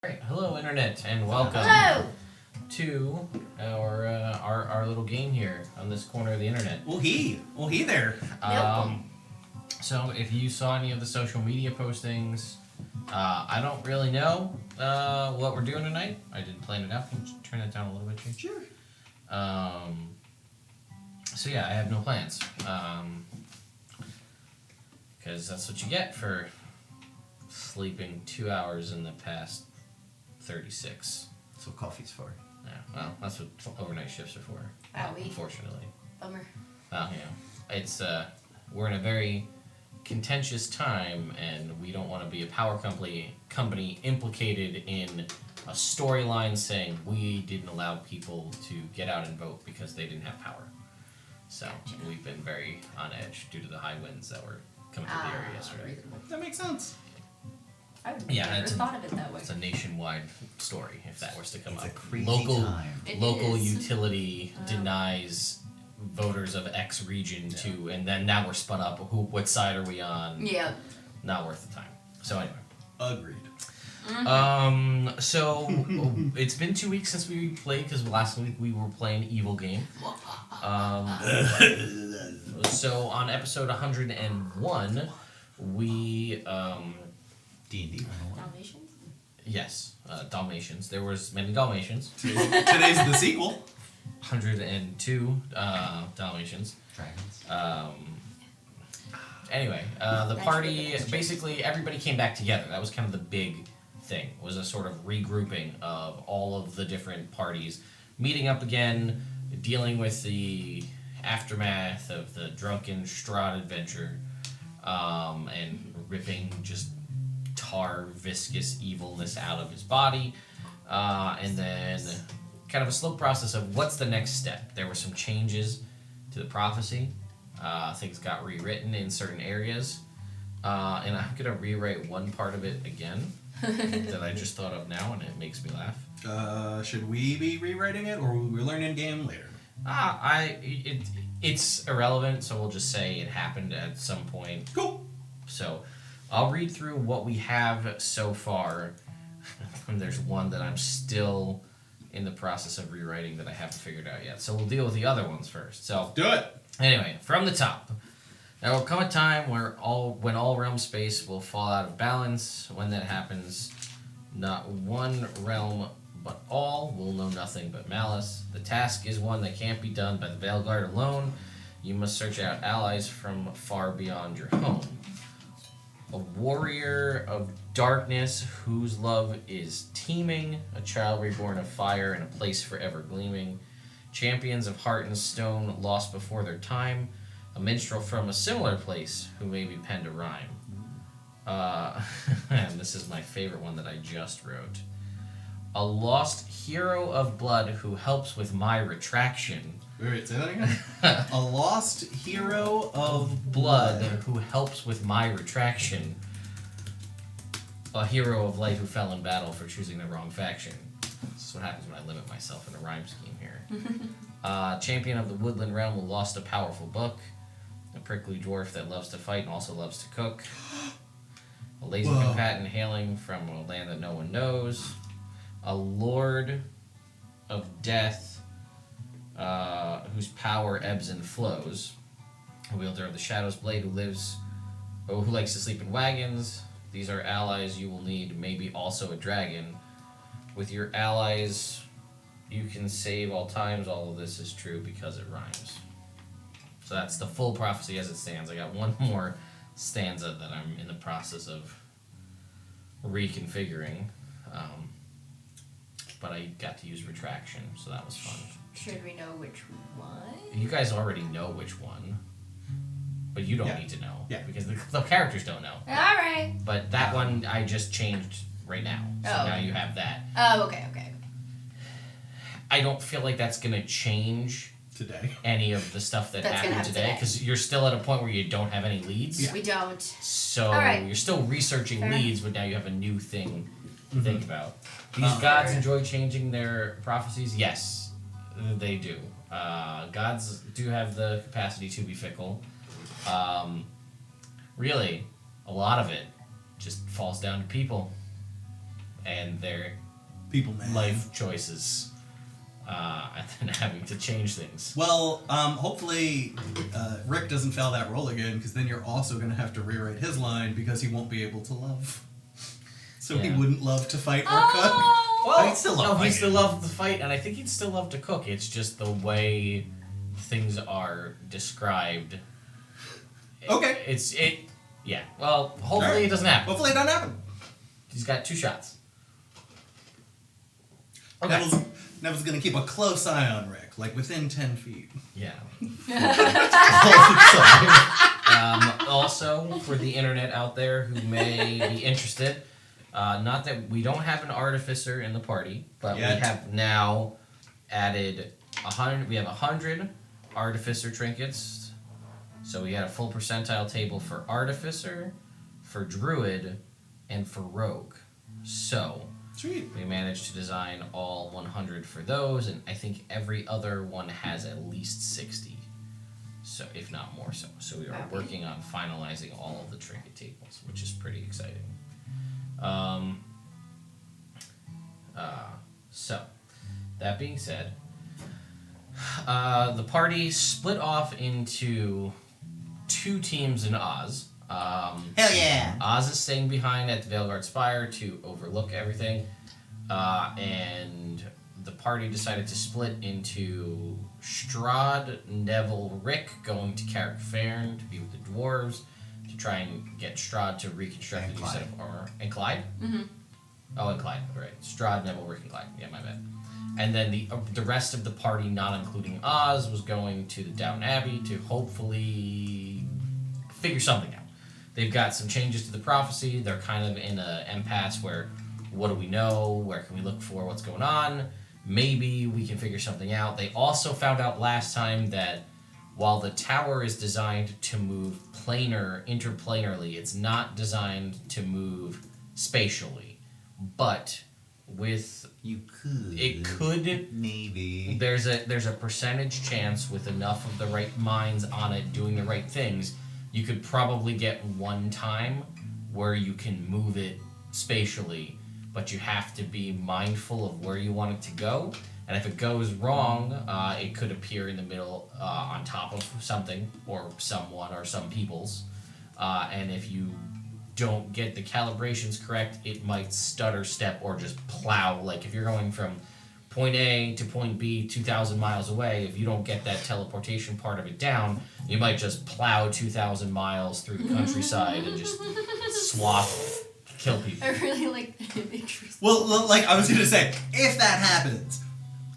Alright, hello internet, and welcome to our little game here on this corner of the internet. Well, he there. So if you saw any of the social media postings, I don't really know what we're doing tonight. I didn't plan it out. Can you turn that down a little bit, Jay? Sure. So yeah, I have no plans. Because that's what you get for sleeping 2 hours in the past 36. That's what coffee's for. Yeah, well, that's what overnight shifts are for. Unfortunately. Bummer. Well, yeah, it's we're in a very contentious time, and we don't want to be a power company implicated in a storyline saying we didn't allow people to get out and vote because they didn't have power. So we've been very on edge due to the high winds that were coming through the area yesterday. Reasonable. That makes sense. I would never thought of it that way. It's a nationwide story if that was to come It's up. a crazy local time. local is. utility denies voters of X region to, and then now we're spun up. What side are we on? Yeah. Not worth the time. So anyway. Agreed. So it's been 2 weeks since we played because last week we were playing Evil Game. So on episode 101, we D&D. Dalmatians? yes, Dalmatians. There was many Dalmatians. Today's the sequel. 102 Dalmatians. Dragons. Anyway, the party, basically everybody came back together. That was kind of the big thing, was a sort of regrouping of all of the different parties, meeting up again, dealing with the aftermath of the drunken Strahd adventure, and ripping just tar, viscous evilness out of his body, and then kind of a slow process of what's the next step. There were some changes to the prophecy. Things got rewritten in certain areas, and I'm gonna rewrite one part of it again that I just thought of now, and it makes me laugh. Should we be rewriting it, or will we learn in game later? It's irrelevant, so we'll just say it happened at some point. Cool. So, I'll read through what we have so far. And there's one that I'm still in the process of rewriting that I haven't figured out yet. So we'll deal with the other ones first. So Do it. anyway, from the top. There will come a time when all realm space will fall out of balance. When that happens, not one realm but all will know nothing but malice. The task is one that can't be done by the Valeguard alone. You must search out allies from far beyond your home. A warrior of darkness whose love is teeming, a child reborn of fire in a place forever gleaming. Champions of heart and stone lost before their time, a minstrel from a similar place who maybe penned a rhyme. And this is my favorite one that I just wrote. A lost hero of blood who helps with my retraction. Wait, say that again? A lost hero of Blood who helps with my retraction. A hero of light who fell in battle for choosing the wrong faction. This is what happens when I limit myself in a rhyme scheme here. Champion of the woodland realm who lost a powerful book. A prickly dwarf that loves to fight and also loves to cook. A lazy combatant hailing from a land that no one knows. A lord of death whose power ebbs and flows. A wielder of the Shadow's blade who likes to sleep in wagons. These are allies you will need, maybe also a dragon. With your allies, you can save all times. All of this is true because it rhymes. So that's the full prophecy as it stands. I got one more stanza that I'm in the process of reconfiguring. But I got to use retraction, so that was fun. Should we know which one? You guys already know which one, but you don't need to know. Yeah. Because the characters don't know. Alright. But that one I just changed right now. So Oh. now you have that. Oh, okay. I don't feel like that's going to change today. any of the stuff that That's gonna happened happen today. today. Because you're still at a point where you don't have any leads. Yeah. We don't. So Alright. you're still researching Fair. leads, but now you have a new thing to think about. These Oh. gods enjoy changing their prophecies? Yes, they do. Gods do have the capacity to be fickle. really, a lot of it just falls down to people and their People, man. life choices. And then having to change things. Well, hopefully Rick doesn't fail that roll again, because then you're also going to have to rewrite his line because he won't be able to love. So he wouldn't love to fight or cook. Well, he'd still love he'd fighting. still love the fight, and I think he'd still love to cook. It's just the way things are described. Okay. Yeah. Well, hopefully Alright. it doesn't happen. Hopefully it doesn't happen. He's got 2 shots. Okay. Neville's going to keep a close eye on Rick, like within 10 feet. Yeah. Also, for the internet out there who may be interested, not that we don't have an artificer in the party, but Yet. we have now added 100. We have 100 artificer trinkets. So we had a full percentile table for artificer, for druid, and for rogue. So Sweet. we managed to design all 100 for those, and I think every other one has at least 60. So, if not more so. So we are working on finalizing all of the trinket tables, which is pretty exciting. So, that being said, the party split off into 2 teams in Oz. Hell yeah! Oz is staying behind at the Valeguard Spire to overlook everything, and the party decided to split into Strahd, Neville, Rick going to Karrak-Faern to be with the dwarves to try and get Strahd to reconstruct And a new set of armor. And Clyde? Mm-hmm. Oh, and Clyde, right. Strahd, Neville, Rick, and Clyde. Yeah, my bad. And then the rest of the party, not including Oz, was going to the Downton Abbey to hopefully figure something out. They've got some changes to the prophecy. They're kind of in an impasse where, what do we know? Where can we look for what's going on? Maybe we can figure something out. They also found out last time that while the tower is designed to move interplanarly, it's not designed to move spatially. But with it could maybe. There's a percentage chance with enough of the right minds on it doing the right things, you could probably get one time where you can move it spatially, but you have to be mindful of where you want it to go. And if it goes wrong, it could appear in the middle on top of something or someone or some peoples. And if you don't get the calibrations correct, it might stutter step or just plow. Like if you're going from point A to point B 2,000 miles away, if you don't get that teleportation part of it down, you might just plow 2,000 miles through the countryside and just swath, kill people. I really like the imagery. Well, like I was going to say, if that happens,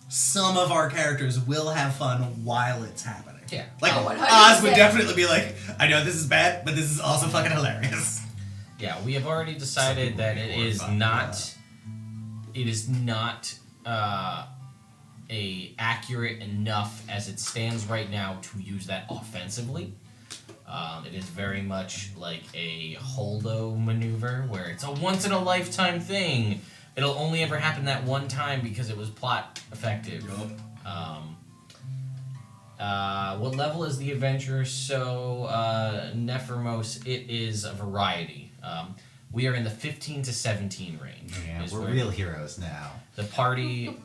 some of our characters will have fun while it's happening. Yeah. Like, Oh, 100%. Oz would definitely be like, I know this is bad, but this is also fucking hilarious. Yeah, we have already decided that it is not accurate enough as it stands right now to use that offensively. It is very much like a holdo maneuver where it's a once in a lifetime thing. It'll only ever happen that one time because it was plot effective. What level is the adventure? So, Nephrmos, it is a variety. We are in the 15 to 17 range. Yeah, is we're where real heroes now. The party...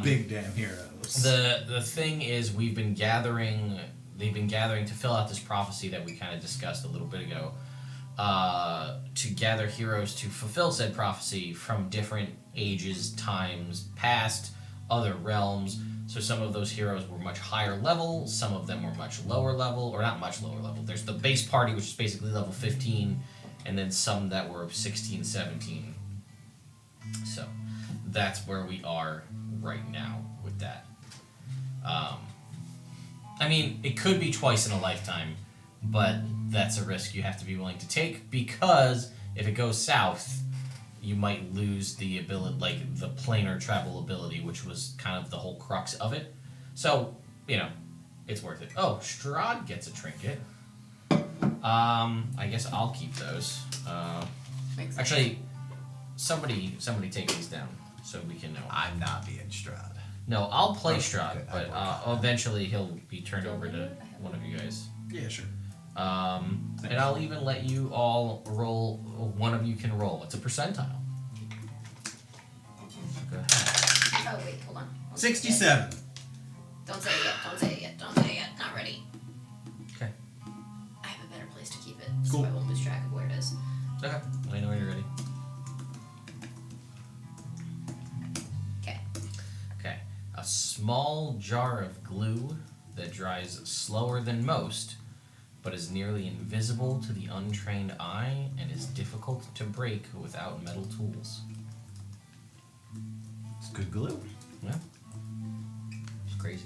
Big damn heroes. The thing is, they've been gathering to fill out this prophecy that we kind of discussed a little bit ago, to gather heroes to fulfill said prophecy from different ages, times, past, other realms. So some of those heroes were much higher level, some of them were much lower level, or not much lower level. There's the base party, which is basically level 15, and then some that were 16, 17. So that's where we are right now with that. I mean, it could be twice in a lifetime, but that's a risk you have to be willing to take, because if it goes south, you might lose the ability, like the planar travel ability, which was kind of the whole crux of it. So, it's worth it. Oh, Strahd gets a trinket. I guess I'll keep those. Makes sense. Actually, somebody take these down so we can know. I'm not being Strahd. No, I'll play Okay, Strahd, good. but I work on that. eventually he'll be turned over to one of you guys. Yeah, sure. And I'll even let you all roll. One of you can roll. It's a percentile. Go ahead. Oh, wait, hold on. 67. Don't say it yet. Don't say it yet. Don't say it yet. Not ready. Okay. I have a better place to keep it, Cool. so I won't lose track of where it is. Okay. Let me know when you're ready. Okay. Okay. A small jar of glue that dries slower than most, but is nearly invisible to the untrained eye and is difficult to break without metal tools. It's good glue. Yeah. It's crazy.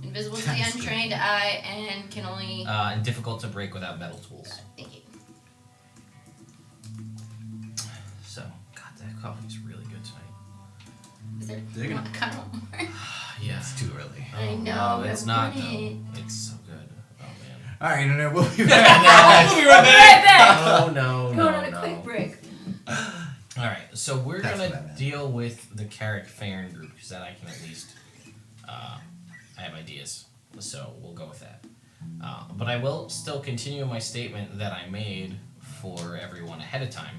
Invisible to the That's untrained eye and can only. And difficult to break without metal tools. Thank you. So, God, that coffee's really good tonight. Is there? Digging I kind of want more. Yeah. It's too early. I know, No, but it's I not want though. it. It's so good. Oh man. All right, no, we'll be back now. We'll be right back. back. Oh no, Going no, on a no. quick break. All right, so we're That's what I gonna meant. deal with the Karrak-Faern group because that I can at least I have ideas, so we'll go with that. But I will still continue my statement that I made for everyone ahead of time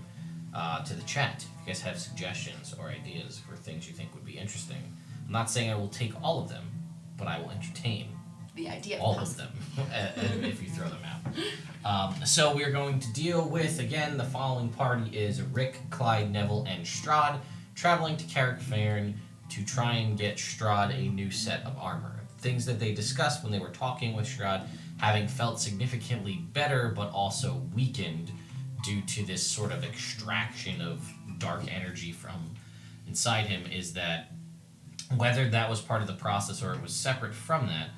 to the chat. If you guys have suggestions or ideas for things you think would be interesting, I'm not saying I will take all of them, but I will entertain The idea all of them if you throw them out. So we're going to deal with, again, the following party is Rick, Clyde, Neville, and Strahd traveling to Karrak-Faern to try and get Strahd a new set of armor. Things that they discussed when they were talking with Strahd, having felt significantly better but also weakened due to this sort of extraction of dark energy from inside him, is that whether that was part of the process or it was separate from that,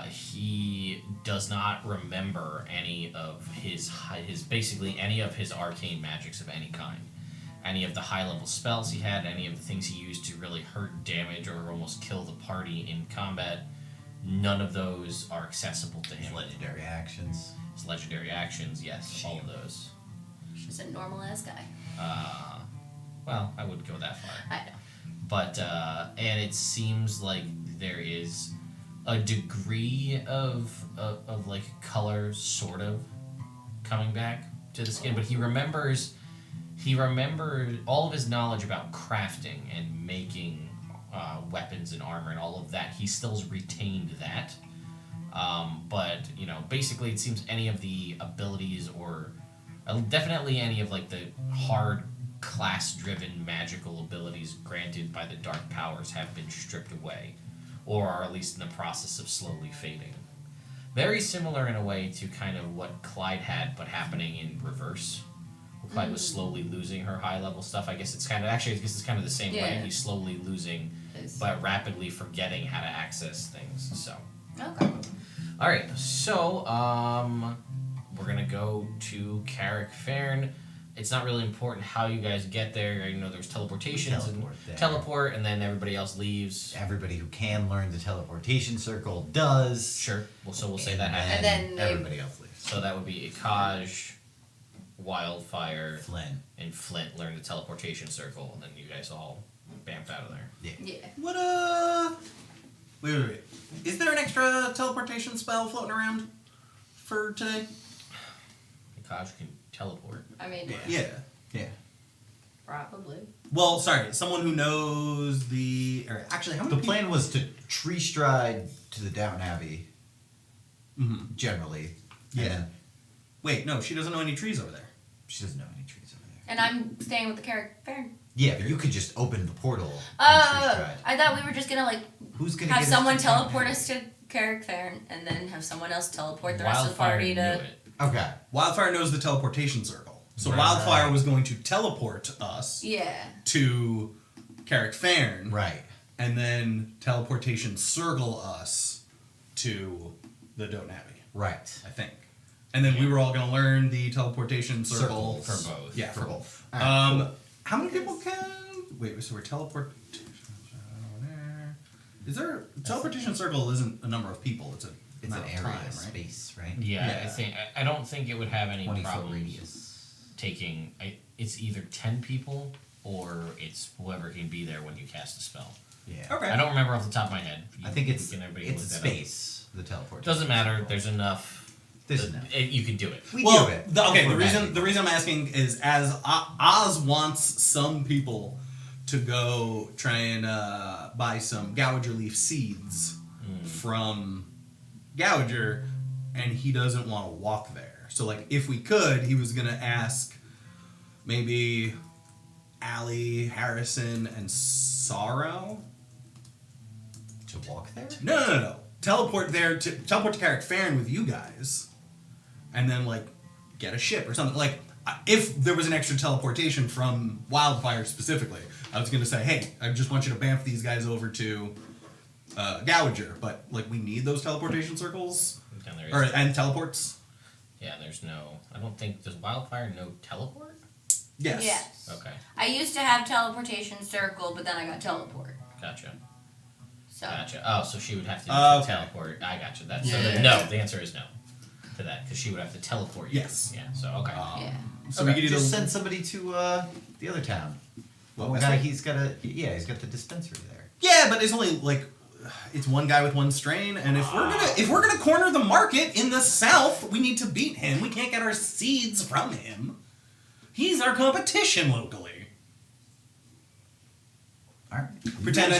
he does not remember any of his basically any of his arcane magics of any kind. Any of the high-level spells he had, any of the things he used to really hurt, damage, or almost kill the party in combat, none of those are accessible to him. Legendary actions. His legendary actions, yes, all of those. Just a normal ass guy. Well, I wouldn't go that far. I know. But, and it seems like there is a degree of like color sort of coming back to the skin, but he remembered all of his knowledge about crafting and making weapons and armor and all of that. He still's retained that. But, you know, basically it seems any of the abilities or definitely any of like the hard class-driven magical abilities granted by the dark powers have been stripped away, or are at least in the process of slowly fading. Very similar in a way to kind of what Clyde had, but happening in reverse. Clyde was slowly losing her high-level stuff. I guess it's kind of the same way. Yeah. He's slowly losing, but rapidly forgetting how to access things. So, Okay. all right. So, we're gonna go to Karrak-Faern. It's not really important how you guys get there. You know, there's teleportations teleport, and then everybody else leaves. Everybody who can learn the teleportation circle does. Sure. Well, so we'll say that happens. And then they- everybody else leaves. So that would be Akaj, Wildfire, Flynn. and Flint learn the teleportation circle, and then you guys all bamf out of there. Yeah. What Wait. Is there an extra teleportation spell floating around for today? Akaj can teleport. I mean, Yeah. probably. Well, sorry, someone who knows or actually, how many The plan was to tree stride to the Downton Abbey, generally. Yeah. And Wait, no, she doesn't know any trees over there. she doesn't know any trees over there. And I'm staying with the Karrak-Faern. Yeah, but you could just open the portal and tree stride. I thought we were just gonna like Who's gonna have get us someone to Downton teleport Abbey? us to Karrak-Faern and then have someone else teleport the rest of the Wildfire party knew to. it. Okay. Wildfire knows the teleportation circle. So Right. Wildfire was going to teleport us Yeah. to Karrak-Faern. Right. And then teleportation circle us to the Downton Abbey, Right. I think. And then we were all going to learn the teleportation circle. Circles. For both. Yeah, For both. How many people can... Wait, so we're teleportation... Is there... Teleportation circle isn't a number of people, it's It's amount an of area time, right? space, right? Yeah, Yeah. I don't think it would have any 20-foot problems radius. taking. It's either 10 people or it's whoever can be there when you cast a spell. Yeah. Okay. I don't remember off the top of my head. I think it's Everybody it's look that up. space. The teleport. Doesn't matter. There's enough There's enough. You can do it. We well, do it. the reason I'm asking is as Oz wants some people to go try and buy some Gouger leaf seeds from Gouger, and he doesn't want to walk there. So, like, if we could, he was gonna ask maybe Allie, Harrison, and Sorrow to walk there? No. Teleport to Karrak-Faern with you guys, and then like get a ship or something. Like if there was an extra teleportation from Wildfire specifically, I was gonna say, hey, I just want you to bamf these guys over to Gouger, but like we need those teleportation circles And there is, and teleports. yeah, there's no. I don't think does Wildfire no teleport. Yes. Yes. Okay, I used to have teleportation circle, but then I got teleport. gotcha. So. Gotcha. Oh, so she would have to Okay. teleport. I gotcha. That's Yeah. so then, no. The answer is no to that because she would have to teleport you. Yes. Yeah. So okay. Yeah. So Okay. we could either Just send somebody to the other town. Well, One that's guy, like- he's got the dispensary there. Yeah, but it's only like it's one guy with one strain, and if we're gonna corner the market in the south, we need to beat him. We can't get our seeds from him. He's our competition locally. All right. Pretend I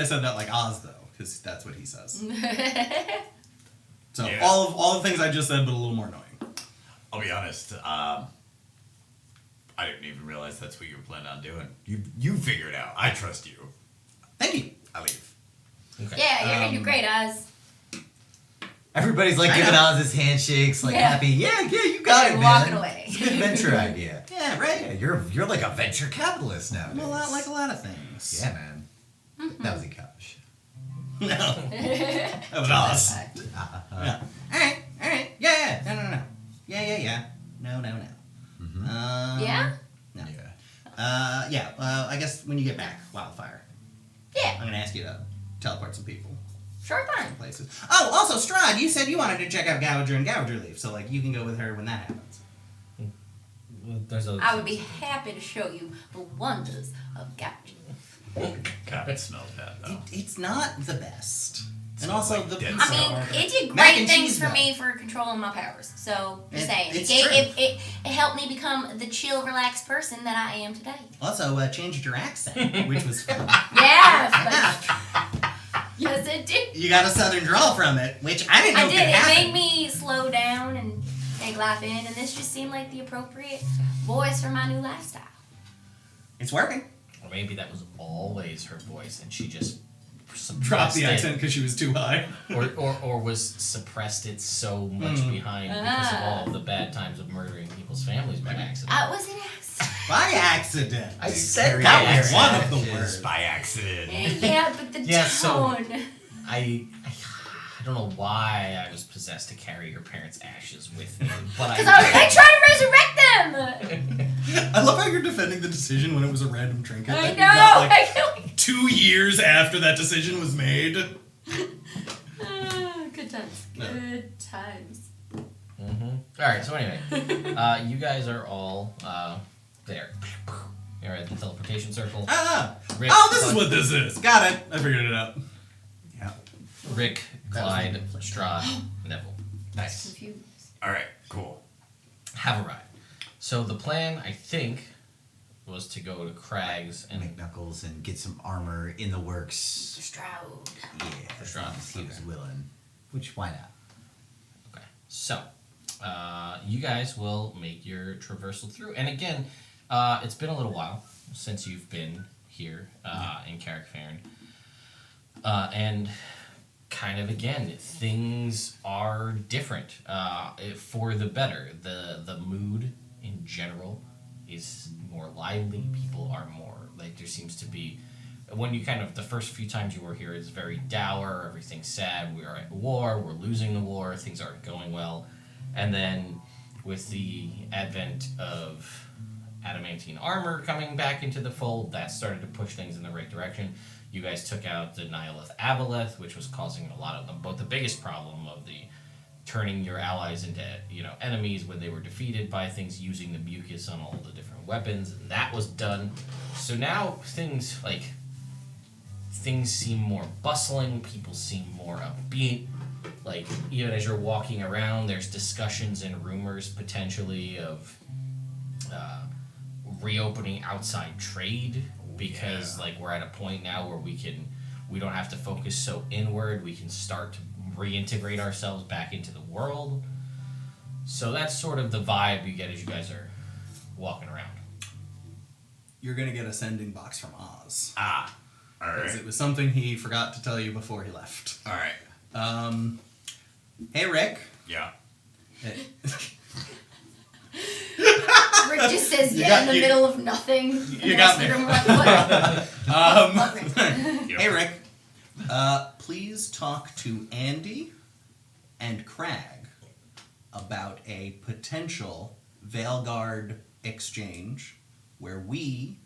said that like Oz though, because that's what he says. So Yeah. all the things I just said, but a little more annoying. I'll be honest. I didn't even realize that's what you were planning on doing. You figure it out. I trust you. Thank you. I leave. Okay. Yeah, you're gonna do great, Oz. Everybody's like I giving know. Oz his handshakes, like Yeah. happy. Yeah, you got You're it, man. walking away. It's a good venture idea. Yeah, right. Yeah, you're like a venture capitalist now. I'm a lot like a lot of things. Yeah, man. That was a couch. No. That was Oz. Yeah. All right. Yeah. No. Yeah. No. Yeah? No. Yeah. Yeah. I guess when you get back, Wildfire, Yeah, I'm gonna ask you to teleport some people sure thing. places. Oh, also Strahd, you said you wanted to check out Gouger and Gouger Leaf, so like you can go with her when that happens. Well, there's a. I would be happy to show you the wonders of Gouger. God, it smells bad though. It's not the best, and Smells also like the dead pizza. I mean, it did Mac great and things cheese, for though. me for controlling my powers. So, just saying. It's It, true. it helped me become the chill, relaxed person that I am today. Also changed your accent, which was fun. Yeah, yes, it did. You got a southern drawl from it, which I didn't know I could did. It happen. made me slow down and take life in, and this just seemed like the appropriate voice for my new lifestyle. It's working. Or maybe that was always her voice, and she just Dropped the suppressed accent because she was too high. it, or was suppressed it so much behind because of all the bad times of murdering people's families by accident. I was an accident. By accident. I said that by was one accident. of the Yes. words. By accident. Yeah, but the Yeah, so- tone. I don't know why I was possessed to carry your parents' ashes with me, but Because I was like trying to resurrect them. I love how you're defending the decision when it was a random trinket. I that you know. got, like, I know. 2 years after that decision was made. Good times. No. Good times. All right. So anyway, you guys are all there. You're at the teleportation circle. Rick, Oh, this is what this is. Got it. I figured it out. Yeah. Rick, Clyde, Strahd, Neville Nice. Confused. All right. Cool. have arrived. So the plan, I think, was to go to Crag's and McKnuckles and get some armor in the works. Strahd. Yeah, For as Strahd, long as he was okay. willing. Which, why not? Okay. So, you guys will make your traversal through. And again, it's been a little while since you've been here in Karrak-Faern. And kind of again, things are different for the better. The mood in general is more lively. People are more, like, there seems to be, when you kind of, the first few times you were here, it's very dour, everything's sad, we are at war, we're losing the war, things aren't going well. And then with the advent of adamantine armor coming back into the fold, that started to push things in the right direction. You guys took out the Nihilith Aboleth, which was causing a lot of them, both the biggest problem of the turning your allies into, enemies when they were defeated by things, using the mucus on all the different weapons, and that was done. So now things seem more bustling, people seem more upbeat. like even as you're walking around, there's discussions and rumors potentially of reopening outside trade because like we're at a point now where we don't have to focus so inward. We can start to reintegrate ourselves back into the world. So that's sort of the vibe you get as you guys are walking around. You're gonna get a sending box from Oz. Ah, all Because right. it was something he forgot to tell you before he left. All right. Hey, Rick. Yeah. Rick just says You yeah got- in the you- middle of nothing. you got me. What, Rick? Yep. Hey, Rick. Please talk to Andy and Crag about a potential Valeguard exchange where we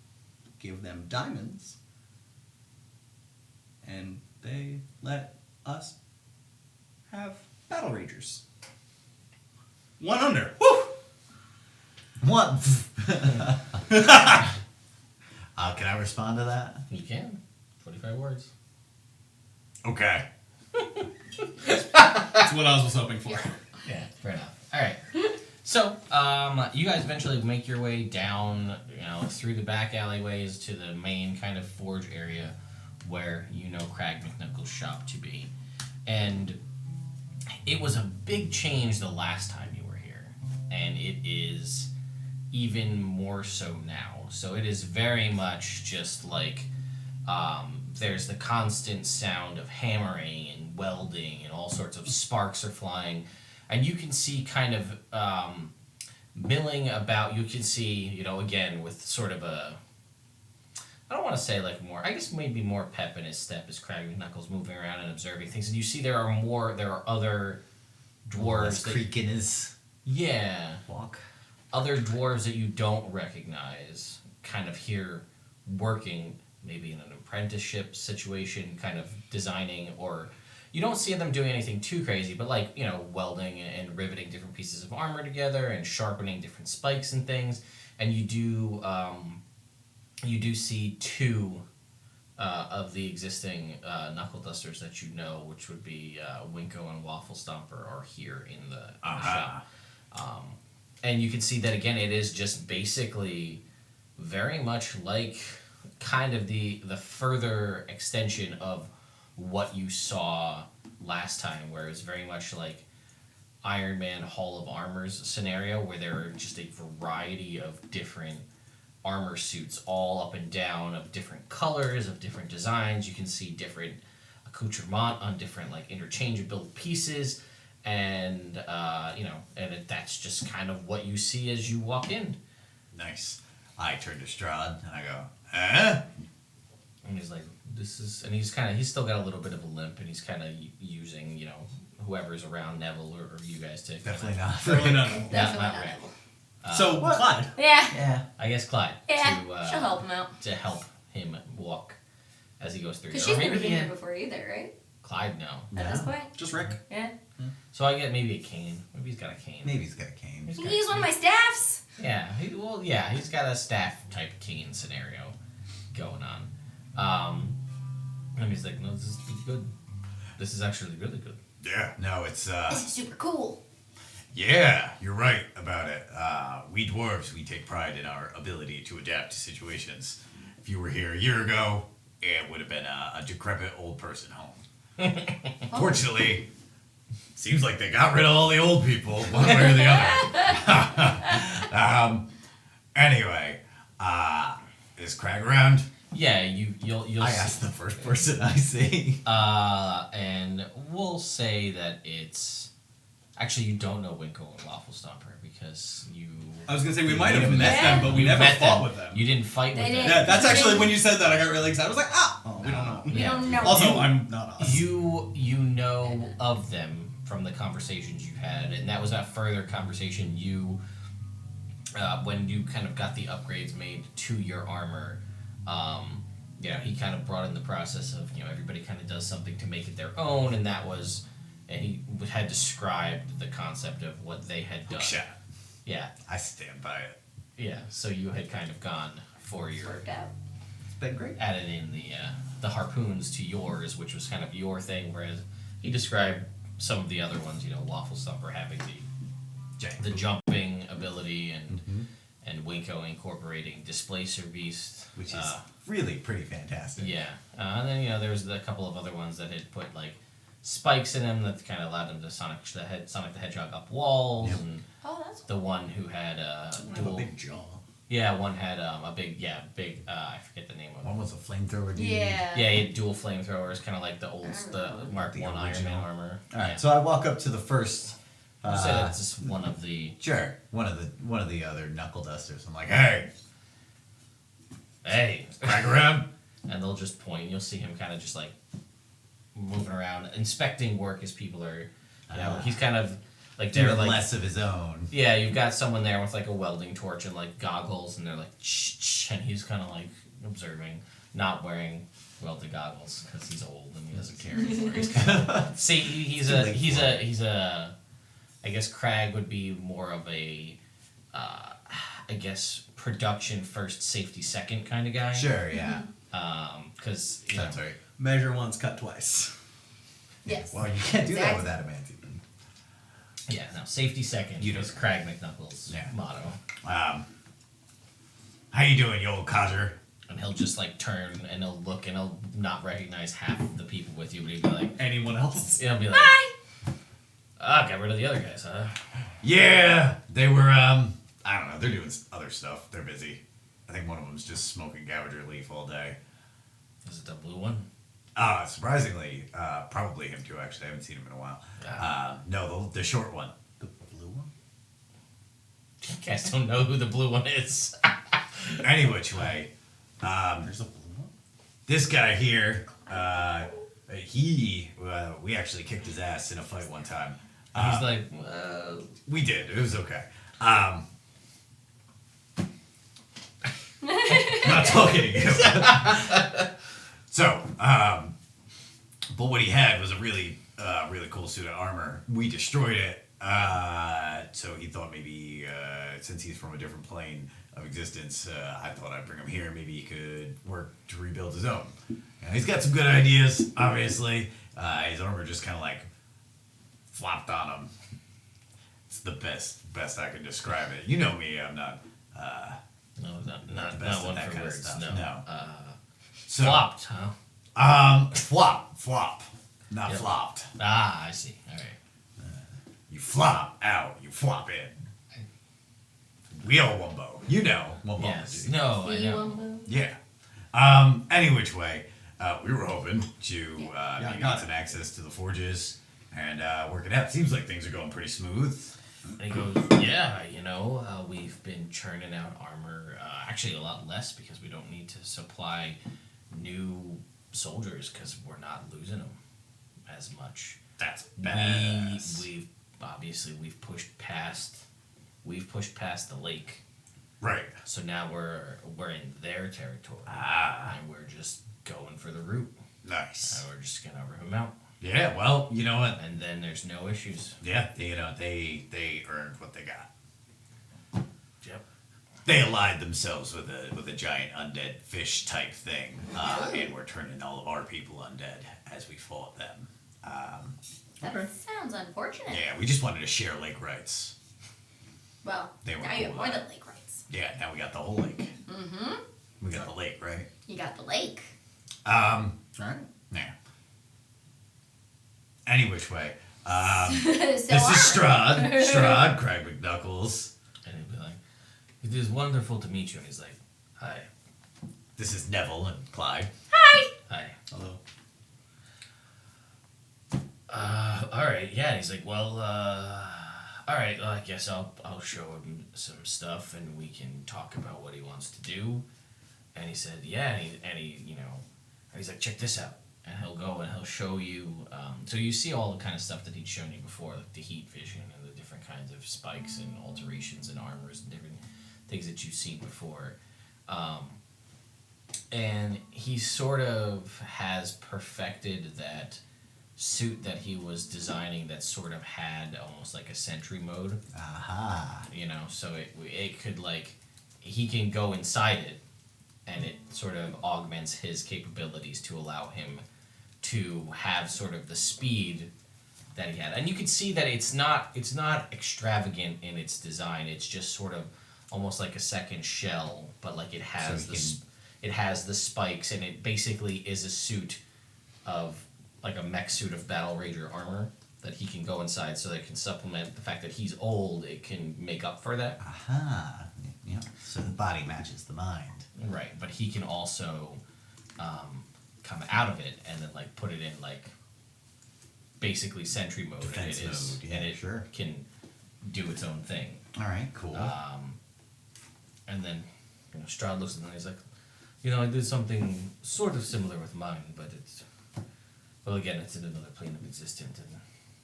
give them diamonds and they let us have battle-ragers. One under. Woo! What? Can I respond to that? You can. 25 words. Okay. That's what Oz was hoping for. Yeah, fair enough. All right. So, you guys eventually make your way down, through the back alleyways to the main kind of forge area where Crag McKnuckles' shop to be. And it was a big change the last time you were here, and it is even more so now. So it is very much just like there's the constant sound of hammering and welding and all sorts of sparks are flying. And you can see kind of milling about, you can see, again, with sort of a, I don't want to say like more, I guess maybe more pep in his step as Crag McKnuckles moving around and observing things. And you see there are other dwarves. Less creak in his Yeah. walk. Other dwarves that you don't recognize kind of here working, maybe in an apprenticeship situation, kind of designing, or you don't see them doing anything too crazy, but like, welding and riveting different pieces of armor together and sharpening different spikes and things. And you do see two of the existing knuckle dusters that which would be Winko and Waffle Stomper, are here in the shop. And you can see that again, it is just basically very much like kind of the further extension of what you saw last time, where it was very much like Iron Man Hall of Armors scenario, where there are just a variety of different armor suits all up and down of different colors, of different designs. You can see different accoutrement on different like interchangeable pieces. And that's just kind of what you see as you walk in. Nice. I turn to Strahd and I go, eh? And he's like, he's still got a little bit of a limp, and he's kind of using, whoever's around, Neville or you guys to Definitely not. Definitely not. Definitely not not. Rick. So, Clyde. Yeah. Yeah. I guess Clyde Yeah. to She'll help him out. help him walk as he goes through. Because there. she's Or never maybe been here before either, right? Clyde, no. At this point? Just Rick. Yeah. So I get maybe a cane. Maybe he's got a cane. Maybe he's got a cane. He's Can got you a use one of cane. my staffs? Yeah, he's got a staff type cane scenario going on. And he's like, no, this is good. This is actually really good. Yeah, no, it's, This is super cool. yeah, you're right about it. We dwarves, we take pride in our ability to adapt to situations. If you were here a year ago, it would have been a decrepit old person home. Fortunately, seems like they got rid of all the old people, one way or the other. Anyway, is Crag around? Yeah, you'll I see. asked the first person I see. And we'll say that it's actually you don't know Winko and Waffle Stomper because you. I was gonna say we might You have met them, but we you never met fought them. with them. You didn't fight They with didn't. them. Yeah, that's actually when you said that I got really excited. I was like, we don't know. We Yeah. don't know. Also, You- I'm not us. You know of them from the conversations you had, and that was a further conversation. When you kind of got the upgrades made to your armor, he kind of brought in the process of everybody kind of does something to make it their own, and he had described the concept of what they had done. Shit. Yeah, I stand by it. yeah. So you had kind of gone for your Worked out. It's been great. added in the harpoons to yours, which was kind of your thing, whereas he described some of the other ones, Waffle Stumper having Giant. the jumping ability and Waco incorporating Displacer Beast, Which is really pretty fantastic. yeah. And then there was a couple of other ones that had put like spikes in them that kind of allowed them to Sonic the Hedgehog up walls, Yep. and Oh, that's the one who had Have a dual. big jaw. Yeah, one had a big. I forget the name of it. One was a flamethrower dude. yeah. Yeah, he had dual flamethrowers, kind of like the Mark The One Iron original. Man armor. Alright, Yeah. so I walk up to the first. I'll say that's just one of the. Sure, one of the other knuckle dusters. I'm like, hey, Hey, Crack around. and they'll just point. You'll see him kind of just like moving around, inspecting work as people are. He's kind of like they're doing like less of his own. yeah. You've got someone there with like a welding torch and like goggles, and they're like shh, and he's kind of like observing, not wearing welded goggles because he's old and he doesn't care anymore. He's kind of, see, he's a. I guess Crag would be more of a, I guess production first, safety second kind of guy. Sure, yeah. Because That's right. Measure once, cut twice. Yes. Well, you can't do that Exactly. with adamantium. Yeah, no, safety second You is don't- Crag McKnuckles' Yeah. motto. How you doing, you old codger? And he'll just like turn and he'll look and he'll not recognize half of the people with you, but he'll be like, Anyone else? he'll be like, Bye. got rid of the other guys, huh? Yeah, they were, I don't know, they're doing other stuff. They're busy. I think one of them's just smoking Gavager leaf all day. Is it the blue one? Surprisingly, probably him too, actually. I haven't seen him in a while. No, the short one. The blue one? You guys don't know who the blue one is. Any which way, There's a blue one? this guy here, we actually kicked his ass in a fight one time. He's like, well, We did. It was okay. Not talking to you. So, but what he had was a really cool suit of armor. We destroyed it. So he thought maybe, since he's from a different plane of existence, I thought I'd bring him here. Maybe he could work to rebuild his own. And he's got some good ideas, obviously. His armor just kind of like flopped on him. It's the best I can describe it. You know me, I'm not. no, not the best at one that for kind of words. stuff, No. no. So, Flopped, huh? flop, not Yep. flopped. Ah, I see. All right. You flop out, you flop in. We all wumbo. You know, wumbo. Yes. No, I know. Wumbo. Yeah. Any which way, we were hoping to Yeah, I maybe got get some access to the forges and work it out. Seems like things are going pretty smooth. And he goes, yeah, we've been churning out armor, actually a lot less because we don't need to supply new soldiers because we're not losing them as much. That's badass. We've pushed past the lake, Right. so now we're in their territory, Ah. and we're just going for the route. Nice. And we're just gonna rip them out, Yeah. Well, you know what? and then there's no issues. Yeah. They earned what they got. Yep. They allied themselves with a giant undead fish type thing, and we're turning all of our people undead as we fought them. That Okay. sounds unfortunate. Yeah, we just wanted to share lake rights. Well, They were now you have cool more with than that. lake rights. Yeah, now we got the whole lake. Mm-hmm. We got the lake, right? You got the lake. Alright. Yeah. Any which way. So This is armor. Strahd, Crag McKnuckles. And he'd be like, "It is wonderful to meet you." And he's like, "Hi, This is Neville and Clyde. hi." Hello. All right, yeah. And he's like, "Well, all right. Well, I guess I'll show him some stuff, and we can talk about what he wants to do." And he said, "Yeah." And he's like, "Check this out." And he'll go and he'll show you. So you see all the kind of stuff that he'd shown you before, like the heat vision and the different kinds of spikes and alterations and armors and different things that you've seen before. And he sort of has perfected that suit that he was designing that sort of had almost like a sentry mode, Aha. so it could like, he can go inside it and it sort of augments his capabilities to allow him to have sort of the speed that he had, and you can see that it's not extravagant in its design. It's just sort of almost like a second shell, but like it has it has the spikes, and it basically is a suit of like a mech suit of battlerager armor that he can go inside, so that it can supplement the fact that he's old. It can make up for that. Aha. Yeah. So the body matches the mind. Right, but he can also come out of it and then like put it in like basically sentry mode, Defense and it is mode, yeah, and it sure. can do its own thing. All right. Cool. And then Strahd looks at him and he's like, I did something sort of similar with mine, but it's again it's in another plane of existence,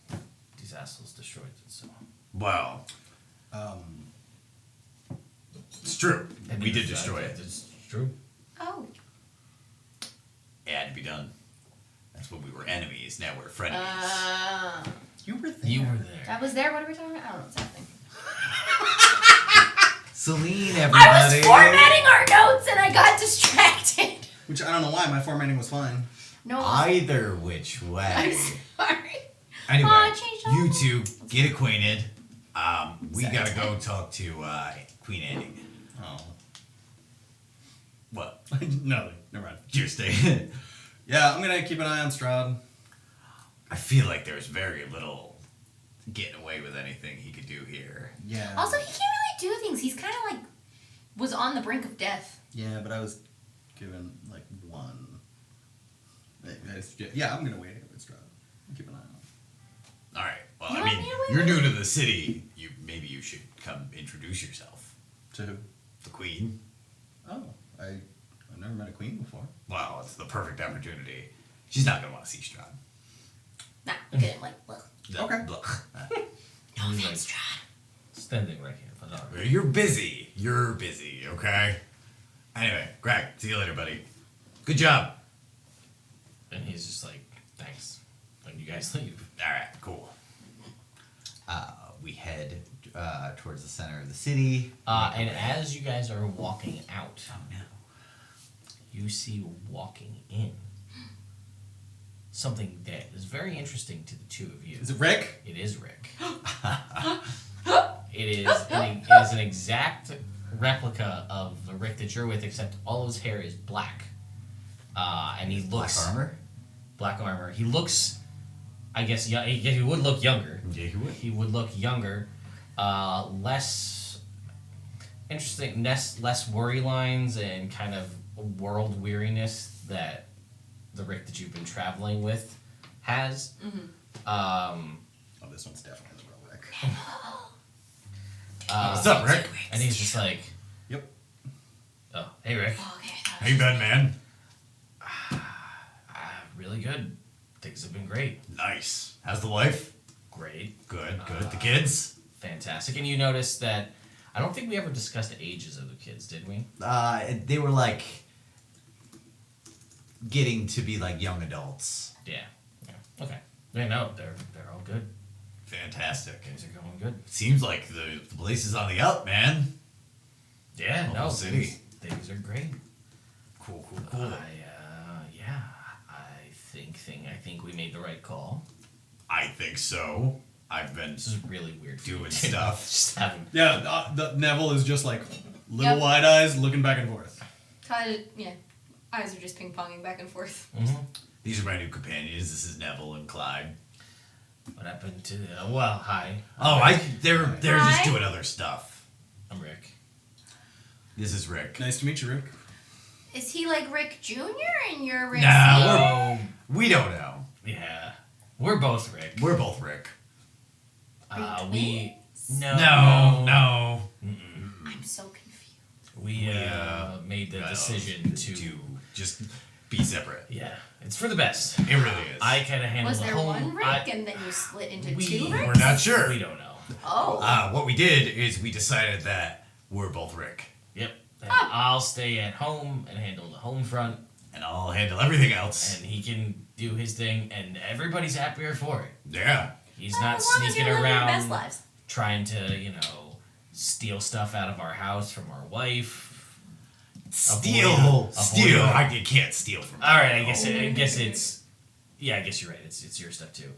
and these assholes destroyed it. So Well, it's true. and We it did was- destroy it. It's true. Oh. It had to be done. That's when we were enemies. Now we're frenemies. You were there. You were there. I was there. What are we talking about? I don't know what's happening. Celine, I everybody. was formatting our notes and I got distracted. Which I don't know why. My formatting was fine. No. Either which I'm way. sorry. Anyway, I changed all you my- two get acquainted. We Sorry. gotta go talk to Queen Annie. Oh. What? No, never mind. You're staying. Yeah, I'm gonna keep an eye on Strahd. I feel like there's very little getting away with anything he could do here. Yeah. Also, he can't really do things. He's kind of like was on the brink of death. Yeah, but I was given like one. Yeah, I'm gonna wait here with Strahd. Keep an eye on him. All right. Well, You I want mean, me to wait you're with new to the city. Maybe you should come introduce yourself. To who? The Queen. Oh, I've never met a queen before. Well, it's the perfect opportunity. She's not gonna want to see Strahd. Nah, look at him like, look. Okay. No He's offense, Strahd. standing right here. But not really. You're busy. You're busy, okay? Anyway, Greg, see you later, buddy. Good job. And he's just like, thanks. When you guys leave. All right, cool. We head towards the center of the city. And as you guys are walking out, Oh no. you see walking in something that is very interesting to the two of you. Is it Rick? It is Rick. it is an exact replica of the Rick that you're with, except all of his hair is black. And he Black looks armor. black armor. He looks, I guess, he would look younger. Yeah, he would. He would look younger, less interesting, less worry lines and kind of world weariness that the Rick that you've been traveling with has. Oh, this one's definitely the real Rick. What's up, Rick? And he's just like, Yep. oh, hey Rick, Oh, okay. How you been, man? really good. Things have been great. Nice. How's the wife? Great. Good, good. The kids? Fantastic. And you notice that I don't think we ever discussed ages of the kids, did we? They were like getting to be like young adults. Yeah. Okay. Yeah, no, they're all good. Fantastic. Things are going good. Seems like the place is on the up, man. Yeah, The no, whole city. things are great. Cool. Yeah, I think we made the right call. I think so. I've been This is really weird. for doing you. stuff. Just having. Yeah, the Neville is just like little Yep. wide eyes looking back and forth. Yeah. Eyes are just ping-ponging back and forth. These are my new companions. This is Neville and Clyde. What happened to? Well, hi. Oh, they're Hi. just doing other stuff. I'm Rick. This is Rick. Nice to meet you, Rick. Is he like Rick Jr. and you're Rick Nah, Sr.? We don't know. Yeah, we're both Rick. We're both Rick. Are you We twins? No. I'm so confused. we made the decision to. just be separate. Yeah, it's for the best. It really is. I kind of handle Was the there home. one Rick and then you split into two We're Ricks? not sure. We don't know. Oh. What we did is we decided that we're both Rick, Yep. And Oh. I'll stay at home and handle the home front, and I'll handle everything else. and he can do his thing, and everybody's happier for it. Yeah. He's Oh, not as long as sneaking you're living your around best lives. trying to, steal stuff out of our house from our wife. Steal. Avoid- I can't steal from. All right, I guess it's. Yeah, I guess you're right. It's your stuff too.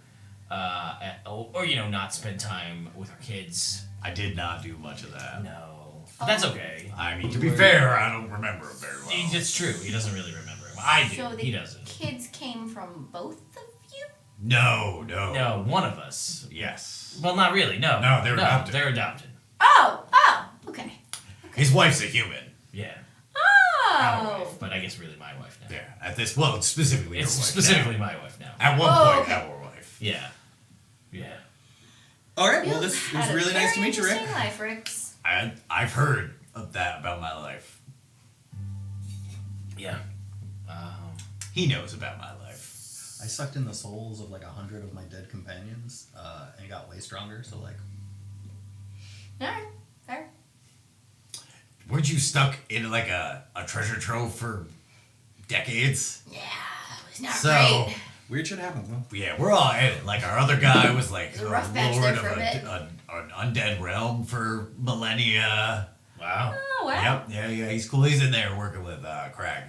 or not spend time with our kids. I did not do much of that. No, but that's okay. I mean, to be fair, I don't remember him very well. It's true. He doesn't really remember him. I do. So the He doesn't. kids came from both of you? No. No, one of us. Yes. Well, not really. No. No, they're adopted. They're adopted. Oh, okay. His wife's a human. Yeah. Our Oh. wife, but I guess really my wife now. Yeah. It's specifically your It's wife specifically now. my wife now. At one Oh, point, okay. our wife. Yeah. Yeah. All right. Well, You this was had a really nice to very meet you, Rick. interesting life, Ricks. I've heard of that about my life. Yeah. He knows about my life. I sucked in the souls of like 100 of my dead companions, and got way stronger. So like, Alright, fair. Weren't you stuck in like a treasure trove for decades? Yeah, it was not So- great. weird shit happens, man. Yeah, we're all in it. Like our other guy was like It was a rough patch lord there of for a bit. an undead realm for millennia. Wow. Oh, wow. Yep, yeah, he's cool. He's in there working with Crag.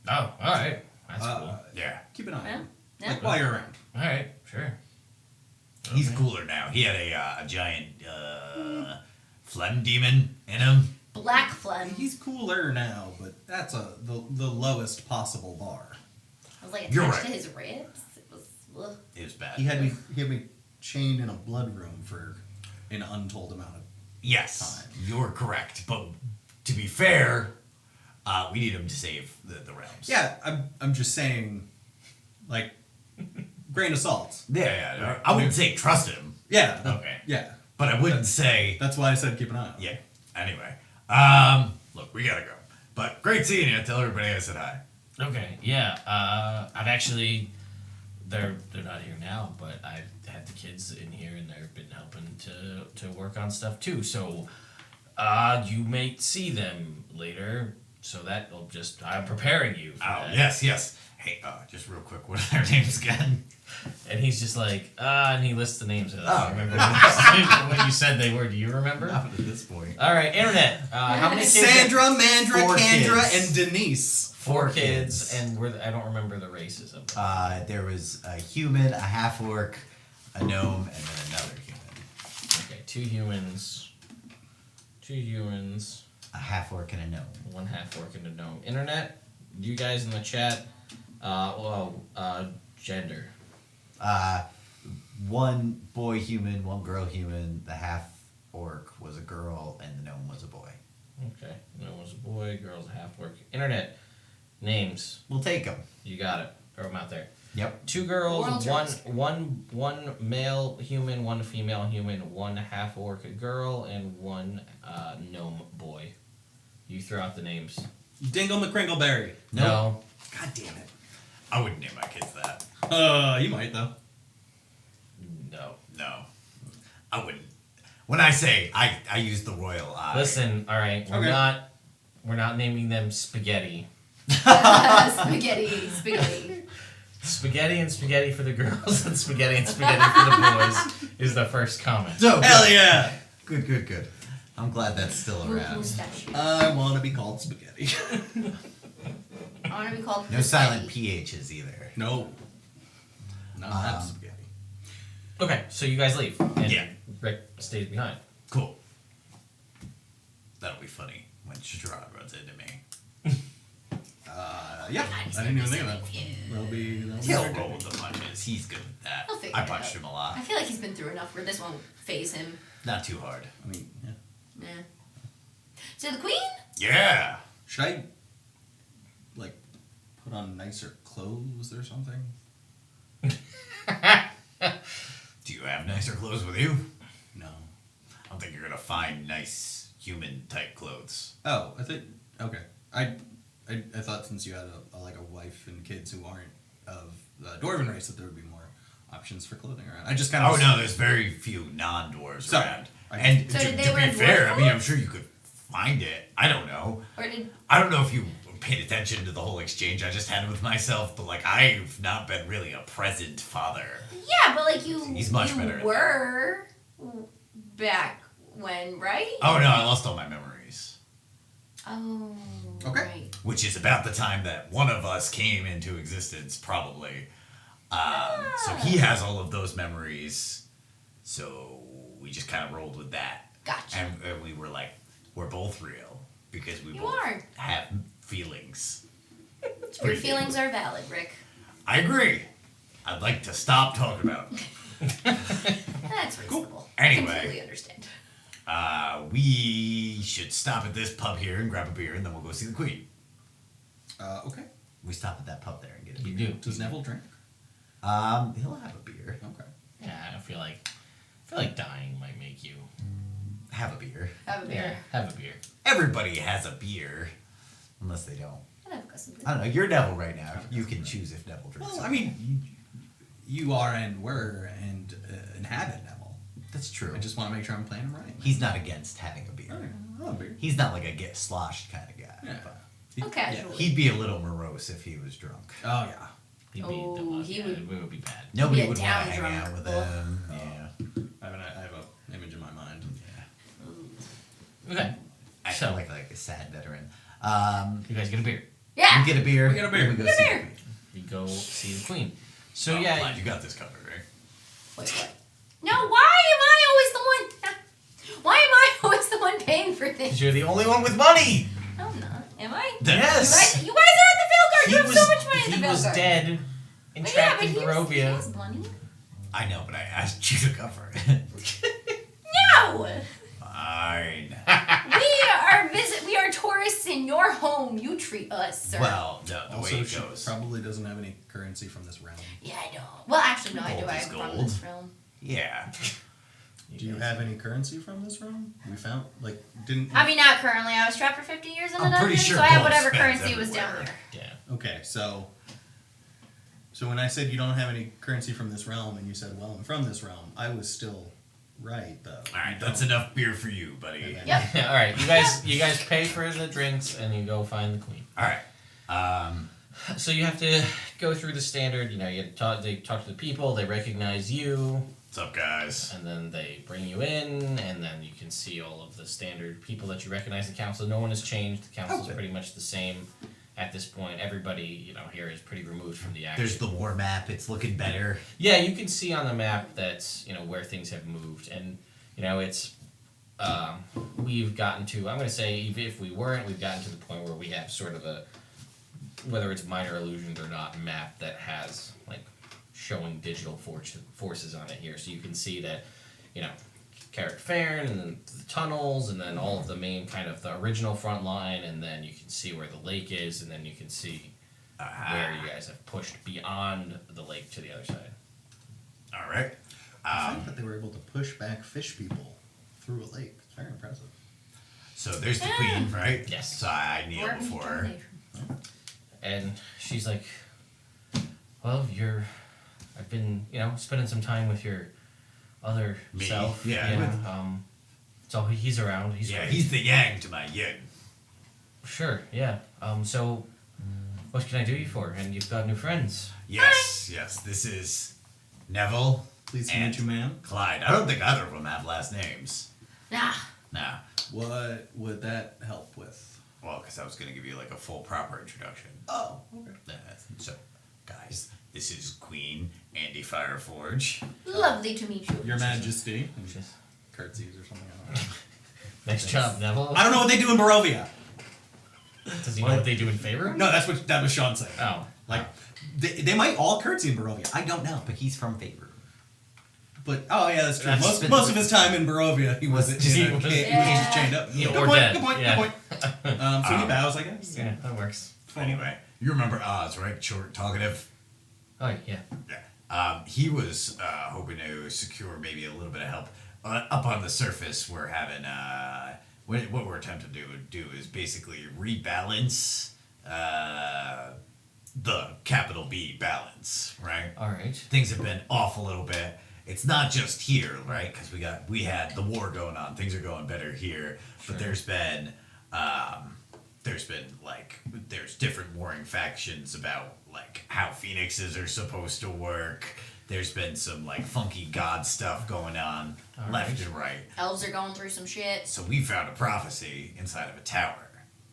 Oh, all right. That's cool. Yeah, Keep an eye on Yeah. him. Yeah. Like while you're around. All right. Sure. he's Okay. cooler now. He had a giant phlegm demon in him. Black phlegm. He's cooler now, but that's the lowest possible bar. I was like You're attached right. to his ribs. It was. Ugh. It was bad. He had me chained in a blood room for an untold amount of. Yes, Time. you're correct. But to be fair, we need him to save the realms. Yeah, I'm just saying, like, grain of salt. Yeah. I wouldn't say trust him, Yeah. Okay. Yeah. but I wouldn't say. That's why I said keep an eye on him. Yeah. Anyway, look, we gotta go. But great seeing you. Tell everybody I said hi. Okay. Yeah. I've actually. They're not here now, but I've had the kids in here and they've been helping to work on stuff too. So, you may see them later. So that'll just I'm preparing you for Oh, that. yes. Hey, just real quick, what are their names again? And he's just like, and he lists the names of them. Oh. I remember what you said they were. Do you remember? Not at this point. All right, internet. How many kids? Sandra, Mandra, 4 Kendra, kids. and Denise. 4 kids, and I don't remember the races of them. There was a human, a half orc, a gnome, and then another human. Okay, 2 humans, A half orc and a gnome. 1 half orc and a gnome. Internet, you guys in the chat. Gender. 1 boy human, 1 girl human. The half orc was a girl, and the gnome was a boy. Okay, gnome was a boy, girl's a half orc. Internet, names. We'll take them. You got it. Throw them out there. Yep. 2 girls, World one male human, 1 female human, 1 half orc girl, and 1 gnome boy. You throw out the names. Dingle McCringleberry. No. God damn it. I wouldn't name my kids that. You might though. No. No. I wouldn't. When I say I use the royal eye. Listen, all right, Okay. we're not naming them spaghetti. Spaghetti. Spaghetti and spaghetti for the girls, and spaghetti for the boys is the first comment. So Hell yeah. Good. I'm glad that's still around. Mustache. I want to be called spaghetti. I want to be called. No silent PHs either. No. Not that spaghetti. Okay, so you guys leave, and Yeah. Rick stays behind. Cool. That'll be funny when Strahd runs into me. Yeah. I didn't even think of that. That'll be He'll very roll good. with the punches. He's good at that. He'll figure I it punched out. him a lot. I feel like he's been through enough where this won't phase him. Not too hard. I mean, yeah. Nah. So the queen? Yeah. Should I, like, put on nicer clothes or something? Do you have nicer clothes with you? No. I don't think you're gonna find nice human type clothes. Oh, I think. Okay. I thought since you had a wife and kids who aren't of the dwarven race that there would be more options for clothing around. I just kind of. Oh no, there's very few non-dwarves So, around. I- And So to, did they to wear be fair, dwarf I mean, I'm clothes? sure you could find it. I don't know. Or did. I don't know if you paid attention to the whole exchange I just had with myself, but like I've not been really a present father. Yeah, but like you. He's much you better at were back when, right? Oh no, I lost all my memories. Oh. Okay. Right. Which is about the time that one of us came into existence, probably. So he has all of those memories. So we just kind of rolled with that. Gotcha. And we were like, we're both real because we You both are. have feelings. It's Your pretty feelings are valid, Rick. I agree. I'd like to stop talking about them. That's reasonable. Anyway. Completely understand. We should stop at this pub here and grab a beer, and then we'll go see the Queen. Okay. We stop at that pub there and get a You beer. do. Does Neville drink? He'll have a beer. Okay. Yeah, I feel like dying might make you. Have a beer. Have a beer. Have a beer. Everybody has a beer. Unless they don't. I'd have a glass of beer. I don't know. You're Neville right now. You can choose if Neville drinks. Well, it. I mean, you are and were and inhabit Neville. That's true. I just want to make sure I'm playing him right. He's not against having a beer. All right. I love beer. He's not like a get sloshed kind of guy. Yeah. But Oh, casually. he'd be a little morose if he was drunk. Oh yeah. He'd Oh, be he yeah, would- it would be bad. Nobody a would want to down hang drunk. out with Oh. him. Yeah. I have an image in my mind. Yeah. Okay. I So- feel like a sad veteran. You guys get a beer. Yeah. We get a beer. We get a beer. and we go Get a see beer. the Queen. You go see the Queen. So I'm yeah, glad you got this covered, right? Wait, what? No, why am I always the one? Why am I always the one paying for because things? you're the only one with money. No, I'm not. Am I? Yes. You guys are at the Valeguard. You have so much money at the He Valeguard. was dead and But yeah, trapped but in he Barovia. has money. I know, but I asked you to cover it. No. Fine. We are tourists in your home. You treat us, sir. Well, the Also, way it she goes. probably doesn't have any currency from this realm. Yeah, I don't. Well, actually, no, I do. Gold I is have from gold. this realm. Yeah. Do you have any currency from this realm? We found didn't. I mean, not currently. I was trapped for 50 years in a I'm dungeon, pretty sure so I have gold whatever spends currency was down everywhere. there. Yeah. Okay, so when I said you don't have any currency from this realm, and you said, "Well, I'm from this realm," I was still right, though. All right, that's enough beer for you, buddy. Okay. Yep. All right, you guys pay for the drinks and you go find the Queen. All right. So you have to go through the standard. You know, they talk to the people. They recognize you, What's up, guys? and then they bring you in, and then you can see all of the standard people that you recognize. The council. No one has changed. The council's Okay. pretty much the same at this point. Everybody, here is pretty removed from the action. There's the war map. It's looking better. Yeah, you can see on the map that's where things have moved, and it's we've gotten to. I'm going to say if we weren't, we've gotten to the point where we have sort of a, whether it's minor illusions or not, map that has like showing digital forces on it here, so you can see that Karrak-Faern and then the tunnels, and then all of the main kind of the original front line, and then you can see where the lake is, and then you can see where you guys have pushed beyond the lake to the other side. All right. I think that they were able to push back fish people through a lake. It's very impressive. So there's the Queen, right? Yes. So I kneel Or before her. determination. And she's like, well, I've been, spending some time with your other Me? self. Yeah. So he's around. He's Yeah, great. he's the yang to my yin. Sure, yeah. So what can I do you for? And you've got new friends. Yes, this is Neville Pleased to and meet you, ma'am. Clyde. I don't think either of them have last names. Nah. Nah. What would that help with? Well, because I was going to give you like a full proper introduction. Oh, okay. So, guys, this is Queen Andy Fireforge. Lovely to meet you. Your Majesty. And Just- curtsies or something. I don't know. Nice job, Neville. I don't know what they do in Barovia. Does he know what they do in favor? No, that was Sean saying. Oh. Like, they might all curtsy in Barovia. I don't know. But he's from Favor. But, oh yeah, that's true. That's- Most of his time in Barovia, he was he was- just chained up. Yeah, Good or point, dead, good point, yeah. good point. So he bows, I guess. Yeah, that works. Anyway, you remember Oz, right? Short, talkative. Oh, yeah. Yeah. He was hoping to secure maybe a little bit of help. Up on the surface, we're having what we're attempting to do is basically rebalance the capital B balance, right? All right. Things have been off a little bit. It's not just here, right? Because we had the war going on. Things are going better here, Sure. but there's different warring factions about like how phoenixes are supposed to work. There's been some like funky god stuff going on All left right. and right. Elves are going through some shit. So we found a prophecy inside of a tower.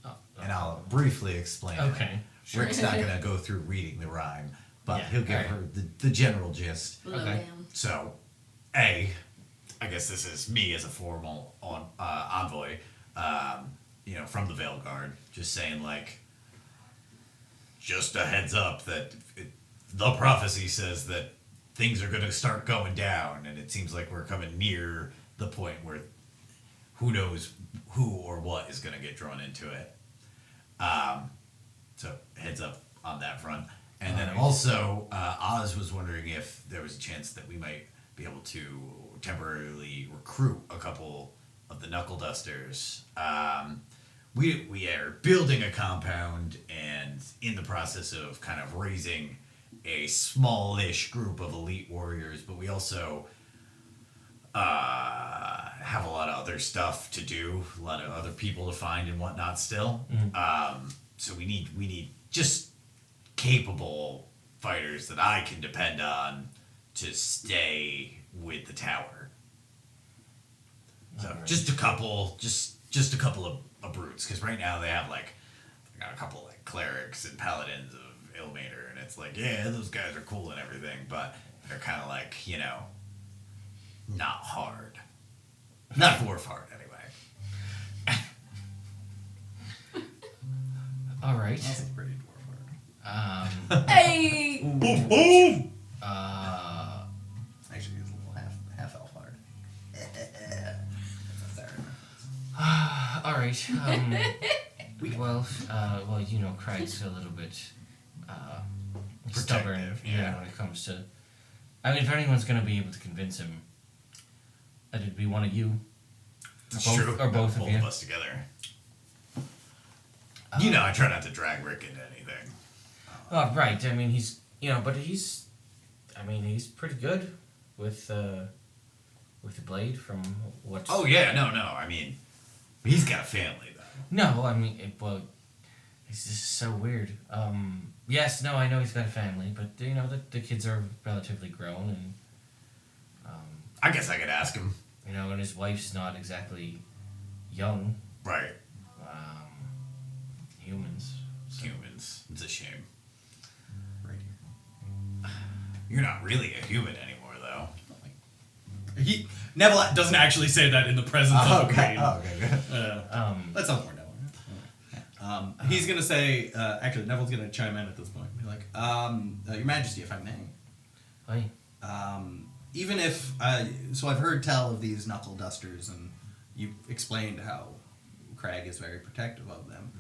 Oh, And I'll briefly explain it. okay. Rick's not going to go through reading the rhyme, but Yeah, he'll give alright. her the general gist. Low Okay. down. So, I guess this is me as a formal envoy, from the Valeguard, just saying, like, just a heads up that the prophecy says that things are going to start going down, and it seems like we're coming near the point where who knows who or what is going to get drawn into it. So, heads up on that front. And then Alright. also, Oz was wondering if there was a chance that we might be able to temporarily recruit a couple of the knuckle dusters. We are building a compound and in the process of kind of raising a smallish group of elite warriors, but we also have a lot of other stuff to do, a lot of other people to find and whatnot still. So we need just capable fighters that I can depend on to stay with the tower. So Alright. just a couple of brutes, because right now they got a couple like clerics and paladins of Ilmater, and it's like, yeah, those guys are cool and everything, but they're kind of like, not hard, not dwarf hard anyway. All right. That's a pretty dwarf word. Hey! Boom, boom. Actually, it's a little half elf hard. All right. Well, Crag's a little bit stubborn, Protective, yeah. when it comes to. I mean, if anyone's gonna be able to convince him, it'd be one of you, It's both- true. or both of Both you. of us together. I try not to drag Rick into anything. Oh, right. I mean, he's pretty good with the blade from what. Oh yeah, no. I mean, he's got a family though. No, I mean, it's just so weird. Yes, no, I know he's got a family, but the kids are relatively grown, and I guess I could ask him. and his wife's not exactly young. Right. Humans. Humans. It's a shame. Right here. You're not really a human anymore, though. Neville doesn't actually say that in the presence of the queen. Okay, good. Let's not more Neville. He's gonna say. Actually, Neville's gonna chime in at this point. Be like, Your Majesty, if I may. Hi. Even if so, I've heard tell of these knuckle dusters, and you've explained how Crag is very protective of them.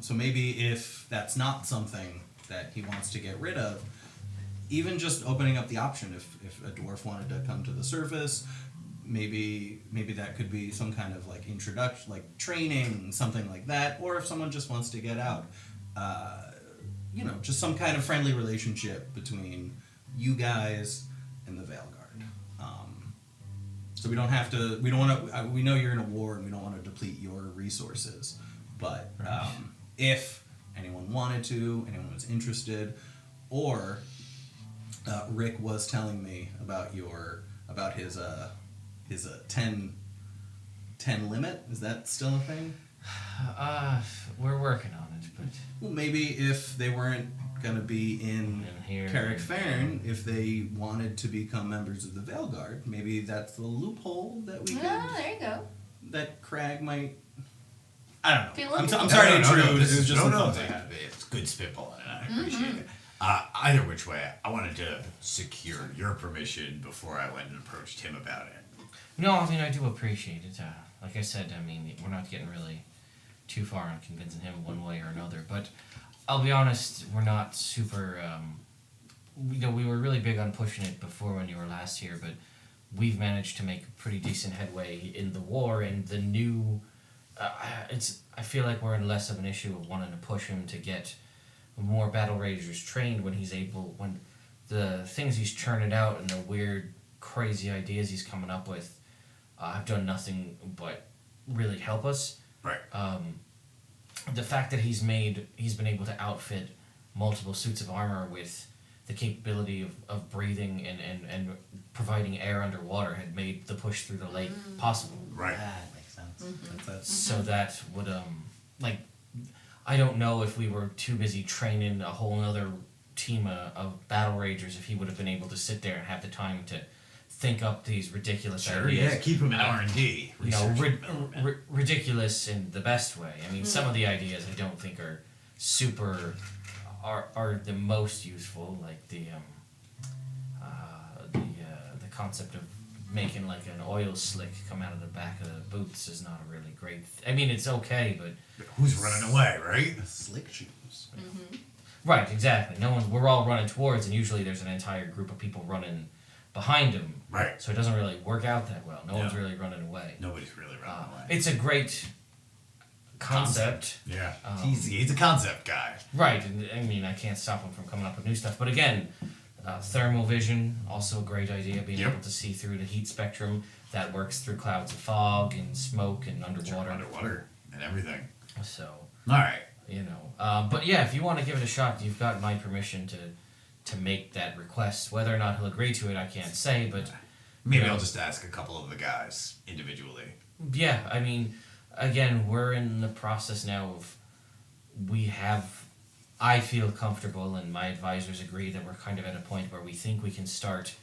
So maybe if that's not something that he wants to get rid of, even just opening up the option, if a dwarf wanted to come to the surface, maybe that could be some kind of like introduction, like training, something like that. Or if someone just wants to get out, just some kind of friendly relationship between you guys and the Valeguard. So we don't have to. We don't want to. We know you're in a war, and we don't want to deplete your resources. But if anyone wanted to, anyone was interested, or Rick was telling me about his 10 limit. Is that still a thing? We're working on it, but Well, maybe if they weren't going to be in here, Karrak-Faern, if they wanted to become members of the Valeguard, maybe that's the loophole that we could. Oh, there you go. That Crag might. I don't know. Feel I'm looking- sorry to No, intrude. this It was is just some thoughts I it's, had. it's good spitballing, and I appreciate it. Either which way, I wanted to secure your permission before I went and approached him about it. no, I mean I do appreciate it. Like I said, I mean we're not getting really too far on convincing him one way or another. But I'll be honest, we're not super. We were really big on pushing it before when you were last here, but we've managed to make pretty decent headway in the war and the new. I feel like we're in less of an issue of wanting to push him to get more battle-ragers trained when the things he's churning out and the weird, crazy ideas he's coming up with have done nothing but really help us. Right. The fact that he's been able to outfit multiple suits of armor with the capability of breathing and providing air underwater had made the push through the lake possible. Right. That makes sense. That's So that would I don't know if we were too busy training a whole other team of battle ragers if he would have been able to sit there and have the time to think up these ridiculous Sure, ideas. yeah, keep him in R&D. You know, research and development. ridiculous in the best way. I mean, some of the ideas I don't think are super are the most useful, like the concept of making like an oil slick come out of the back of the boots is not a really great. I mean, it's okay, but Who's running away, right? Slick shoes. right, exactly. No one. We're all running towards, and usually there's an entire group of people running behind him. Right. So it doesn't really work out that well. No Yeah. one's really running away. Nobody's really running away. It's a great concept. Yeah. Um, He's a concept guy. Right, and I mean, I can't stop him from coming up with new stuff. But again, thermal vision, also a great idea, being Yep. able to see through the heat spectrum that works through clouds of fog and smoke and underwater. Underwater and everything. So, All right. you know. But yeah, if you want to give it a shot, you've got my permission to make that request. Whether or not he'll agree to it, I can't say, but Maybe you know, I'll just ask a couple of the guys individually. yeah, I mean, again, we're in the process now of I feel comfortable, and my advisors agree that we're kind of at a point where we think we can start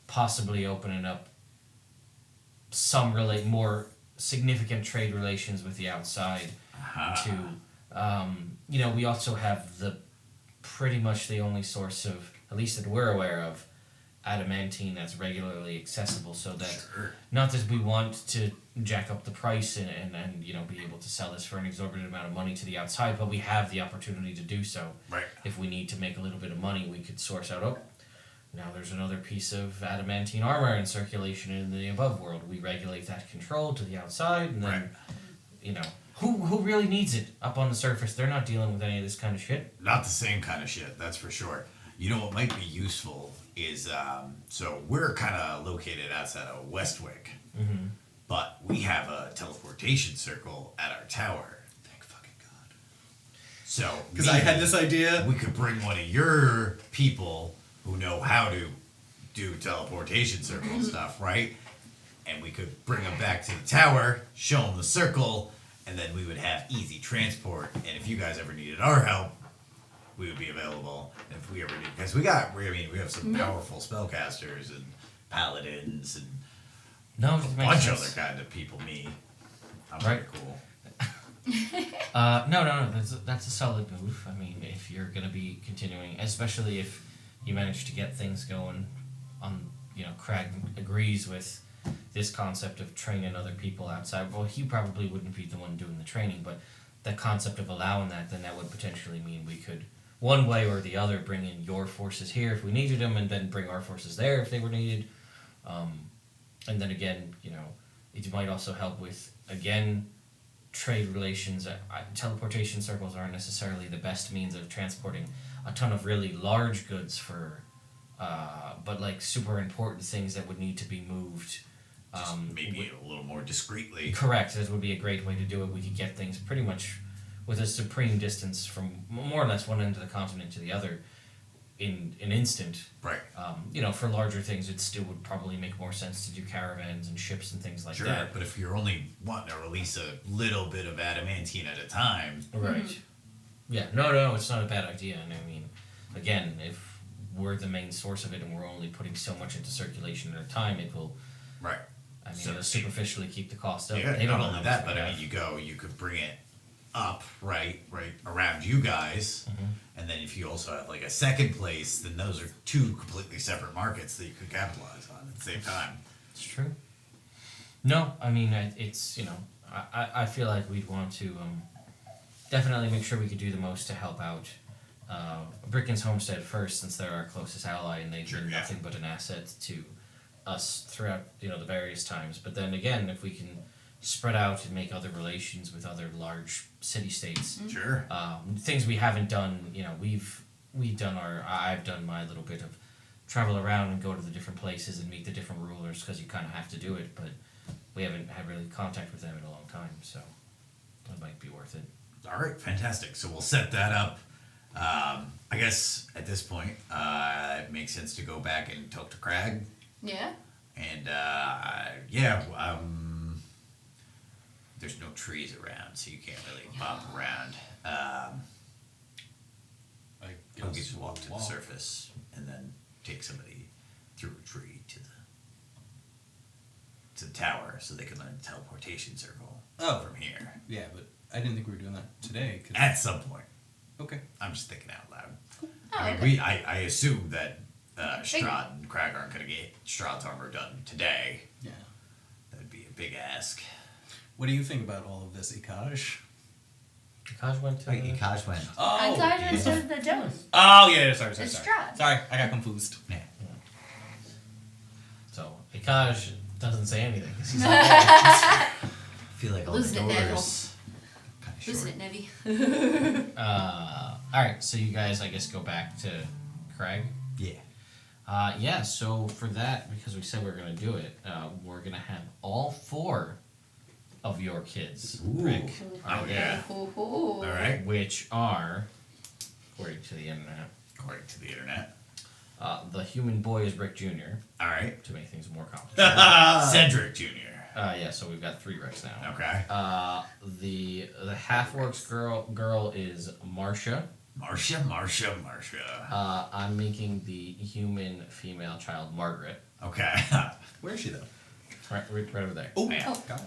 possibly opening up some more significant trade relations with the outside. You know, we also have pretty much the only source of, at least that we're aware of, adamantine that's regularly accessible, so that Sure. not that we want to jack up the price and you know, be able to sell this for an exorbitant amount of money to the outside, but we have the opportunity to do so. Right. If we need to make a little bit of money, we could source out, now there's another piece of adamantine armor in circulation in the above world. We regulate that control to the outside, and then, Right. you know, who really needs it up on the surface? They're not dealing with any of this kind of shit. Not the same kind of shit, that's for sure. You know what might be useful is, so we're kind of located outside of Westwick, but we have a teleportation circle at our tower. Thank fucking God. So, Because I had maybe this idea. we could bring one of your people who know how to do teleportation circle stuff, right? And we could bring them back to the tower, show them the circle, and then we would have easy transport. And if you guys ever needed our help, we would be available. And if we ever need, because we have some powerful spellcasters and paladins and No, a it makes bunch of sense. other kind of people. I'm Right. pretty cool. No, that's a solid move. I mean, if you're gonna be continuing, especially if you manage to get things going on, you know, Crag agrees with this concept of training other people outside. Well, he probably wouldn't be the one doing the training, but the concept of allowing that, then that would potentially mean we could, one way or the other, bring in your forces here if we needed them, and then bring our forces there if they were needed. And then again, you know, it might also help with, again, trade relations. Teleportation circles aren't necessarily the best means of transporting a ton of really large goods for, but like super important things that would need to be moved. Maybe a little more discreetly. Correct. This would be a great way to do it. We could get things pretty much with a supreme distance from more or less one end of the continent to the other in an instant. Right. You know, for larger things, it still would probably make more sense to do caravans and ships and things like Sure, that. but if you're only wanting to release a little bit of adamantine at a time, Right. Yeah, no, it's not a bad idea. And I mean, again, if we're the main source of it and we're only putting so much into circulation at a time, it will, right? I mean, So- it'll superficially keep the cost up. Yeah, They don't not know only how that, much but we I mean, have. you could bring it up, right around you guys, Mm-hmm. and then if you also have like a second place, then those are two completely separate markets that you could capitalize on at the same time. It's true. No, I mean, it's, you know, I feel like we'd want to definitely make sure we could do the most to help out Bricken's Homestead first, since they're our closest ally and they've Sure, been yeah. nothing but an asset to us throughout, you know, the various times. But then again, if we can spread out and make other relations with other large city-states, Sure. things we haven't done, you know, we've done I've done my little bit of travel around and go to the different places and meet the different rulers, because you kind of have to do it, but we haven't had really contact with them in a long time, so that might be worth it. All right, fantastic. So we'll set that up. I guess at this point, it makes sense to go back and talk to Crag. Yeah. And there's no trees around, so you can't really bop around. He'll just walk to the surface and then take somebody through a tree to the tower so they can learn the teleportation circle from here. Yeah, but I didn't think we were doing that today. At some point. Okay. I'm just thinking out loud. Oh, I okay. mean, I assume that Strahd and Crag aren't going to get Strahd's armor done today. Yeah. That'd be a big ask. What do you think about all of this, Ikaj? Kaj went to. Wait, Ikaj went. I Oh. thought it was the Jones. Oh yeah. Sorry. It's Strahd. Sorry, I got confused. Yeah. So Kaj doesn't say anything 'cause he's not there. I feel like all Losing the it, doors. Kind of Losing short. it, Nevi. All right, so you guys, I guess, go back to Craig. Yeah. Yeah. So for that, because we said we were gonna do it, we're gonna have all 4 of your kids, Ooh. Rick, are Oh, there, yeah. Ooh. All right. which are, according to the internet, According to the internet. the human boy is Rick Jr. All right. to make things more complicated. Cedric Jr. Yeah, so we've got 3 Ricks now. Okay. The half-orcs girl is Marcia. Marcia. I'm making the human female child Margaret. Okay. Where is she though? Right over there. Oh, Yeah. got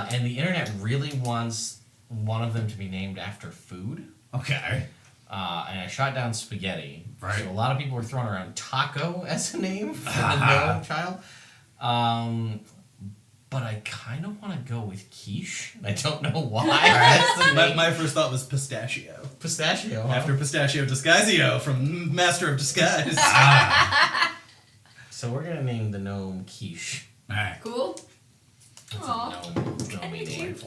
it. And the internet really wants one of them to be named after food. Okay. And I shot down spaghetti. Right. So a lot of people were throwing around taco as a name for the gnome child. But I kind of want to go with quiche. I don't know why. That's the name. My first thought was pistachio. Pistachio. Huh? After Pistachio Disguisio from Master of Disguise. So we're gonna name the gnome quiche. All right. Cool. That's Aw. a gnome Kinda name. cute.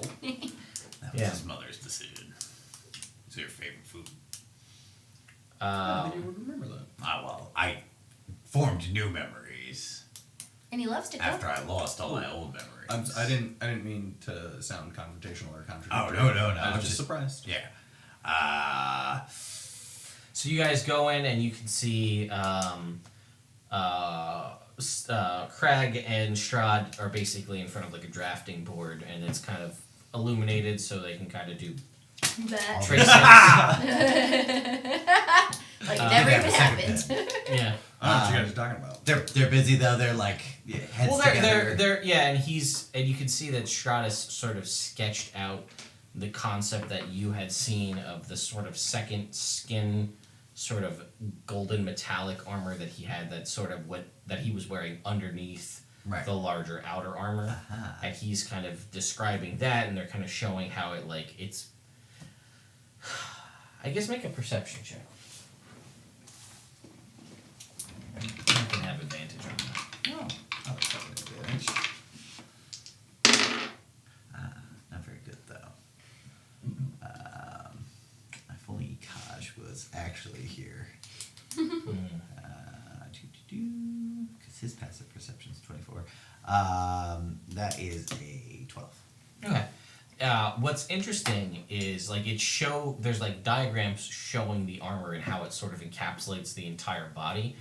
That was Yeah. his mother's decision. What's your favorite food? I think you would remember that. Well, I formed new memories And he loves to cook. after I lost all my old memories. I didn't mean to sound confrontational or contradictory. Oh, no. I was just surprised. Yeah. So you guys go in and you can see Crag and Strahd are basically in front of like a drafting board, and it's kind of illuminated so they can kind of do That. tracing. Like it never Yeah, even second happened. Yeah. I don't know what you guys are talking about. They're busy though. They're like heads Well, together. they're yeah, and you can see that Strahd has sort of sketched out the concept that you had seen of the sort of second skin, sort of golden metallic armor that he had. That sort of that he was wearing underneath Right. the larger outer armor. Uh-huh. And he's kind of describing that, and they're kind of showing how it like it's. I guess make a perception check. You can have advantage on that. Oh, I'll start with advantage. Not very good though. If only Kaj was actually here. Because his passive perception is 24. That is a 12. Okay. What's interesting is like there's like diagrams showing the armor and how it sort of encapsulates the entire body.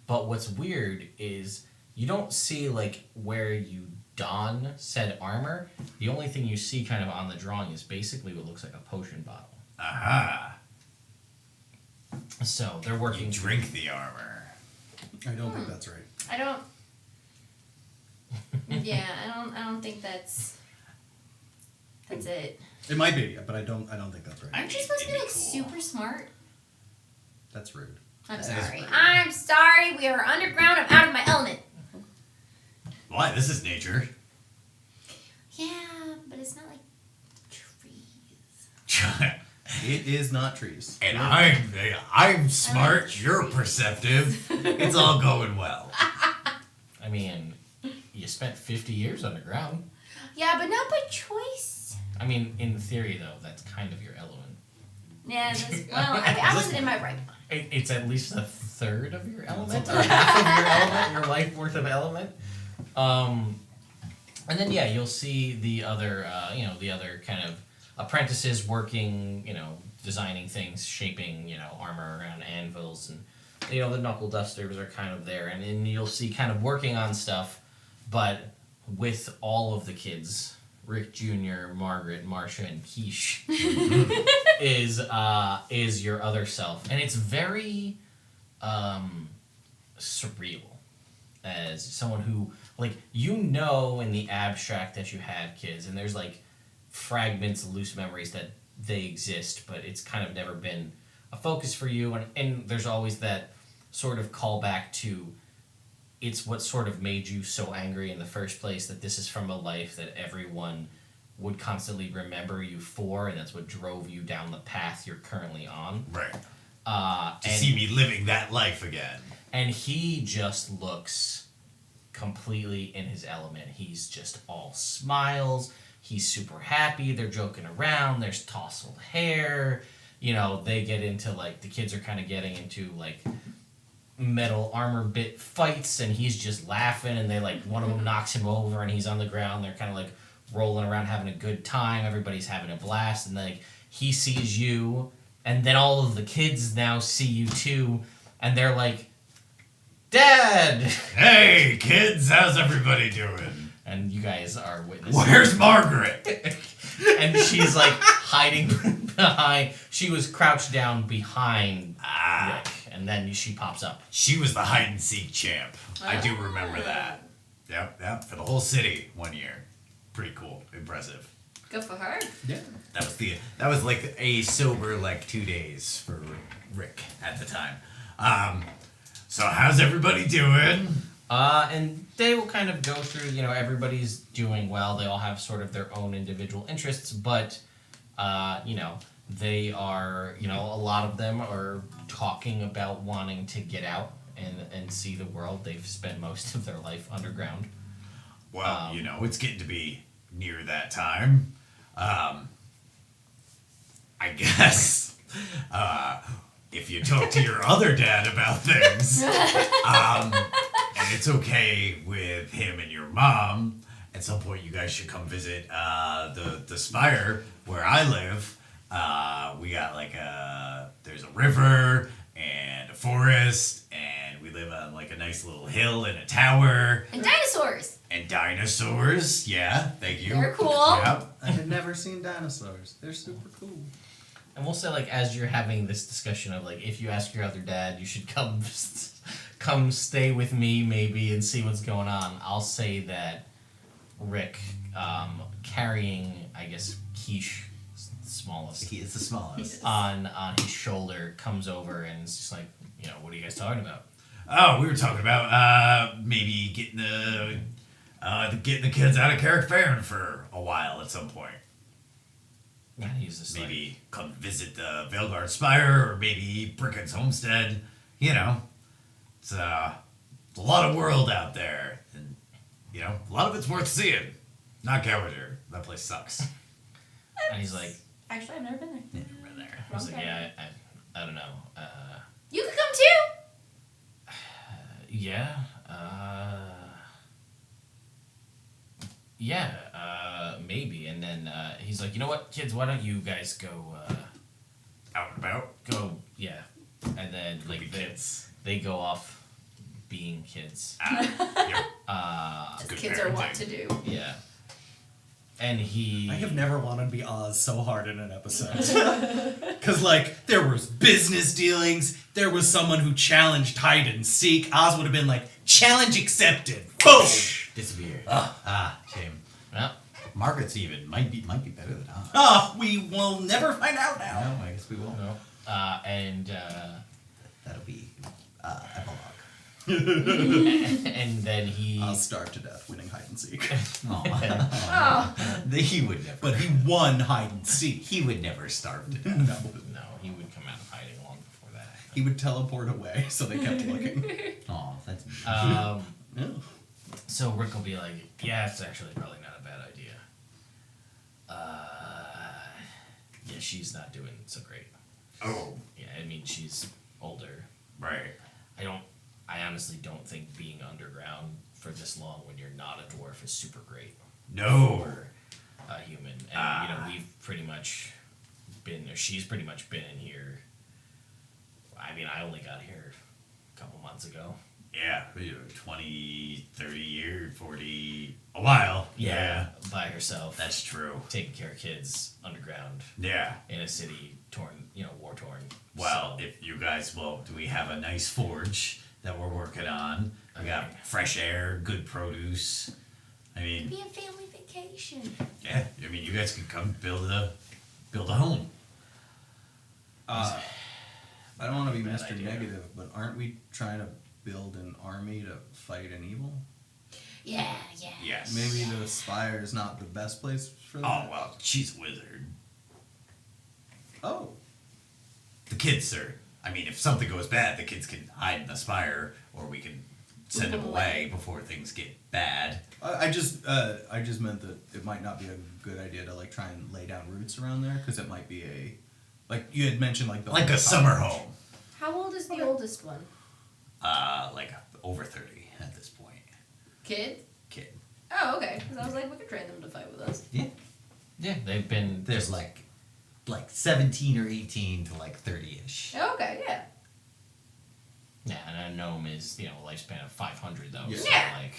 But what's weird is you don't see like where you don said armor. The only thing you see kind of on the drawing is basically what looks like a potion bottle. Aha. So they're working. You drink the armor. I don't think that's right. I don't. Yeah, I don't think that's it. It might be, but I don't think that's right. Aren't you supposed to be like Cool. super smart? That's rude. I'm That is sorry. rude. I'm sorry. We are underground. I'm out of my element. Why? This is nature. Yeah, but it's not like trees. It is not trees. And I'm smart. You're perceptive. It's all going well. I mean, you spent 50 years underground. Yeah, but not by choice. I mean, in theory though, that's kind of your element. Yeah, I wasn't in my right mind. It's at least a third of your element, or half of your element, your life worth of element. And then yeah, you'll see the other, the other kind of apprentices working, designing things, shaping, armor around anvils, and the knuckle dusters are kind of there, and then you'll see kind of working on stuff, but with all of the kids, Rick Jr., Margaret, Marcia, and Quiche. is your other self, and it's very surreal as someone who, like, you know, in the abstract that you had kids, and there's like fragments, loose memories that they exist, but it's kind of never been a focus for you, and there's always that sort of callback to it's what sort of made you so angry in the first place, that this is from a life that everyone would constantly remember you for, and that's what drove you down the path you're currently on. Right. To And, see me living that life again. and he just looks completely in his element. He's just all smiles. He's super happy. They're joking around. There's tousled hair. You know, they get into, like, the kids are kind of getting into, like, metal armor bit fights, and he's just laughing, and they, like, one of them knocks him over, and he's on the ground. They're kind of, like, rolling around having a good time. Everybody's having a blast, and, like, he sees you, and then all of the kids now see you, too, and they're like, Dad! Hey, kids, how's everybody doing? And you guys are witnessing. Where's Margaret? And she's like hiding behind. She was crouched down behind Rick, and then she pops up. She was the hide and seek champ. I do remember that. Yep, for the whole city one year. Pretty cool, impressive. Good for her. Yeah. That was like a sober like 2 days for Rick at the time. So how's everybody doing? And they will kind of go through, you know, everybody's doing well. They all have sort of their own individual interests, but, you know, they are, you know, a lot of them are talking about wanting to get out and see the world. They've spent most of their life underground. Well, you know, it's getting to be near that time. I guess, if you talk to your other dad about things, and it's okay with him and your mom, at some point you guys should come visit the Spire where I live. We got like there's a river and a forest, and we live on like a nice little hill and a tower. And dinosaurs. And dinosaurs, yeah, thank you. They're cool. Yep. I had never seen dinosaurs. They're super cool. And we'll say, like, as you're having this discussion of, like, if you ask your other dad, you should come stay with me, maybe, and see what's going on. I'll say that Rick, carrying, I guess, Quiche, the smallest, He is the smallest. on his shoulder, comes over and is just like, you know, what are you guys talking about? Oh, we were talking about maybe getting the kids out of Karrak-Faern for a while at some point. And he's just Maybe come visit the Valeguard Spire, or maybe Bricken's homestead. You know, it's a lot of world out there, and you know, a lot of it's worth seeing. Not Gouger. That place sucks. and he's like, Actually, I've never been there. over there. I was like, yeah, I don't know. You could come too. Yeah, maybe. And then he's like, you know what, kids, why don't you guys go, Out and about. yeah. And then, like, Be kids. they go off being kids. Yep. As Good kids are what parenting. to do. Yeah. And he... I have never wanted to be Oz so hard in an episode. Because, like, there was business dealings. There was someone who challenged hide and seek. Oz would have been like, challenge accepted. Boom! Disappear. Shame. Well, Margaret's even might be better than us. Oh, we will never find out now. No, I guess we won't. no. And That'll be epilogue. and then he... Oz starved to death winning hide and seek. Oh, He would never. But he won hide and seek. He would never starve to death. No. No, he would come out of hiding long before that. He would teleport away, so they kept looking. Oh, that's. Yeah. So Rick will be like, yeah, it's actually probably not a bad idea. Yeah, she's not doing so great. Oh, Yeah, I mean, she's older. right. I honestly don't think being underground for this long when you're not a dwarf is super great No. for a human. And, you know, we've pretty much been, or she's pretty much been in here. I mean, I only got here a couple months ago. Yeah, 20, 30 years, 40, a while. Yeah, by herself. That's true. Taking care of kids underground Yeah. in a city war torn. Well, if you guys do we have a nice forge that we're working on? We got fresh air, good produce. I mean, Be a family vacation. yeah. I mean, you guys can come build a home. I don't want to be Bad Mr. idea. Negative, but aren't we trying to build an army to fight an evil? Yeah. Yes. Maybe the Spire is not the best place for Oh that. well, she's a wizard. Oh, The kids, sir. I mean, if something goes bad, the kids can hide in the spire, or we can send them away before things get bad. I just meant that it might not be a good idea to like try and lay down roots around there because it might be like you had mentioned like Like a summer home. How old is the oldest one? Like over 30 at this point. Kid? Kid. Oh, okay. Because I was like, we could train them to fight with us. Yeah. Yeah, they've been. There's like 17 or 18 to like 30-ish. Oh, okay, yeah. Yeah, and a gnome is a lifespan of 500 though. Yeah. So Yeah. like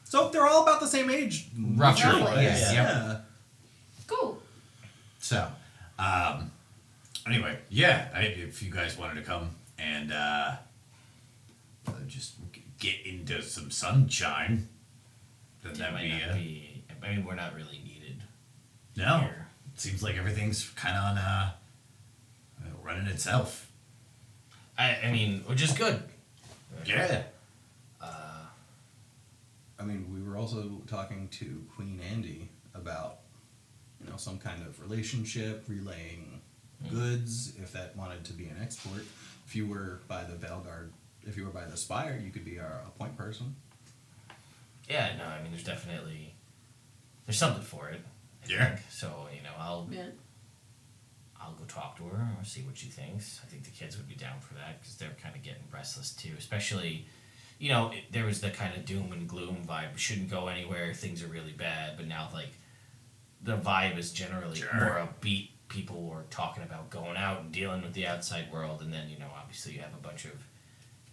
So they're all about the same age, Roughly, maturity-wise. yeah. Yeah. Cool. So, anyway, yeah, if you guys wanted to come and just get into some sunshine, then it that would might be, not be. I mean, we're not really needed. no. here. It seems like everything's kind of on running itself. I mean, which is good. Yeah. I mean, we were also talking to Queen Andy about, some kind of relationship, relaying goods, if that wanted to be an export. If you were by the Valeguard, if you were by the Spire, you could be a point person. Yeah, no, I mean, there's something for it. I Yeah. think. So I'll Yeah. go talk to her or see what she thinks. I think the kids would be down for that because they're kind of getting restless too. Especially, there was the kind of doom and gloom vibe. We shouldn't go anywhere. Things are really bad. But now, like, the vibe is generally Sure. more upbeat. People were talking about going out and dealing with the outside world, and then obviously you have a bunch of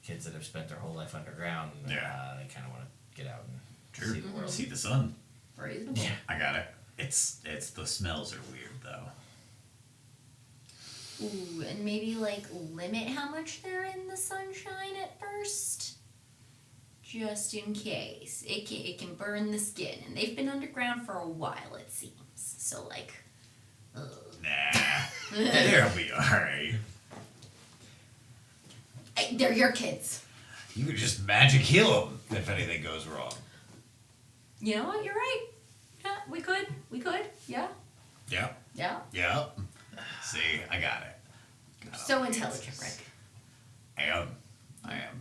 kids that have spent their whole life underground. And, Yeah. they kind of want to get out and Sure. see the world. See the sun. Reasonable. Yeah. I got it. It's the smells are weird though. Ooh, and maybe like limit how much they're in the sunshine at first, just in case it can burn the skin. And they've been underground for a while, it seems. So like, ugh. Nah. They'll be alright. They're your kids. You could just magic heal them if anything goes wrong. You know what? You're right. Yeah, we could. Yeah. Yeah. Yeah. Yeah. See, I got it. So intelligent, Rick. I am.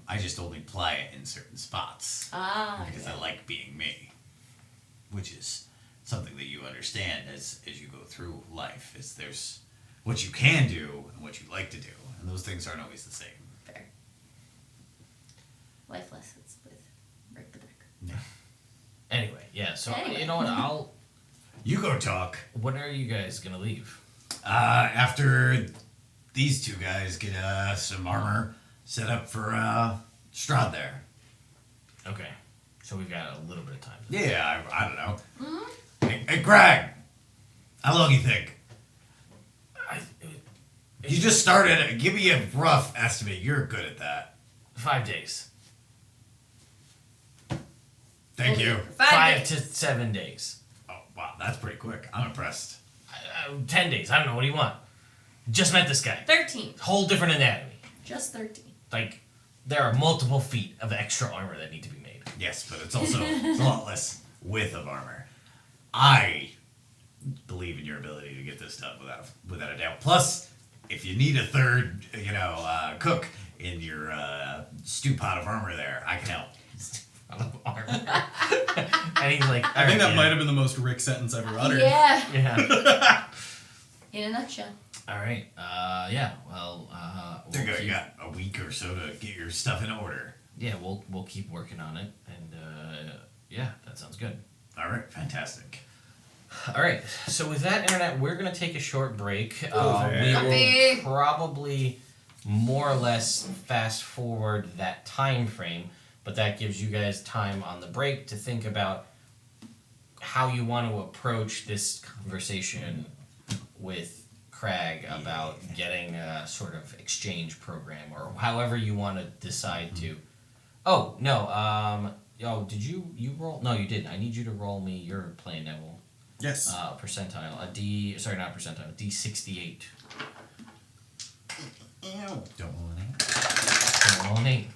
I just only apply it in certain spots. Ah. Because I like being me. Which is something that you understand as you go through life. Is there's what you can do and what you like to do. And those things aren't always the same. Fair. Life lessons with Rick the Brick. Yeah. Anyway, yeah. So Anyway. you know what? You go talk. When are you guys gonna leave? After these two guys get some armor set up for Strahd there. Okay. So we've got a little bit of time. Yeah, I don't know. Hey, Crag! How long you think? You just started. Give me a rough estimate. You're good at that. 5 days. Thank you. 5 days. to 7 days. Oh, wow, that's pretty quick. I'm impressed. 10 days. I don't know. What do you want? Just met this guy. 13. Whole different anatomy. Just 13. Like, there are multiple feet of extra armor that need to be made. Yes, but it's also a lot less width of armor. I believe in your ability to get this done without a doubt. Plus, if you need a third, cook in your stew pot of armor there, I can help. Of armor. And he's like, I think that might have been the most Rick sentence ever uttered. Yeah. Yeah. In a nutshell. All right. Yeah. Well. There you go. keep- You got a week or so to get your stuff in order. Yeah. We'll keep working on it, and yeah, that sounds good. All right, fantastic. All right. So with that, internet, we're gonna take a short break. We Coffee. will probably more or less fast forward that time frame, but that gives you guys time on the break to think about how you want to approach this conversation with Crag about getting a sort of exchange program or however you want to decide to. Oh no, did you roll? No, you didn't. I need you to roll me your play level. Yes. Percentile. Not percentile. D68. Don't roll an 8. Roll an 8.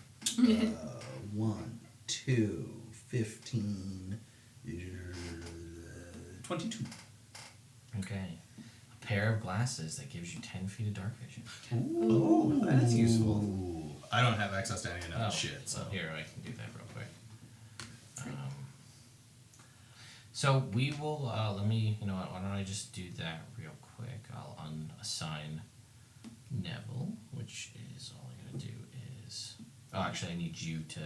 1, 2, 15, 22. Okay. A pair of glasses that gives you 10 feet of dark vision. Oh, that is useful. Ooh. I don't have access to any of that shit, so. Here, I can do that real quick. So we will, let me, you know what, why don't I just do that real quick. I'll unassign Neville, which is all I'm going to do is, actually I need you to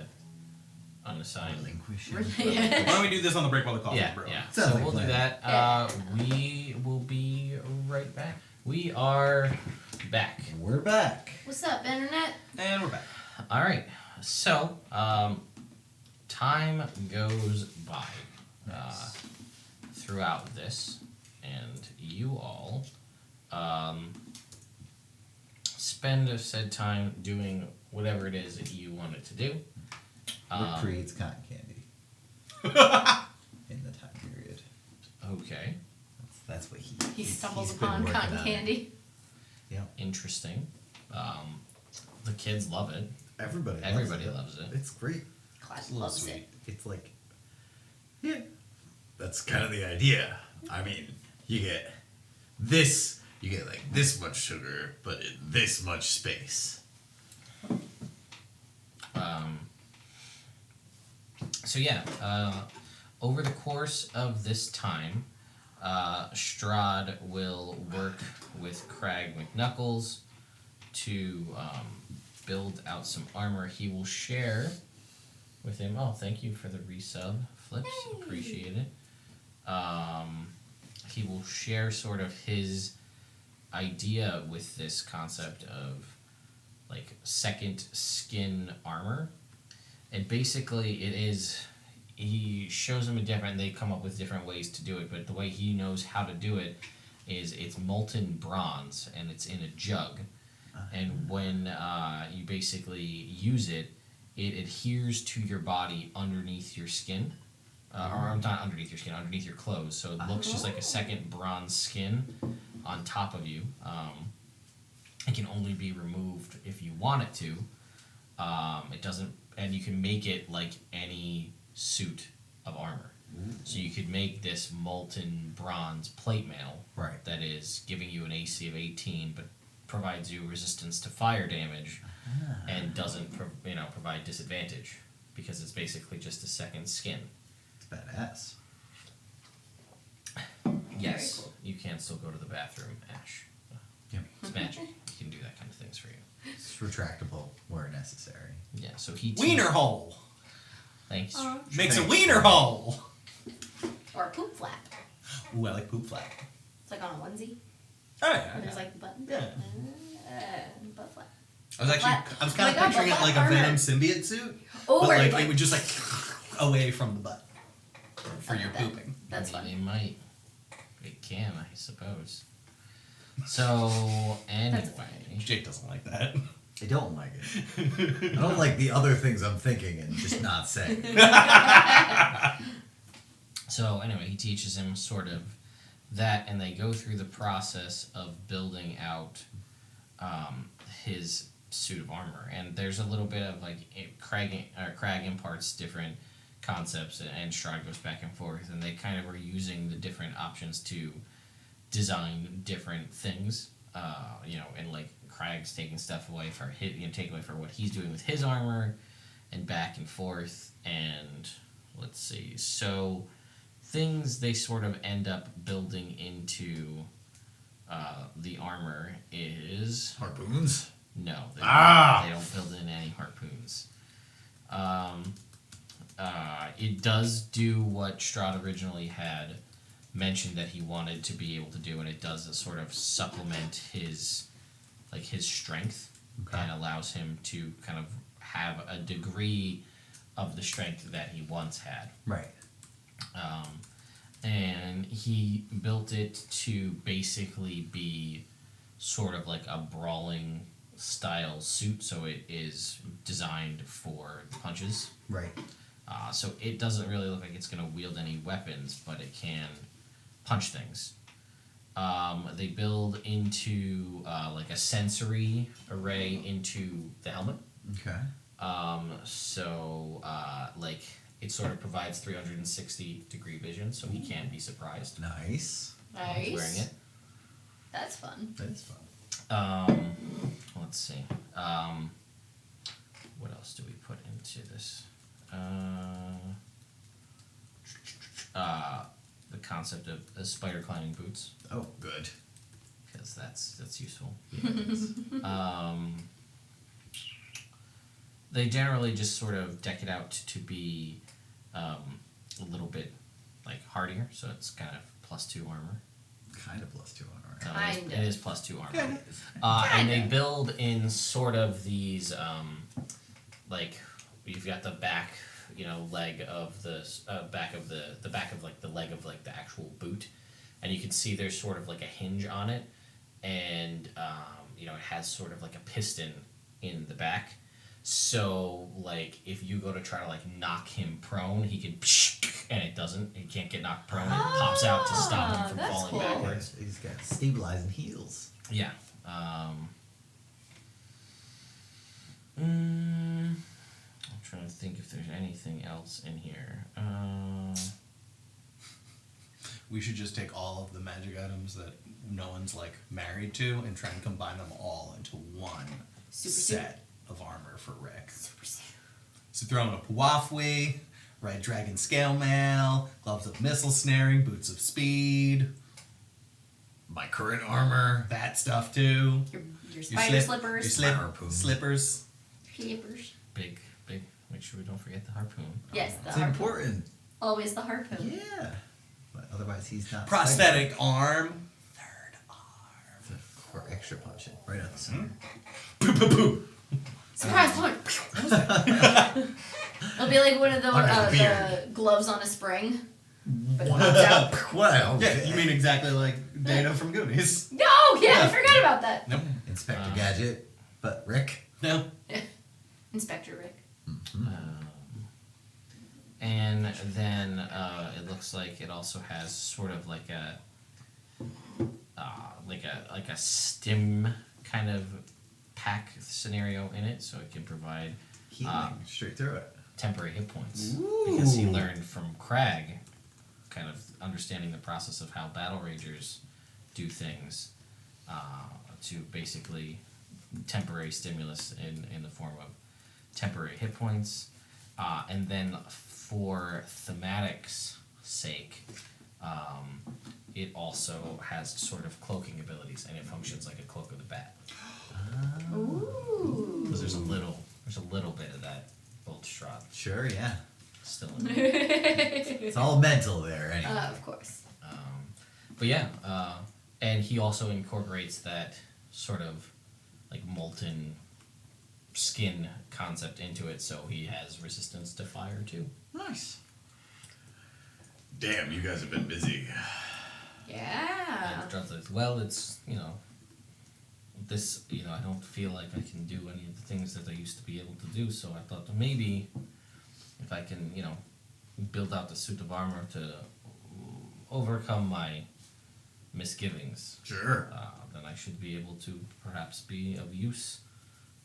unassign. Why don't we do this on the break while the coffee's Yeah, brewing? yeah. Sounds So like we'll a do plan. that. We will be right back. We are back. We're back. What's up, internet? And we're back. All right. So, time goes by throughout this, and you all spend said time doing whatever it is that you wanted to do. What creates cotton candy in the time period? Okay. That's what he He stumbles he's been upon working cotton on. candy. Interesting. The kids love it. Everybody Loves it. It's great. Class a little loves sweet. it. It's like Yeah. That's kind of the idea. I mean, you get this, you get like this much sugar, but in this much space. So yeah, over the course of this time, Strahd will work with Crag McKnuckles to build out some armor. He will share with him. Oh, thank you for the resub, Flips. Yay. Appreciate it. He will share sort of his idea with this concept of like second skin armor. And basically it is, he shows them a different, they come up with different ways to do it, but the way he knows how to do it is it's molten bronze and it's in a jug. And when you basically use it, it adheres to your body underneath your skin. Or not underneath your skin, underneath your clothes. So it looks just like a second bronze skin on top of you. It can only be removed if you want it to. It doesn't, and you can make it like any suit of armor. So you could make this molten bronze plate mail Right. that is giving you an AC of 18, but provides you resistance to fire damage and doesn't provide disadvantage because it's basically just a second skin. It's badass. Yes, cool. you can still go to the bathroom, Ash. Yep. It's magic. He can do that kind of things for you. It's retractable where necessary. Yeah, so he Wiener hole. Thanks. Makes a wiener hole. Or a poop flap. Ooh, I like poop flap. It's like on a onesie. Oh yeah. And there's like the button. Yeah. Butt flap. I was Flap. kind Oh of my God, picturing it flap like a armor. Venom symbiote suit, Oh, but where like you it would just like away from the butt for your that. pooping. That's I mean, fun. it might. It can, I suppose. So, anyway. Jake doesn't like that. I don't like it. I don't like the other things I'm thinking and just not saying. So, anyway, he teaches him sort of that, and they go through the process of building out his suit of armor. And there's a little bit of like Crag imparts different concepts, and Strahd goes back and forth, and they kind of are using the different options to design different things. And like Crag's taking stuff away for take away for what he's doing with his armor, and back and forth. And let's see, so things they sort of end up building into the armor is Harpoons? no, they, Ah! they don't build in any harpoons. It does do what Strahd originally had mentioned that he wanted to be able to do, and it does sort of supplement his strength and allows him to kind of have a degree of the strength that he once had. Right. And he built it to basically be sort of like a brawling style suit, so it is designed for punches. Right. So it doesn't really look like it's going to wield any weapons, but it can punch things. They build into like a sensory array into the helmet. Okay. Like it sort of provides 360-degree vision, so he can't be surprised Nice. while he's wearing it. That's fun. That is fun. Let's see. What else do we put into this? The concept of spider climbing boots, Oh, good. because that's useful. They generally just sort of deck it out to be a little bit like hardier, so it's kind of +2 armor. Kind of +2 armor. Kinda. It is +2 armor. And they build in sort of these, like you've got the back, leg of the back of the back of like the leg of like the actual boot, and you can see there's sort of like a hinge on it, and it has sort of like a piston in the back. So like if you go to try to like knock him prone, he can, and it doesn't. He can't get knocked prone. It pops out to stop him from that's falling cool. backwards. He's got stabilizing heels. Yeah. I'm trying to think if there's anything else in here. We should just take all of the magic items that no one's like married to and try and combine them all into one Super suit. set of armor for Rick. Super suit. So throw in a Puafwi, Red Dragon Scale Mail, gloves of missile snaring, boots of speed, My current armor. that stuff too. Your spider slippers. Your slip, Harpoon. slippers. Slippers. big. Make sure we don't forget the harpoon. Yes, the It's harpoon. important. Always the harpoon. Yeah. But otherwise, he's not. Prosthetic arm. Third arm. Or extra punching. Right out the center. Surprise punch! It'll be like one of the gloves on a spring. But it pops out. Wow. Yeah, you mean exactly like Data from Goonies. No! Yeah, I forgot about that. Nope. Inspector Gadget. But Rick. No. Inspector Rick. And then it looks like it also has sort of like a stim kind of pack scenario in it, so it can provide Healing straight through it. temporary hit points because he learned from Crag, kind of understanding the process of how battle-ragers do things, to basically temporary stimulus in the form of temporary hit points, and then for thematic's sake, it also has sort of cloaking abilities, and it functions like a cloak of the bat. Ooh. Because there's a little bit of that old Strahd Sure, yeah. still in there. It's all mental there, anyway. Of course. But yeah, and he also incorporates that sort of like molten skin concept into it, so he has resistance to fire too. Nice. Damn, you guys have been busy. Yeah. And John's like, well, it's this I don't feel like I can do any of the things that I used to be able to do, so I thought that maybe if I can build out the suit of armor to overcome my misgivings, Sure. then I should be able to perhaps be of use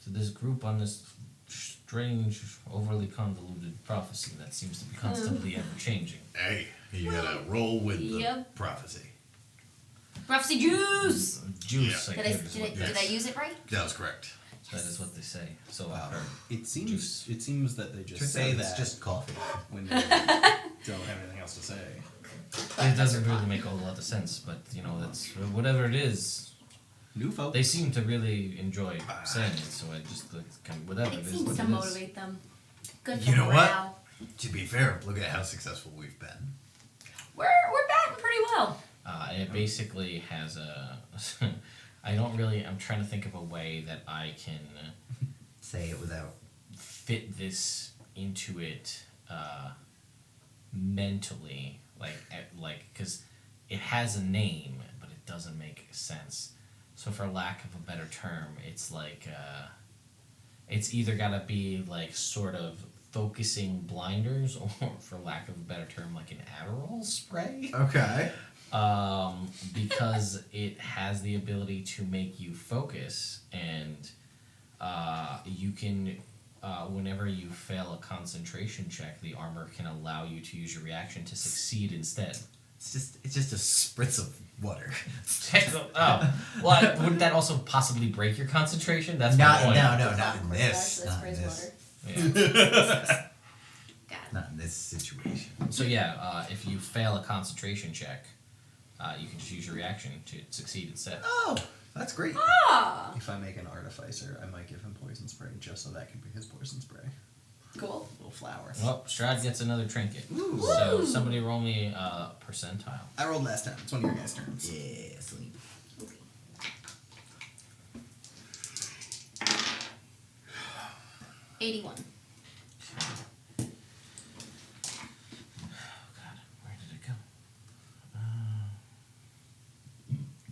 to this group on this strange, overly convoluted prophecy that seems to be constantly ever-changing. Hey, you gotta roll with the Yep. prophecy. Prophecy juice! Juice, Yeah. I think, is what they- Did I use it right? That was correct. that is what they say. So I've Wow. heard. It seems Juice. it seems that they just Turns say out that it's just coffee. when they don't have anything else to say. It doesn't really make a whole lot of sense, but that's whatever it is. New folks. They seem to really enjoy saying it, so I just kind of whatever It it is. seems What to it is. motivate them. Good for You know what? morale. To be fair, look at how successful we've been. We're batting pretty well. And it basically has a. I'm trying to think of a way that I can Say it without. fit this into it mentally, because it has a name, but it doesn't make sense. So for lack of a better term, it's like it's either gotta be like sort of focusing blinders, or for lack of a better term, like an Adderall spray. Okay. Because it has the ability to make you focus, and you can, whenever you fail a concentration check, the armor can allow you to use your reaction to succeed instead. It's just a spritz of water. Oh, well, wouldn't that also possibly break your concentration? That's Not my point. not in this. That's Not in praise this. water. Yeah. Got it. Not in this situation. So yeah, if you fail a concentration check, you can just use your reaction to succeed instead. Oh, that's great. Ah, If I make an artificer, I might give him poison spray just so that can be his poison spray. cool. Little flower. Well, Strahd gets another trinket. Ooh. So somebody roll me percentile. I rolled last time. It's one of your guys' turns. Yeah, sleep. Okay. 81. Oh God, where did it go?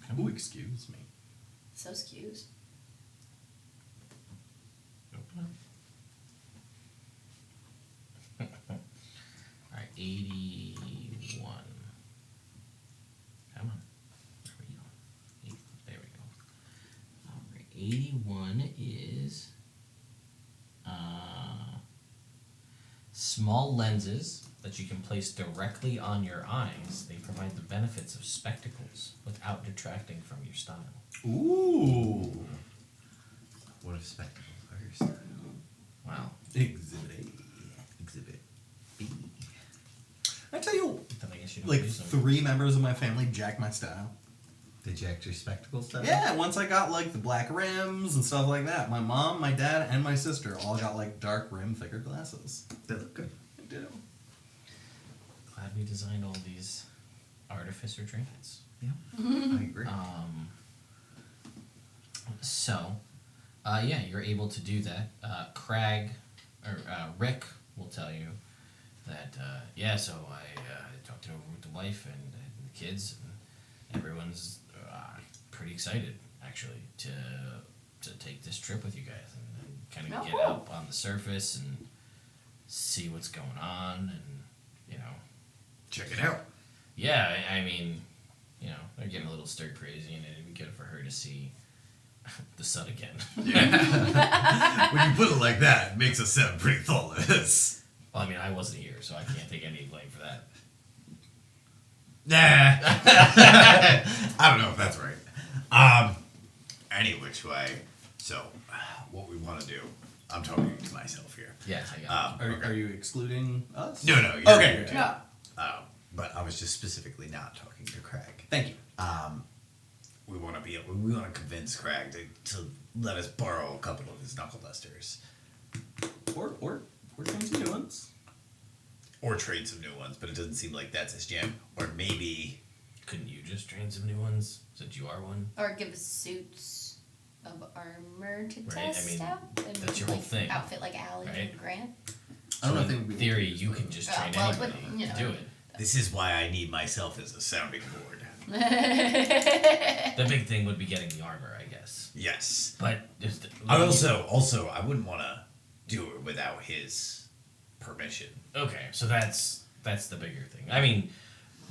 Come Ooh, on. excuse me. So skews. Open up. Alright, 81. Come on. Where are you going? There we go. Alright, 81 is small lenses that you can place directly on your eyes. They provide the benefits of spectacles without detracting from your style. Ooh. What if spectacles are your style? Wow. Exhibit A. Exhibit B. I tell you, Then I guess you don't like use them. 3 members of my family jack my style. Did you actually spectacles style? Yeah, once I got like the black rims and stuff like that. My mom, my dad, and my sister all got like dark rim, thicker glasses. They look good. I do. Glad we designed all these artificer trinkets. Yeah. I agree. Yeah, you're able to do that. Crag, or Rick will tell you that, so I talked it over with the wife and the kids, and everyone's pretty excited, actually, to take this trip with you guys and kind of Oh, get cool. up on the surface and see what's going on, and, you know, Check it out. yeah, I mean, you know, they're getting a little stir crazy, and it'd be good for her to see the sun again. When you put it like that, it makes us sound pretty thoughtless. Well, I mean, I wasn't here, so I can't take any blame for that. Nah. I don't know if that's right. Any which way. So, what we want to do, I'm talking to myself here. Yeah, I got it. Are you excluding us? No, you're Okay. here too. No. But I was just specifically not talking to Crag. Thank you. We want to convince Crag to let us borrow a couple of his knuckle dusters. Or trying some new ones. Or trade some new ones, but it doesn't seem like that's his jam. Or maybe... Couldn't you just train some new ones since you are one? Or give us suits of armor to Right, I test mean, out. And that's your whole thing, Outfit like Allie right? and Grant. I don't know So if they in would be theory, able to you use can those. just train well, but, anybody you know. to do it. This is why I need myself as a sounding board. The big thing would be getting the armor, I guess. Yes. But just, I also, I wouldn't want to do it without his permission. okay, so that's the bigger thing. I mean,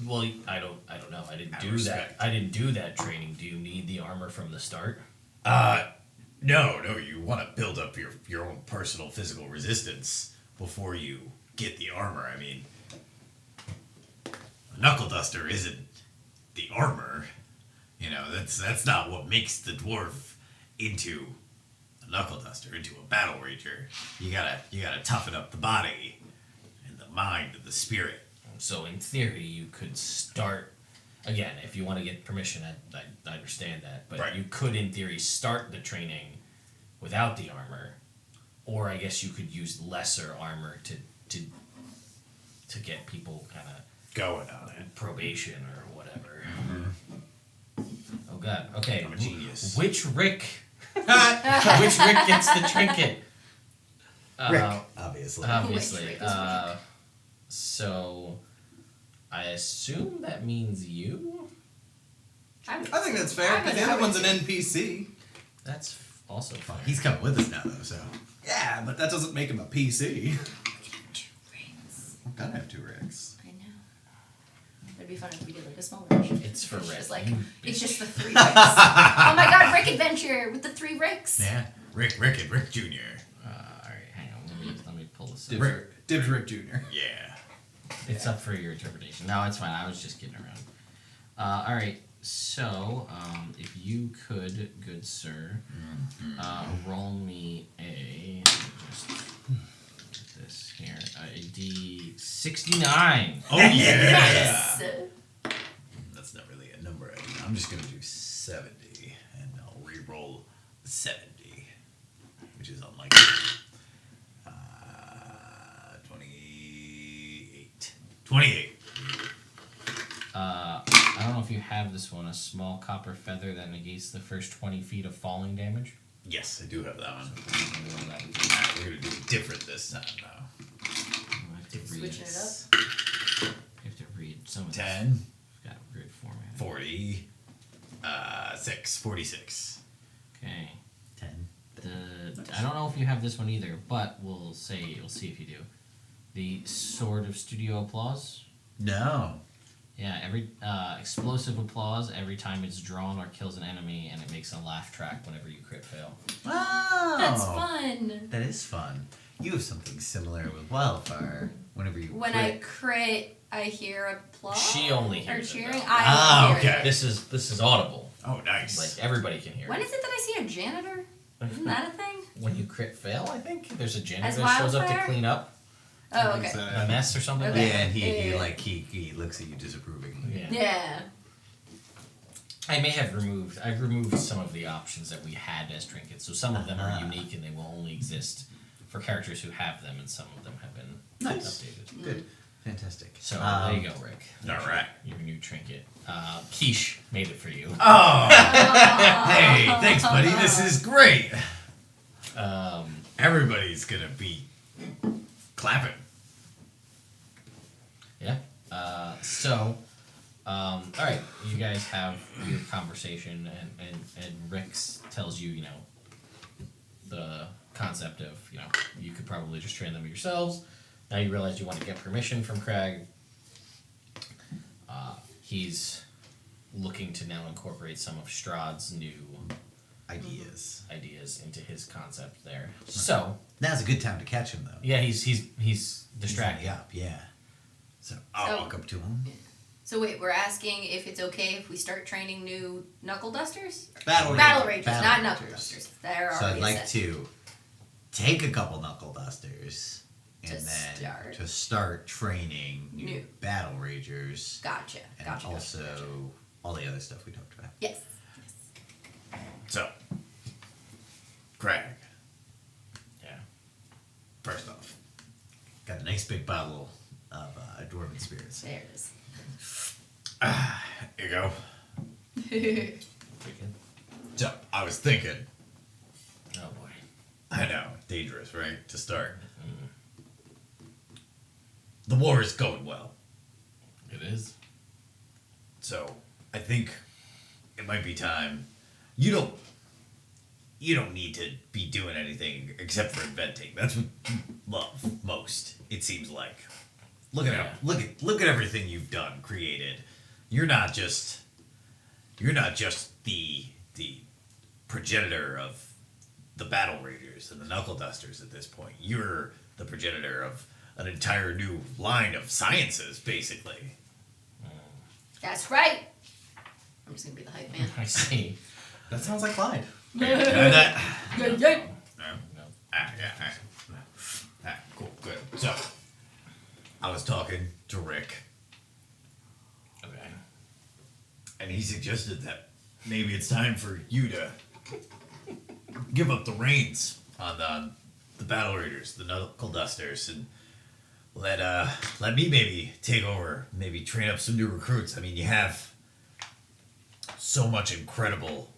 well, I don't know. I didn't Out do of respect. that. I didn't do that training. Do you need the armor from the start? No, you want to build up your own personal physical resistance before you get the armor. I mean, a knuckle duster isn't the armor. You know, that's not what makes the dwarf into a knuckle duster, into a battlerager. You gotta toughen up the body and the mind and the spirit. So in theory, you could start again if you want to get permission. I understand that, but Right. you could, in theory, start the training without the armor, or I guess you could use lesser armor to get people kind of Going on it. probation or whatever. Oh God. Okay. I'm a genius. Which Rick? Which Rick gets the trinket? Rick, obviously. Obviously. Which Rick is So, I assume that means you? I think that's fair, because the other one's an NPC. That's also fine. He's coming with us now, though, so. Yeah, but that doesn't make him a PC. Rings. I'm gonna have 2 Ricks. I know. It'd be fun if we did like a small version. It's for Rick. Just like it's just the 3 Ricks. Oh my god, Rick Adventure with the 3 Ricks. Yeah. Rick and Rick Jr. Alright, hang on. Let me pull this up. Dibs Rick Jr. Yeah. It's up for your interpretation. No, it's fine. I was just kidding around. Alright, so, if you could, good sir, roll me just get this here, a D69. Oh, yeah. Yes. That's not really a number. I'm just going to do 70, and I'll re-roll 70, which is unlikely. 28. I don't know if you have this one, a small copper feather that negates the first 20 feet of falling damage. Yes, I do have that one. Roll that. We're going to do it different this time, though. I have to read Switching it up. You have to read some of 10, this. I've got a weird format. 40, 46. Okay. 10. I don't know if you have this one either, but we'll see if you do. The Sword of Studio Applause. No. Yeah, every explosive applause every time it's drawn or kills an enemy, and it makes a laugh track whenever you crit fail. Oh. That's fun. That is fun. You have something similar with Wildfire. Whenever you When I crit, I hear applause. She only or hears it, cheering. though. I only hear okay. it. This is audible. Oh, nice. Like everybody can hear When it. is it that I see a janitor? Isn't that a thing? When you crit fail, I think there's a janitor As that shows up to Wildfire? clean up Oh, okay. a mess or something. Okay. Yeah, and Yeah. he looks at you disapprovingly. Yeah. Yeah. I've removed some of the options that we had as trinkets, so some of them are unique and they will only exist for characters who have them, and some of them have been Nice. updated. Good. Fantastic. So there you go, Rick. All right. Your new trinket. Quiche made it for you. Oh, hey, thanks, buddy. This is great. Everybody's going to be clapping. Yeah. All right, you guys have your conversation, and Rick's tells you, the concept of, you could probably just train them yourselves. Now you realize you want to get permission from Crag. He's looking to now incorporate some of Strahd's new Ideas. ideas into his concept there. So, Now's a good time to catch him, though. yeah, he's He's distracted. up, yeah. So I'll So- walk up to him. So wait, we're asking if it's okay if we start training new knuckle dusters? Battle Ragers, Battle not Ragers. knuckle dusters. They're So already I'd like set. to take a couple knuckle dusters and To then start. to start training new New. battle ragers Gotcha. and Gotcha. also gotcha. all the other stuff we talked about. Yes. So, Crag, Yeah. first off, Got a nice big bottle of dwarven spirits. There it is. here you go. Freaking. So, I was thinking, Oh boy. I know, dangerous, right, to start. The war is going well. It is. So I think it might be time. You don't need to be doing anything except for inventing. That's what you love most. It seems like. Look at look at everything you've done, created. You're not just the progenitor of the battle raiders and the knuckle dusters at this point. You're the progenitor of an entire new line of sciences, basically. That's right. I'm just gonna be the hype man. I see. That sounds like Clyde. That. Yeah, yeah. No. Cool, good. So, I was talking to Rick, Okay. and he suggested that maybe it's time for you to give up the reins on the battle raiders, the knuckle dusters, and let me maybe take over, maybe train up some new recruits. I mean, you have so much incredible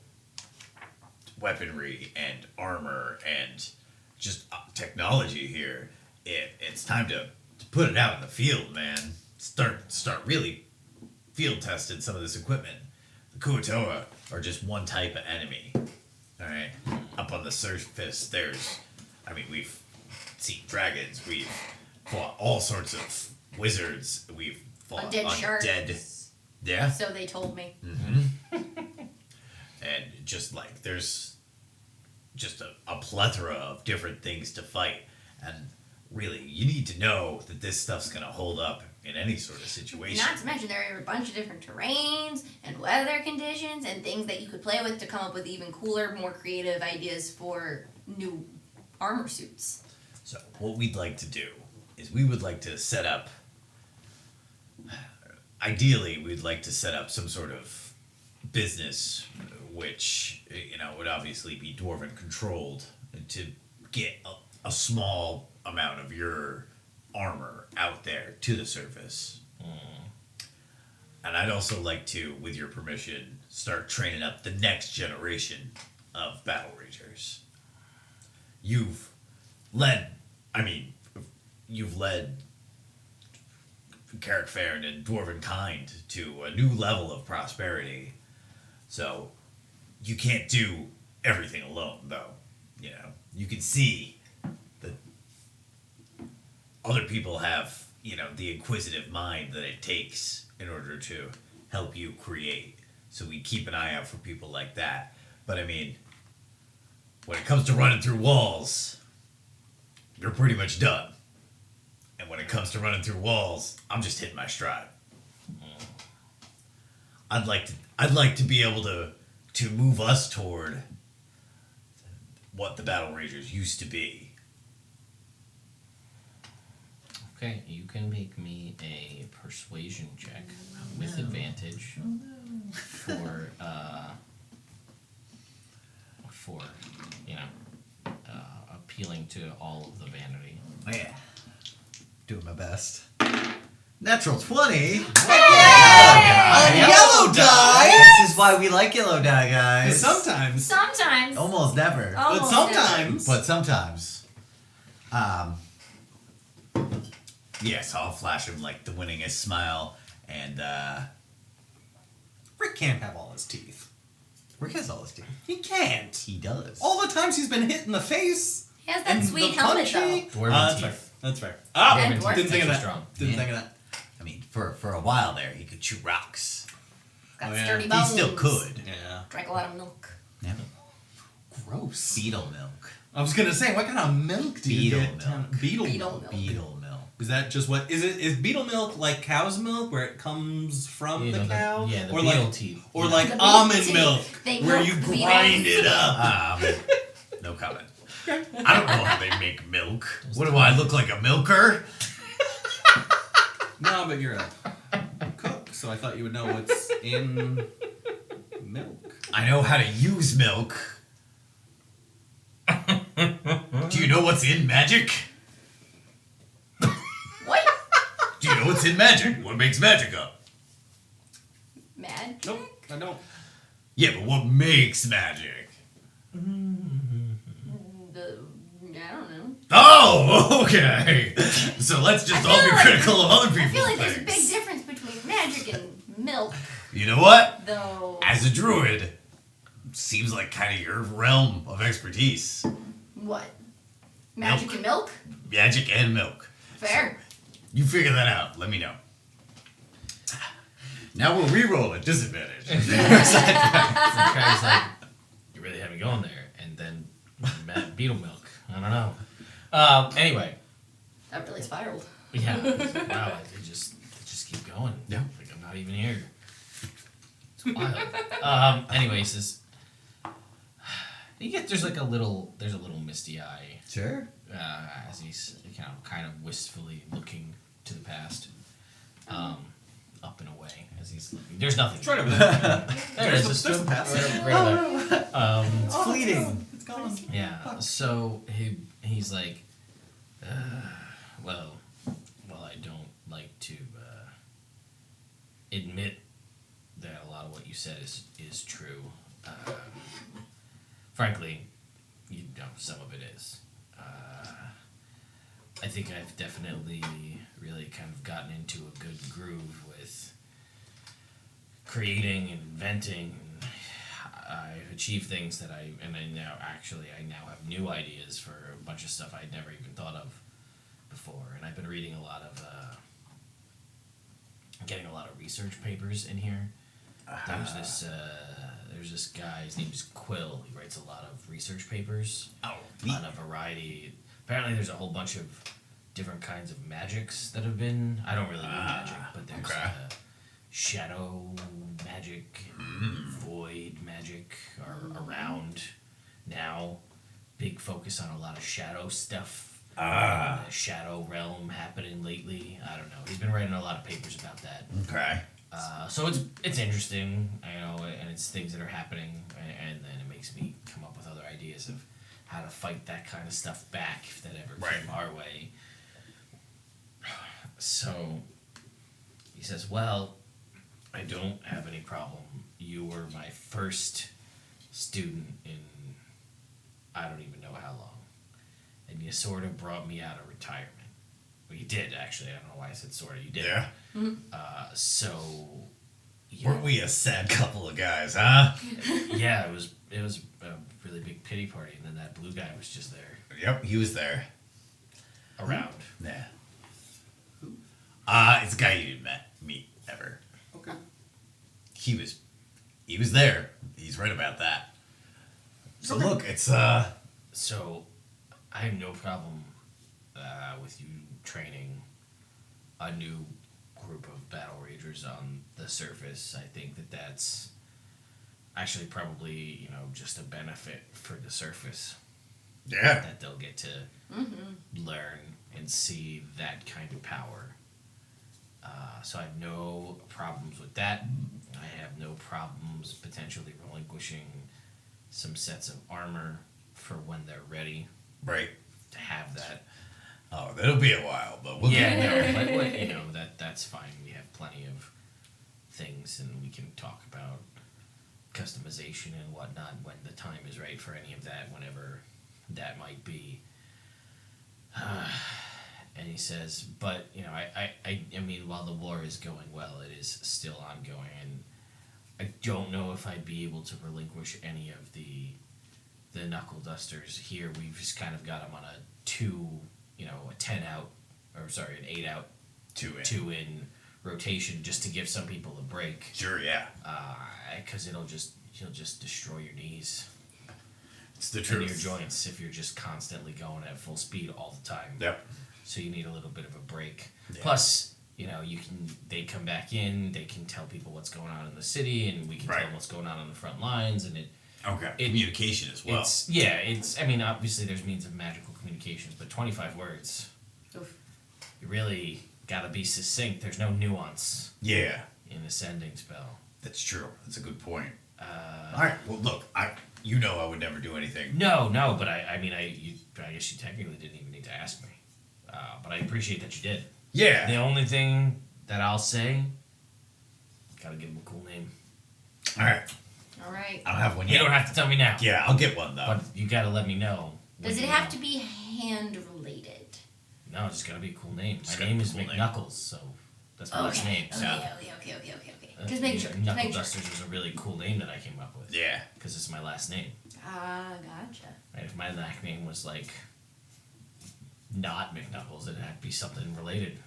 weaponry and armor and just technology here. It's time to put it out in the field, man. Start really field testing some of this equipment. Kuatoa are just one type of enemy. All right, up on the surface, we've seen dragons, we've fought all sorts of wizards, we've fought Undead sharks. Yeah. So they told me. And just like there's just a plethora of different things to fight, and really you need to know that this stuff's gonna hold up in any sort of situation. Not to mention there are a bunch of different terrains and weather conditions and things that you could play with to come up with even cooler, more creative ideas for new armor suits. So what we'd like to do is we would like to set up, ideally we'd like to set up some sort of business which, would obviously be dwarven controlled to get a small amount of your armor out there to the surface. And I'd also like to, with your permission, start training up the next generation of battle-ragers. You've led Karrak-Faern and dwarven kind to a new level of prosperity. So you can't do everything alone, though. You can see that other people have, the inquisitive mind that it takes in order to help you create. So we keep an eye out for people like that. But when it comes to running through walls, you're pretty much done. And when it comes to running through walls, I'm just hitting my stride. I'd like to be able to move us toward what the battle ragers used to be. Okay, you can make me a persuasion check with advantage for appealing to all of the vanity. Oh, yeah. Doing my best. Natural 20. Yellow die. This is why we like yellow die, guys. Sometimes. Sometimes. Almost never. But Almost sometimes. But sometimes. Yes, I'll flash him like the winningest smile, and Rick can't have all his teeth. Rick has all his teeth. He can't. He does. All the times he's been hit in the face. He has that and sweet the helmet punchy. Dwarven That's teeth. fair. That's fair. And Oh, didn't think of that. Strong. Didn't Yeah. think of that. for a while there, he could chew rocks. Got Oh, yeah. sturdy He bones. still could. Yeah. Drank a lot of milk. Yeah. Gross. Beetle milk. I was gonna say, what kind of milk do you Beetle get? milk. Beetle Beetle milk. milk. Beetle milk. Is that just what is it? Is beetle milk like cow's milk, where it comes from the cow, the or beetle like, teeth. or Yeah. like The beetle almond teeth. milk, They where milk you the grind beetles. it up? No comment. I don't know how they make milk. What do I look like, a milker? No, but you're a cook, so I thought you would know what's in milk. I know how to use milk. Do you know what's in magic? What? Do you know what's in magic? What makes magic up? Magic? Nope, I don't. Yeah, but what makes magic? I don't know. Oh, okay. So let's just I all feel be like- critical of other I people's feel like there's a big things. difference between magic and milk, You know what? though. As a druid, seems like kind of your realm of expertise. What? Magic and milk? Magic and milk. Fair. You figure that out. Let me know. Now we'll re-roll at disadvantage. So Crag's like, you really had me going there, and then beetle milk. I don't know. Anyway, That really spiraled. yeah. Wow, it just keep going. Yeah. Like I'm not even here. It's wild. Anyway, he says, there's a little misty eye Sure. as he's kind of wistfully looking to the past, up and away as he's looking. There's nothing. It's right over there. There it is. It's There's the past. right there. It's fleeting. It's gone. Yeah. So he's like, well, I don't like to admit that a lot of what you said is true. Frankly, some of it is. I think I've definitely really kind of gotten into a good groove with creating and inventing. And I've achieved things that I now have new ideas for a bunch of stuff I'd never even thought of before. And I've been reading a lot of, getting a lot of research papers in here. There's this guy, his name is Quill. He writes a lot of research papers on a variety. Apparently there's a whole bunch of different kinds of magics that have been, I don't really know magic, but there's shadow magic, void magic are around now. Big focus on a lot of shadow stuff. The shadow realm happening lately. I don't know. He's been writing a lot of papers about that. Okay. So it's interesting, and it's things that are happening, and then it makes me come up with other ideas of how to fight that kind of stuff back if that ever came our way. So he says, well, I don't have any problem. You were my first student in I don't even know how long. And you sort of brought me out of retirement. Well, you did, actually. I don't know why I said sort of. You did. Yeah. So... Weren't we a sad couple of guys, huh? Yeah, it was a really big pity party, and then that blue guy was just there. Yep, he was there. Around. Yeah. It's a guy you didn't meet ever. Okay. He was there. He's right about that. So look, it's So, I have no problem with you training a new group of battle ragers on the surface. I think that's actually probably, just a benefit for the surface. yeah. That they'll get to learn and see that kind of power. So I have no problems with that. I have no problems potentially relinquishing some sets of armor for when they're ready Right. to have that. Oh, that'll be a while, but we'll get there. But that's fine. We have plenty of things, and we can talk about customization and whatnot when the time is right for any of that, whenever that might be. And he says, but, I mean, while the war is going well, it is still ongoing, and I don't know if I'd be able to relinquish any of the knuckle dusters here. We've just kind of got them on a 10 out, an 8 out, 2 in rotation, just to give some people a break. Sure, yeah. Because you'll just destroy your knees. It's the And truth. your joints if you're just constantly going at full speed all the time. Yep. So you need a little bit of a break. Yeah. Plus, they come back in, they can tell people what's going on in the city, and we can tell them what's going on the front lines, and communication as well. Obviously there's means of magical communications, but 25 words. Oof. You really gotta be succinct. There's no nuance Yeah, in a sending spell. that's true. That's a good point. All right. Well, look, I would never do anything. No, but I guess you technically didn't even need to ask me. But I appreciate that you did. Yeah. The only thing that I'll say, gotta give him a cool name. All right. All right. I don't have one yet. You don't have to tell me now. Yeah, I'll get one though. But you gotta let me know. Does it have to be hand related? No, it's just gotta be a cool name. Just My gotta name be a is cool name. McKnuckles, so that's my last name. So. Okay. Just make sure. Knuckle Dusters was a really cool name that I came up with. Yeah. Because it's my last name. Gotcha. Right? If my last name was like not McKnuckles, it'd have to be something related,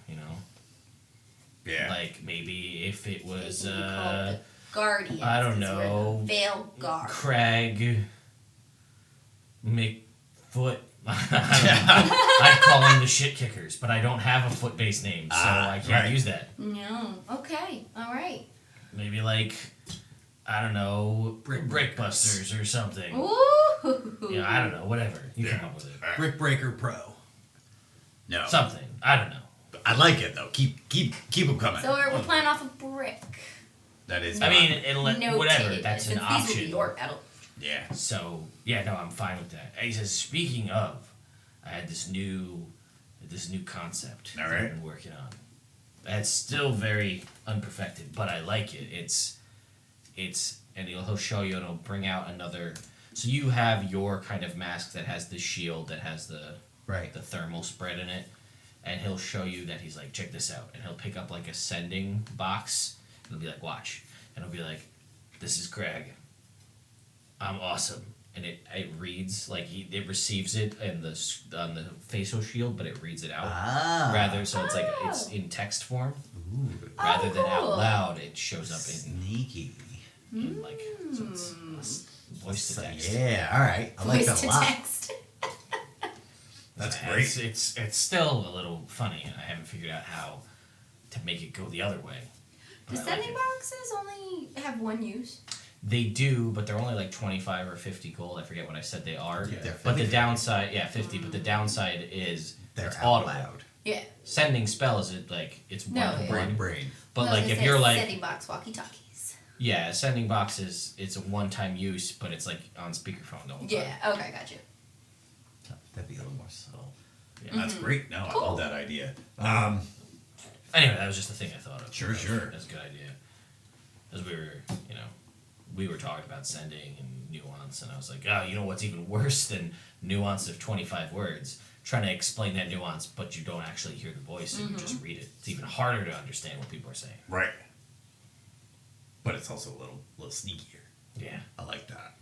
Yeah. Like maybe if it was It could be called the Guardians. I don't 'cause we're know. the Valeguard. Crag McFoot. I'd call them the shit kickers, but I don't have a foot based name, so I can't use that. No. Okay. All right. Maybe like I don't know, Brick Busters or something. Ooh. Yeah, I don't know, whatever. You come up with it. Brick Breaker Pro. No. Something. I don't know. I like it though. Keep them coming. So we're playing off a brick. That is. I mean, it'll whatever. Notated. That's an Since these will be option. your battle. Yeah. So yeah, no, I'm fine with that. He says, speaking of, I had this new concept All that right. I've been working on. It's still very unperfected, but I like it. It's and he'll show you, and he'll bring out another. So you have your kind of mask that has the shield that has the thermal spread in it, and he'll show you that he's like, check this out, and he'll pick up like a sending box, and he'll be like, watch, and it'll be like, "This is Crag. I'm awesome." And it reads like it receives it in on the facial shield, but it reads it out rather. So it's like it's in text form rather than out cool. loud. It shows up Sneaky. in like so it's voice to text. Yeah, all right. I like Voice that a to lot. text. That's And great. It's still a little funny, and I haven't figured out how to make it go the other way. Do But I like sending it. boxes only have one use? They do, but they're only like 25 or 50 gold. I forget what I said they are. Yeah, they're but the 50. downside, 50. But the downside is They're it's out audible. loud. Yeah. Sending spells, it's No, one to yeah. one. Brain. But No, like it if says you're like sending box walkie-talkies. yeah, sending boxes, it's a one-time use, but it's like on speakerphone the whole time. Yeah. Okay, gotcha. That'd be a little more subtle. Yeah. That's great. No, Cool. I love that idea. Anyway, that was just the thing I thought of. Sure, sure. That's a good idea. As we were talking about sending and nuance, and I was like, oh, you know what's even worse than nuance of 25 words? Trying to explain that nuance, but you don't actually hear the voice and you just read it. It's even harder to understand what people are saying. Right. But it's also a little sneakier. Yeah. I like that.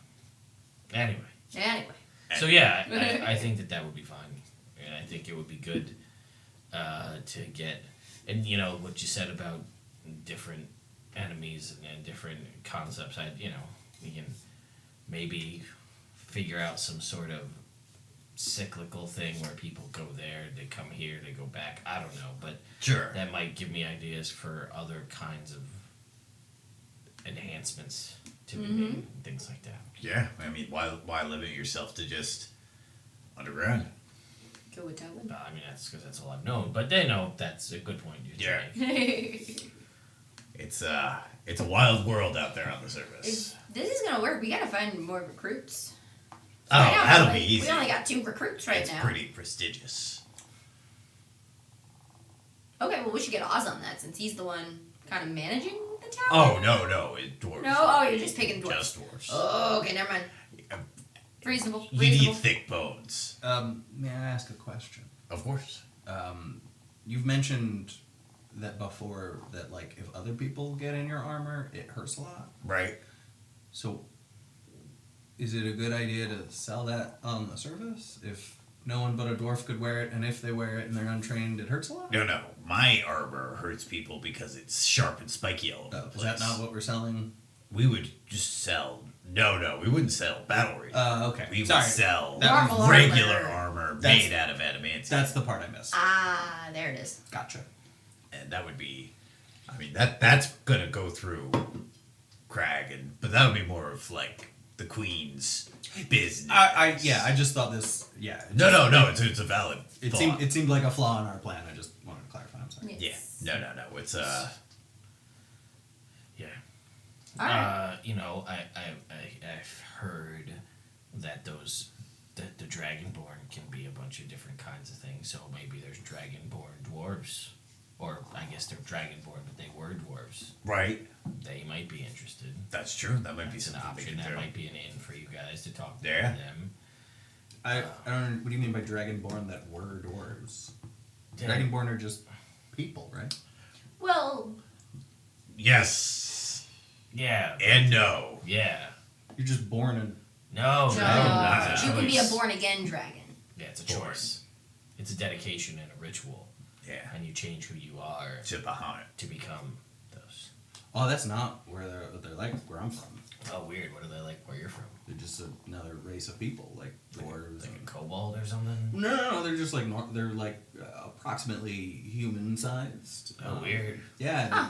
Anyway. Anyway. So yeah, I think that would be fine, and I think it would be good to get, and you know what you said about different enemies and different concepts. We can maybe figure out some sort of cyclical thing where people go there, they come here, they go back. I don't know, but Sure. that might give me ideas for other kinds of enhancements to be made, and things like that. Yeah. I mean, why limit yourself to just underground? Go with Tobin. I mean, that's because that's all I've known. But they know that's a good point. Yeah. If It's a wild world out there on the surface. this is gonna work, we gotta find more recruits. Oh, Right now, that'll we be easy. We only got 2 recruits right It's now. pretty prestigious. Okay, well we should get Oz on that since he's the one kind of managing the town. Oh no, it dwarves. No, oh, you're just picking dwarves. Just dwarves. Oh, okay, never mind. Um, Reasonable. You Reasonable. need thick bones. May I ask a question? Of course. You've mentioned that before that like if other people get in your armor, it hurts a lot. Right. So, is it a good idea to sell that on the surface? If no one but a dwarf could wear it, and if they wear it and they're untrained, it hurts a lot? No. My armor hurts people because it's sharp and spiky all over the Is place. that not what we're selling? We would just sell. No, we wouldn't sell battlerager. Okay. We Sorry. would sell That was- regular armor. armor That's- made out of adamantium. That's the part I missed. Ah, there it is. Gotcha. And that would be, I mean, that's gonna go through Crag, but that would be more of like the Queen's business. I just thought this. Yeah. it No, just- it's a valid. It thought. seemed like a flaw in our plan. I just wanted to clarify. I'm sorry. Yeah. Yes. No. It's Yeah. Alright. I've heard that the Dragonborn can be a bunch of different kinds of things. So maybe there's Dragonborn dwarves, or I guess they're Dragonborn, but they were dwarves. right. They might be interested. That's true. That might be That's an something we option. can That do. might be an in for you guys to talk to Yeah. them. I don't. What do you mean by dragonborn? That were dwarves? Yeah. Dragonborn are just people, right? Well, Yes Yeah. and no. Yeah. You're just born in. No. no. not a You can be a choice. born again dragon. Yeah, it's a Born. choice. It's a dedication and a ritual, Yeah. and you change who you are To the hunt. to become those. Oh, that's not where they're like where I'm from. Oh, weird. What are they like? Where you're from? They're just another race of people, like dwarves. Like a kobold or something? No, they're just like they're like approximately human sized. Oh, weird. Yeah, Huh.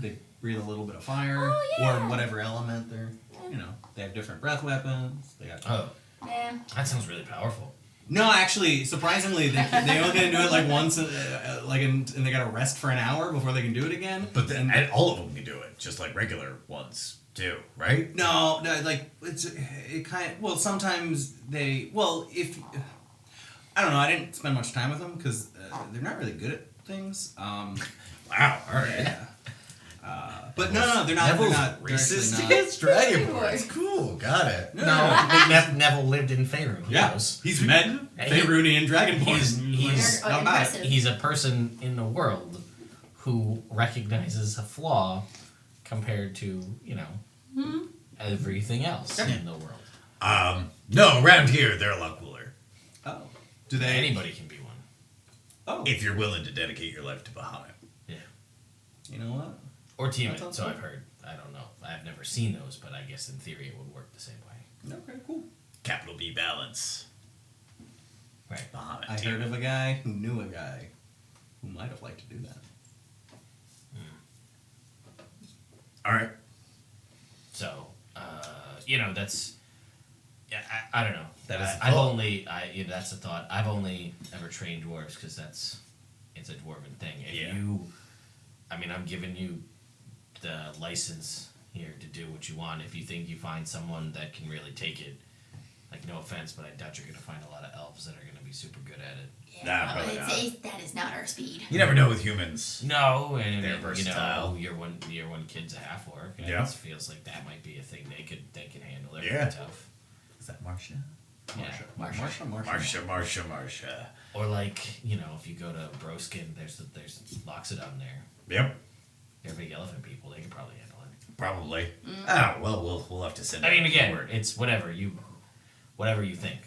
they breathe a little bit of fire Oh, yeah. or whatever element they're. You know, they have different breath weapons. They got. Oh, Yeah. that sounds really powerful. No, actually, surprisingly, they only can do it like once, and they got to rest for an hour before they can do it again. But then and all of them can do it, just like regular ones do, right? No, like it kind of. Well, sometimes they. Well, if I don't know, I didn't spend much time with them because they're not really good at things. Wow. All right. Yeah. But no, they're not. Neville's they're not racist directly not- against Dragonborns. Cool, got it. No, Neville lived in Faerun. Who Yeah, knows? he's met Faerunian Dragonborn. He's- Oh, How about it? impressive. He's a person in the world who recognizes a flaw compared to, everything else in the world. No, around here they're a lot cooler. Oh. Do they? Anybody can be one. Oh. If you're willing to dedicate your life to Bahamut. Yeah. You know what? Or Tiamat, That sounds so cool. I've heard. I don't know. I've never seen those, but I guess in theory it would work the same way. Okay, cool. Capital B balance. Right. Bahamut. I heard of a guy who knew a guy who might have liked to do that. All right. So, that's. Yeah, I don't know. That is a I've thought. only. That's a thought. I've only ever trained dwarves because it's a dwarven thing. If Yeah. I'm giving you the license here to do what you want. If you think you find someone that can really take it, like, no offense, but I doubt you're gonna find a lot of elves that are gonna be super good at it. Nah, probably not. That is not our speed. You never know with humans. No, and They're versatile. your one kid's a half orc. And Yeah. it feels like that might be a thing they could handle. They're Yeah. pretty tough. Is that Marcia? Yeah. Marsha. Or like, if you go to Broskin, there's Loxodon there. Yep. They're big elephant people. They could probably handle it. Probably. Oh, well, we'll have to send I mean, out again, word. it's whatever you think.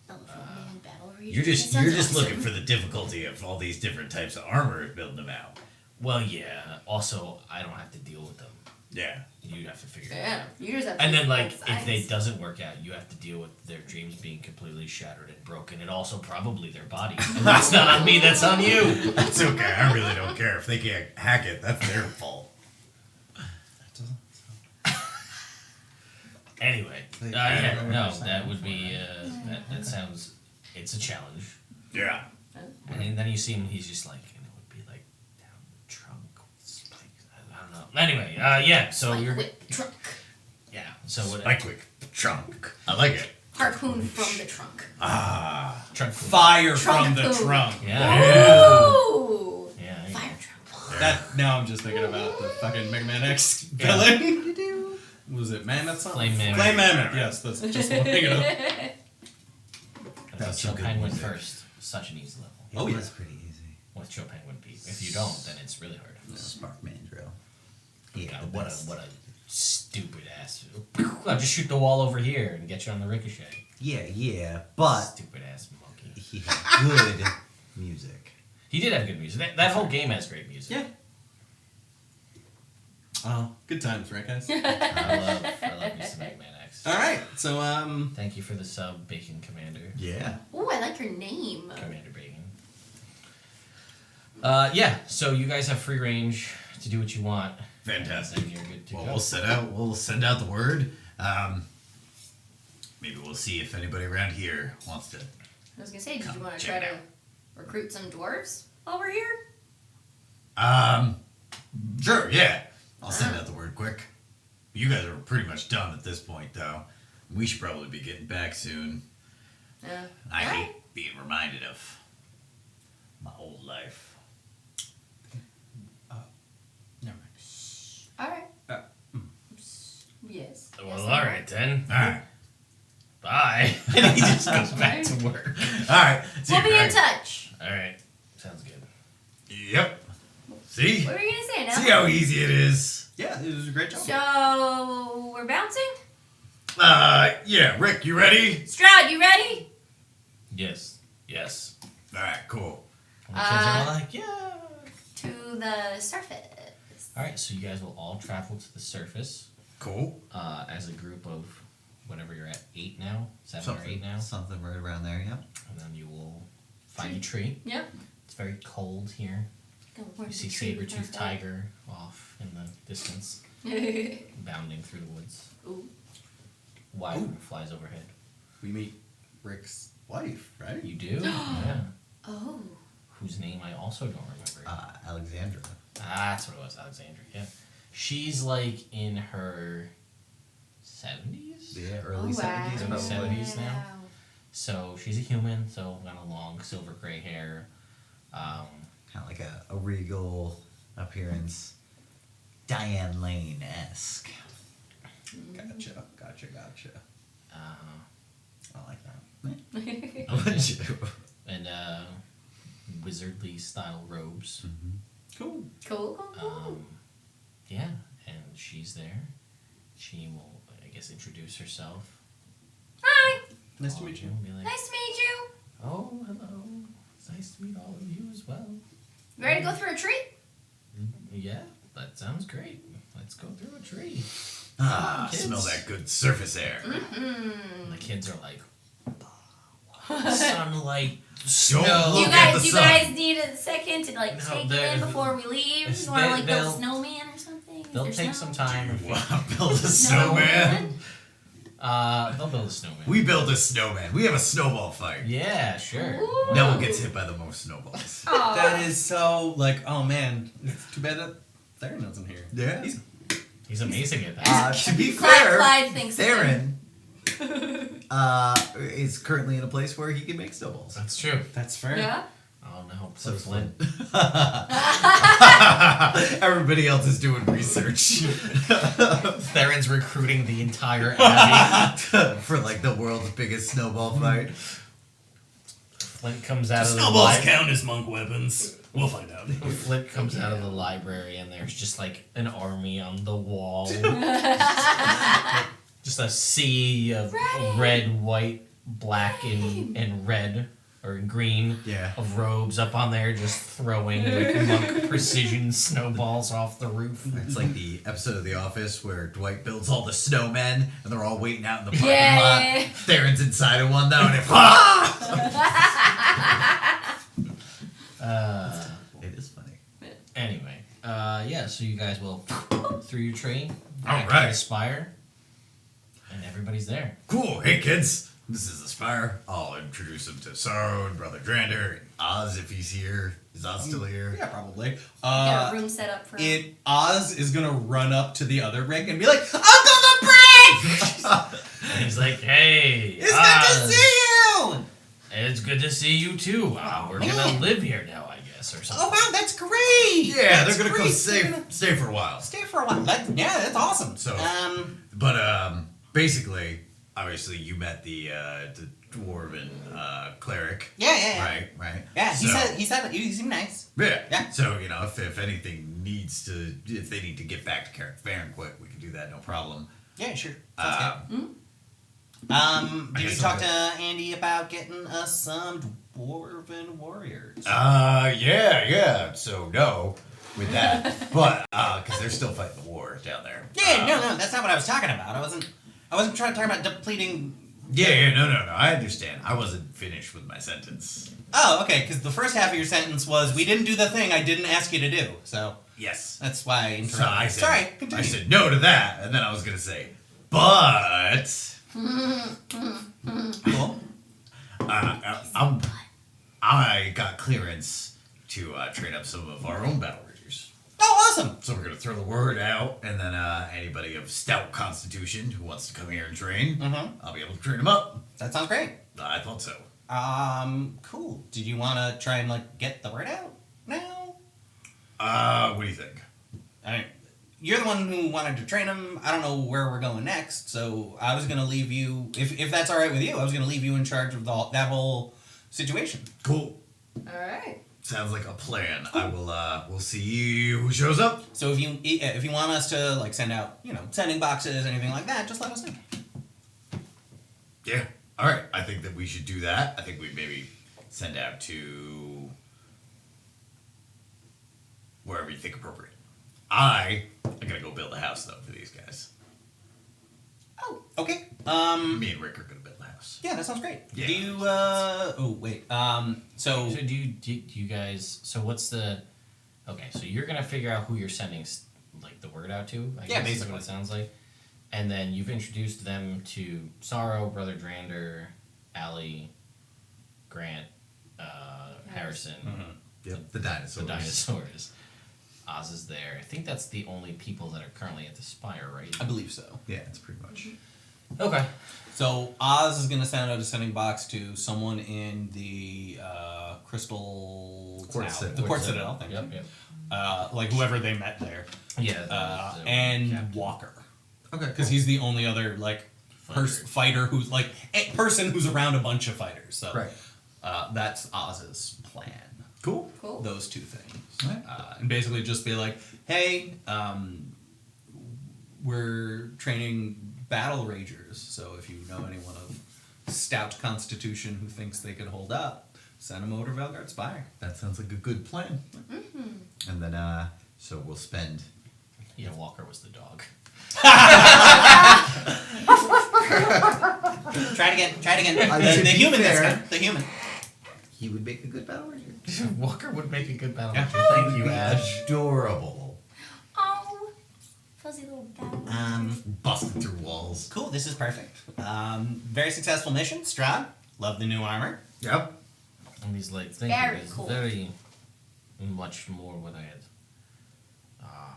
Elephant man, battlerager. You're That just sounds awesome. looking for the difficulty of all these different types of armor building them out. Well, yeah. Also, I don't have to deal with them. Yeah. You have to figure it Yeah, out. you just have to And then, take like, both if they sides. doesn't work out, you have to deal with their dreams being completely shattered and broken, and also probably their body. And that's not on me. That's on you. That's okay. I really don't care. If they can't hack it, that's their fault. Anyway, They yeah, can't no, understand that would be. That sounds. It's a challenge. Yeah. And then you see him. He's just like, and it would be like down the trunk. Spikes. I don't know. Anyway, yeah. So Like you're. whip trunk. Yeah. So what? Spike quick. Trunk. I like it. Harpoon from the trunk. Ah. Trunk. Fire from Trunk the food. trunk. Yeah. Ooh! Yeah. yeah. Fire trunk. That now I'm just thinking about the fucking Mega Man X villain. Was it Mammoth something? Flame Mammoth. Flame Mammoth. Yes, that's just what I'm thinking of. That's Chill some good Penguin music. first. Such an easy level. It Oh, yeah. was pretty easy. What's Chill Penguin beat? If you don't, then it's really hard. Spark Mandrill. Yeah, God, the what best. a stupid ass. I'll just shoot the wall over here and get you on the ricochet. Yeah, but Stupid ass monkey. he had good music. He did have good music. That whole game has great music. Yeah. Good times, right, guys? I love me some Mega Man X. All right, so Thank you for the sub, Bacon Commander. Yeah. Ooh, I like your name. Commander Bacon. Yeah, so you guys have free range to do what you want. Fantastic. And you're good to Well, go. we'll send out the word. Maybe we'll see if anybody around here wants to. I was gonna say, did Come you want to check try it to out. recruit some dwarves while we're here? Sure, yeah. I'll send out the word quick. You guys are pretty much done at this point, though. We should probably be getting back soon. I alright. hate being reminded of my old life. never mind. All right. Uh, Yes. Well, Yes, alright then. Alright. Bye. And he just goes back to work. Alright. See We'll you, be in Greg. touch. Alright. Sounds good. Yep. See? What were you gonna say now? See how easy it is? Yeah, it was a great job. So we're bouncing. Yeah, Rick, you ready? Strahd, you ready? Yes. Yes. Alright, cool. And the kids are all like, yeah. To the surface. Alright, so you guys will all travel to the surface Cool. as a group of whatever you're at, 8 now? 7 or 8 now? Something right around there, yeah. And then you will find a tree. Yep. It's very cold here. You see saber-toothed tiger off in the distance, bounding through the woods. Ooh. Wyvern flies overhead. We meet Rick's wife, right? You do? Yeah. Oh. Whose name I also don't remember. Alexandra. That's what it was, Alexandra, yeah. She's like in her 70s? Yeah, Oh, early 70s, Early probably. 70s now. So she's a human, so got a long silver gray hair. Kind of like a regal appearance. Diane Lane-esque. Gotcha. Uh, I like that. Would you? and wizardly style robes. Cool. Cool. Yeah, and she's there. She will, I guess, introduce herself. Hi. Nice to meet you. Be like, Nice to meet you. oh, hello. It's nice to meet all of you as well. You ready to go through a tree? Yeah, that sounds great. Let's go through a tree. Ah, Kids. smell that good surface air. And the kids are like, sunlight, Don't snow. look You at the guys, sun. need a second to like No, take it they're- in before we leave. it's- You want to like build a they'll- snowman or something? Is They'll there take snow? some time. and Wow, build a Snowman? snowman. They'll build a snowman. We build a snowman. We have a snowball fight. Yeah, sure. Ooh. No one gets hit by the most snowballs. Aw. That is so like, oh man, it's too bad that Theron isn't here. Yeah. He's amazing at that. To be Clyde- fair, Clyde thinks so. Theron is currently in a place where he can make snowballs. That's true. That's fair. Yeah. Oh no, So so Flint. Everybody else is doing research Theron's recruiting the entire abbey. for like the world's biggest snowball fight. Flint comes out of the Snowballs library. count as monk weapons. We'll find out. Flint comes out of the library and there's just like an army on the wall. Just a sea of Ready. red, white, black, and red or green Yeah. of robes up on there, just throwing like monk precision snowballs off the roof. It's like the episode of The Office where Dwight builds all the snowmen and they're all waiting out in the parking Yeah. lot. Theron's inside of one though, and it is funny. Anyway, yeah, so you guys will through your tree, All back to right. the spire, and everybody's there. Cool. Hey, kids. This is the Spire. I'll introduce him to Sorrow and Brother Drander and Oz if he's here. Is Oz still here? Yeah, probably. Got a room set up for Oz is gonna run up to the other rig and be like, Uncle the Brick! And he's like, "Hey, It's good Oz, to see you! It's good to see you too. We're gonna man. live here now, I guess, or something." Oh wow, that's great! Yeah, That's they're gonna come great. stay They're gonna stay for a while. stay for a while. That's awesome. So- Um, Basically, obviously, you met the dwarven cleric. yeah. Right. Yeah, he So- said he seemed nice. Yeah. Yeah. So if anything if they need to get back to Karrak-Faern quick, we can do that, no problem. Yeah, sure. Sounds Um, good. I Did you guess talk I'll to Andy about getting us some dwarven warriors? Yeah. So no, with that, but because they're still fighting the war down there. No, that's not what I was talking about. I wasn't trying to talk about depleting. Yeah, no. I understand. I wasn't finished with my sentence. Oh, okay. Because the first half of your sentence was, "We didn't do the thing I didn't ask you to do." So Yes. that's why I interrupted. So I said, Sorry, continue. I said no to that, and then I was gonna say, but Cool. I got clearance to train up some of our own battleraggers. Oh, awesome. So we're gonna throw the word out, and then anybody of stout constitution who wants to come here and train, I'll be able to train them up. That sounds great. I thought so. Cool. Did you want to try and like get the word out now? What do you think? I mean, you're the one who wanted to train him. I don't know where we're going next, so I was gonna leave you. If that's all right with you, I was gonna leave you in charge of that whole situation. Cool. All right. Sounds like a plan. I will. We'll see who shows up. So if you want us to like send out, sending boxes, anything like that, just let us know. Yeah. All right. I think that we should do that. I think we maybe send out to wherever you think appropriate. I'm gonna go build a house though for these guys. Oh, okay. Me and Rick are gonna build a house. Yeah, that sounds great. Yeah. Do you? Oh, wait. So So do you guys? So what's the? Okay, so you're gonna figure out who you're sending like the word out to. I Yeah, guess is basically. what it sounds like. And then you've introduced them to Sorrow, Brother Drander, Allie, Grant, Harrison, Yep, the dinosaurs. the dinosaurs. Oz is there. I think that's the only people that are currently at the Spire, right? I believe so. Yeah, it's pretty much. Okay. So Oz is gonna send out a sending box to someone in the Crystal Quartz Tower. Citadel. The Quartz Citadel. Thank Yep. you. Yep. Like whoever they met there. Yeah. And captain. Walker, Okay, because he's the only other like fighter who's like a person who's around a bunch of fighters. So Right. that's Oz's plan. Cool. Cool. Those two things. Right. And basically just be like, hey, we're training battle-ragers, so if you know anyone of stout constitution who thinks they could hold up, send them over to Valeguard Spire. That sounds like a good plan. And then, so we'll spend. Yeah, Walker was the dog. Try it again. To The be human this fair- time. The human. He would make a good battle ranger. Walker would make a good battle. Yeah. Ranger. Thank you, Ash. Adorable. Oh, fuzzy little battle. Busting through walls. Cool. This is perfect. Very successful mission. Strahd, love the new armor. Yep. And he's like, thank Very you. It's cool. very much more what I had.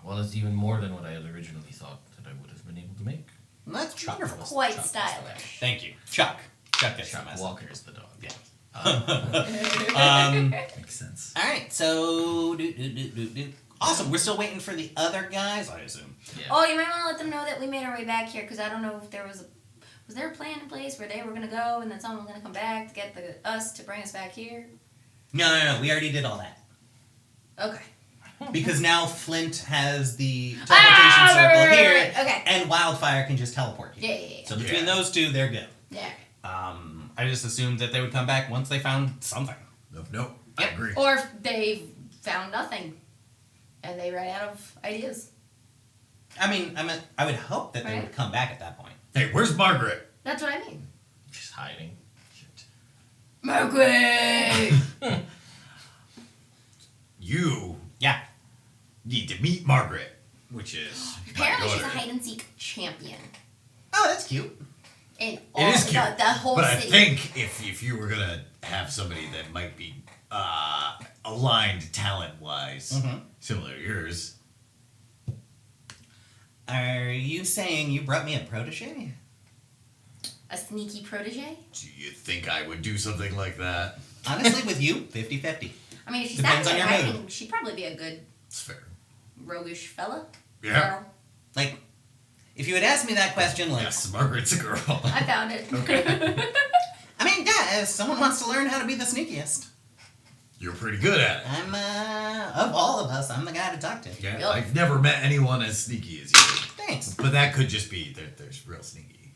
Well, it's even more than what I had originally thought that I would have been able to make. That's wonderful. Quite Chuck. stylish. Thank you, Chuck. Chuck gets Chuck the message. Walker is the dog. Yeah. Makes sense. All right. So, awesome. We're still waiting for the other guys, I assume. Yeah. Oh, you might want to let them know that we made our way back here, because I don't know if there was there a plan in place where they were going to go and then someone was going to come back to get us to bring us back here? No. We already did all that. Okay. Because now Flint has the teleportation circle here, right. Okay. and Wildfire can just teleport you. Yeah. So between those two, they're good. Yeah. I just assumed that they would come back once they found something. Nope. I agree. Or if they found nothing and they ran out of ideas. I would hope that they Right. would come back at that point. Hey, where's Margaret? That's what I mean. She's hiding. Shit. Margaret! You Yeah. need to meet Margaret, which is Apparently my she's a daughter. hide and seek champion. Oh, that's cute. In It all is cute, the whole but I city. think if you were gonna have somebody that might be aligned talent-wise, Mhm. similar to yours, Are you saying you brought me a protege? A sneaky protege? do you think I would do something like that? Honestly, with you, 50-50. I mean, if she's Depends that on good, your I mood. think she'd probably be a good It's fair. roguish fella. Yeah. Girl. Like, if you had asked me that question, like, Yes, Margaret's a girl. I found it. I mean, yeah, if someone wants to learn how to be the sneakiest, You're pretty good at it. I'm, of all of us, I'm the guy to talk to. Yeah, Yep. I've never met anyone as sneaky as you. Thanks. But that could just be that there's real sneaky.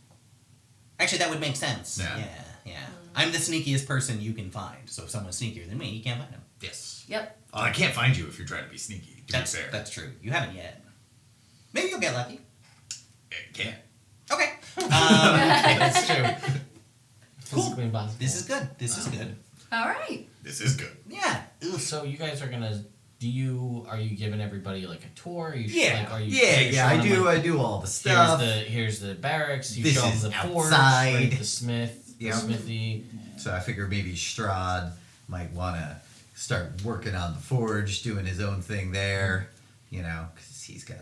Actually, that would make sense. Yeah. Yeah. I'm the sneakiest person you can find. So if someone's sneakier than me, you can't find him. Yes. Yep. I can't find you if you're trying to be sneaky, to That's be fair. That's true. You haven't yet. Maybe you'll get lucky. It can't. Okay. That's true. Cool. Physically impossible. This is good. This is good. All right. This is good. Yeah. So you guys are gonna. Are you giving everybody like a tour? Are you Yeah. Like, are you Yeah, I showing them, do. like, I do all the stuff. Here's the barracks. You This show them is the forge, outside. right, the smith, Yep. the smithy. So I figure maybe Strahd might want to start working on the forge, doing his own thing there, because he's got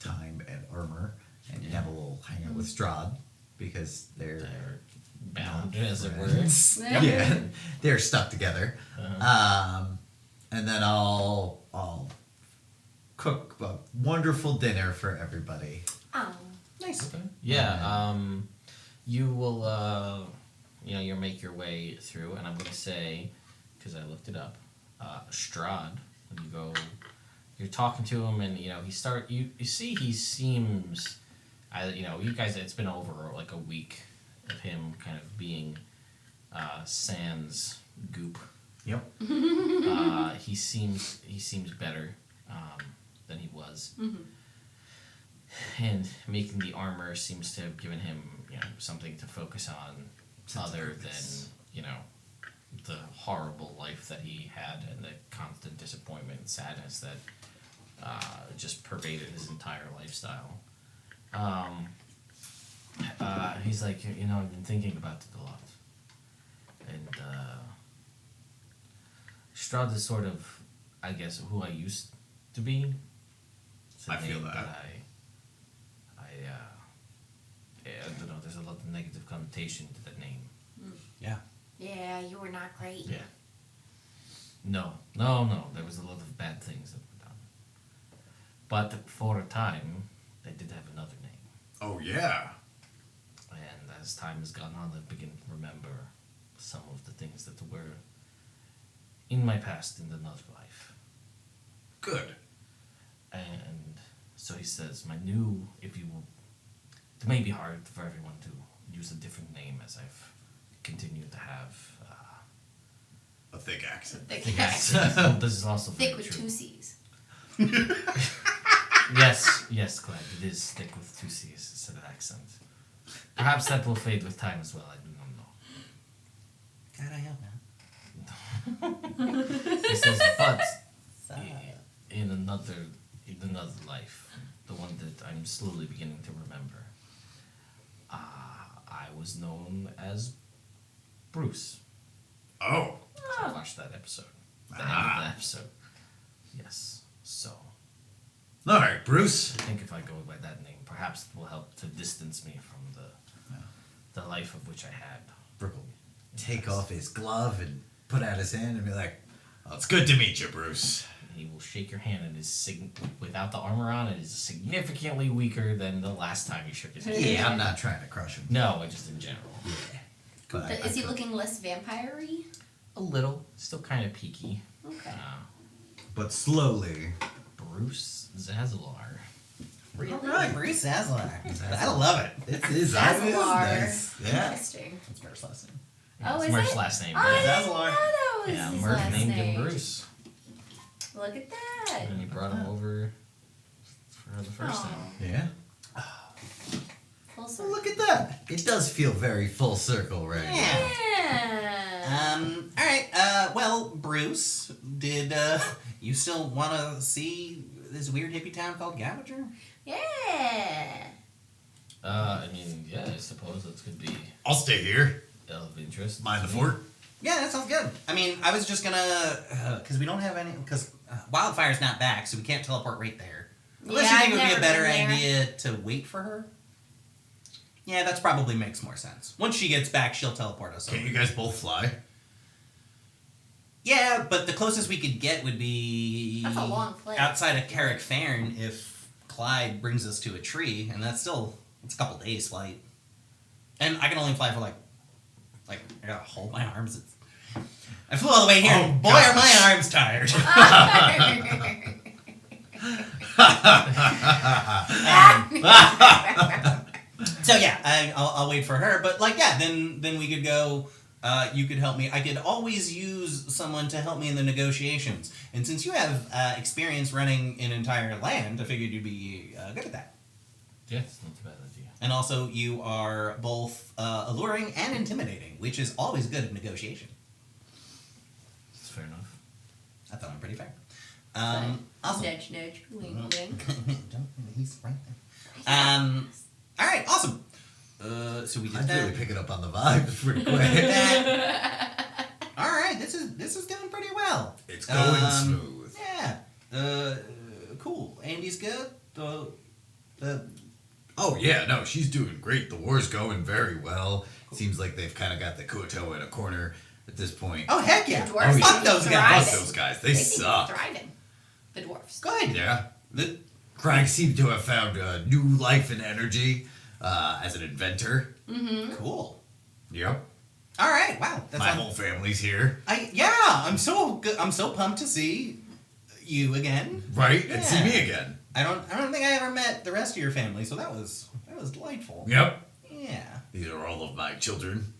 time and armor, and you have a little hangout with Strahd because they're They're bound, as it were. friends. Yeah, they're stuck together. Uh-huh. And then I'll cook a wonderful dinner for everybody. Oh. Nice. Okay. Yeah. You will. You make your way through, and I'm gonna say, because I looked it up, Strahd. When you go, you're talking to him, and you see he seems, you guys. It's been over like a week of him kind of being, sans goop. Yep. He seems better than he was, and making the armor seems to have given him something to focus on, other than the horrible life that he had and the constant disappointment and sadness that just pervaded his entire lifestyle. He's like, I've been thinking about it a lot, and Strahd is sort of, I guess, who I used to be. It's a I feel name that. I don't know. There's a lot of negative connotation to that name. Yeah. Yeah, you were not great. Yeah. No. There was a lot of bad things that were done. But for a time, they did have another name. Oh, yeah. And as time has gone on, I begin to remember some of the things that were in my past in another life. Good. And So he says, it may be hard for everyone to use a different name as I've continued to have A thick accent. Thick thick accent. accent. Well, this is also Thick very with true. 2 C's. Yes, Clyde, it is thick with 2 C's instead of accent. Perhaps that will fade with time as well, I do not know. God, I hope He says, but not. in another life, the one that I'm slowly beginning to remember, I was known as Bruce. Oh. So I watched that episode. The end of the episode. Yes. So All right, Bruce. I think if I go by that name, perhaps it will help to distance me from the life of which I had. Brooke will take off his glove and put out his hand and be like, Well, it's good to meet you, Bruce. He will shake your hand, and without the armor on, it is significantly weaker than the last time you shook his hand. yeah, I'm not trying to crush him. No, just in general. Yeah. But Is he looking less vampire-y? A little, still kind of peaky. Okay. But slowly. Bruce Zazzlar. Right, Bruce Zaslar. I love it. It's his Zazzlar. nice. Yeah. Interesting. That's Murph's last name. Oh, It's is Murph's it? last name. Oh, I yeah. didn't Zazzlar. know that was Yeah, his Murph last named name. him Bruce. Look at that. And he brought him over for the first time. Aw, Yeah. full So circle. look at that. It does feel very full circle right now. Yeah. All right. Well, Bruce, did you still want to see this weird hippie town called Gavager? Yeah. I mean, yeah, I suppose that could be I'll stay here. of interest. Mind the to me. fort. Yeah, that sounds good. I mean, I was just gonna because we don't have any because Wildfire's not back, so we can't teleport right there. Unless Yeah, you I've think it would be a never better been there. idea to wait for her. Yeah, that probably makes more sense. Once she gets back, she'll teleport us. Can't over. you guys both fly? Yeah, but the closest we could get would be That's a long flight. outside of Karrak-Faern if Clyde brings us to a tree, and it's a couple days flight. And I can only fly for like I gotta hold my arms. I flew all the way here, Oh, and boy, gosh. are my arms tired. So yeah, I'll wait for her. But like yeah, then we could go. You could help me. I could always use someone to help me in the negotiations. And since you have experience running an entire land, I figured you'd be good at that. Yeah, it's not a bad idea. And also, you are both alluring and intimidating, which is always good at negotiation. It's fair enough. I thought I'm pretty fair. Awesome. Nudge, nudge, wink, wink. He's right there. All right, awesome. So we did I'm that. really picking up on the vibes pretty quick. All right, this is doing pretty well. It's going smooth. Yeah. Cool. Andy's good. Oh yeah, no, she's doing great. The war's going very well. Seems like they've kind of got the Koto in a corner at this point. Oh heck yeah! The dwarves Fuck seem to those be guys. Fuck thriving. those guys. They They seem to be suck. thriving. The dwarfs. Good. Yeah. The- Crag seemed to have found new life and energy as an inventor. Cool. Yep. All right. Wow. That's My whole family's here. I'm so good. I'm so pumped to see you again. Right? And see me Yeah. again. I don't think I ever met the rest of your family, so that was delightful. Yep. Yeah. These are all of my children.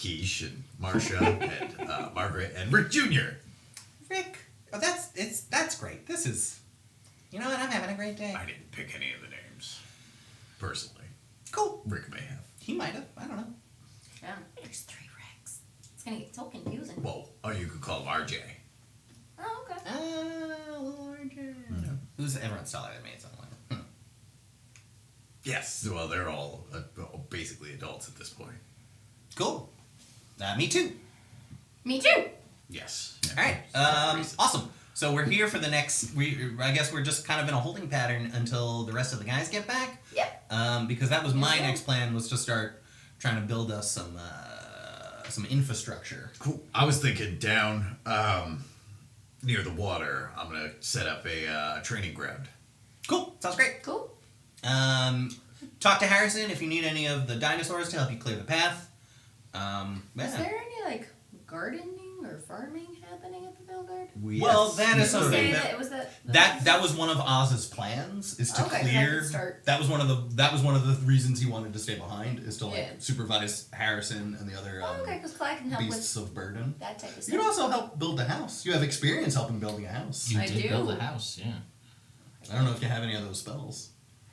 Quiche and Marcia and Margaret and Rick Jr. Rick. Oh, that's great. This is. You know what? I'm having a great day. I didn't pick any of the names. Personally. Cool. Rick may have. He might have. I don't know. Yeah. There's 3 Ricks. It's gonna get so confusing. Well, or you could call him RJ. Oh, okay. A little larger. Who's everyone's style that made something like that? Yes. Well, they're all basically adults at this point. Cool. Me too. Me too. Yes. All right. Awesome. So we're here for the next. I guess we're just kind of in a holding pattern until the rest of the guys get back. Yep. Because that was my Yes, sir. next plan was to start trying to build us some infrastructure. Cool. I was thinking down near the water, I'm going to set up a training ground. Cool. Sounds great. Cool. Talk to Harrison if you need any of the dinosaurs to help you clear the path. Is Yeah. there any gardening or farming happening at the Valeguard? Well, that is Did you something say that- that it was that? That was one of Oz's plans, is to Okay, so I clear. could start- That was one of the reasons he wanted to stay behind, is to like Yeah. supervise Harrison and the other Okay, because Clyde can help beasts of burden. with that type of You stuff. can also help build a house. You have experience helping building a house. You I did do. build a house, yeah. I don't know if you have any of those spells.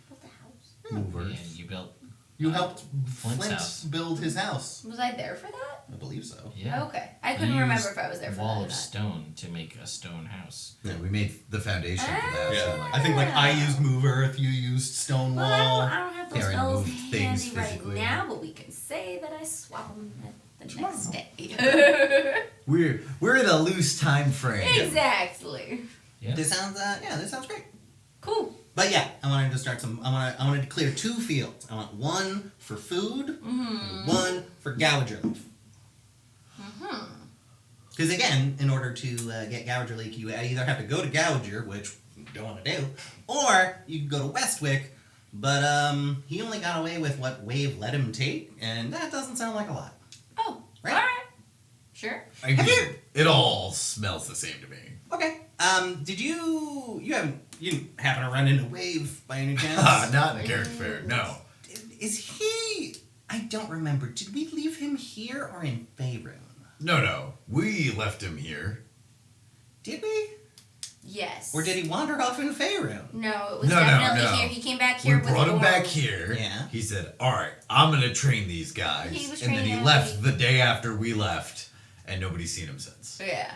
Built a house. Movers. And you built, You helped Flint's Flint house. build his house. Was I there for that? I believe so. yeah. Okay. I couldn't You remember used if I was there for wall that or of not. stone to make a stone house. Yeah, we made the foundation for that. Yeah, So like, I think like I used Move Earth, you used Stone Well, Wall. I don't have those Aaron spells moved things handy right physically. now, but we can say that I swap them at the next day. we're in a loose time frame. Exactly. Yeah. This sounds this sounds great. Cool. But yeah, I wanted to start some. I wanted to clear 2 fields. I want one for food, and one for Gouger Leaf. Because again, in order to get Gouger Leaf, you either have to go to Gouger, which you don't want to do, or you can go to Westwick. But he only got away with what Wave let him take, and that doesn't sound like a lot. Oh, Right. alright. Sure. I mean, it all smells the same to me. Okay. Did you didn't happen to run into Wave by any chance? Not in the Karrak-Faern, no. Is he? I don't remember. Did we leave him here or in Faerun? No. We left him here. Did we? Yes. Or did he wander off in Faerun? No, it was No, definitely no. here. He came back We here with brought him back dwarves. here. Yeah. He said, all right, I'm going to train these guys. He was And then he training left everybody. the day after we left, and nobody's seen him since. Yeah.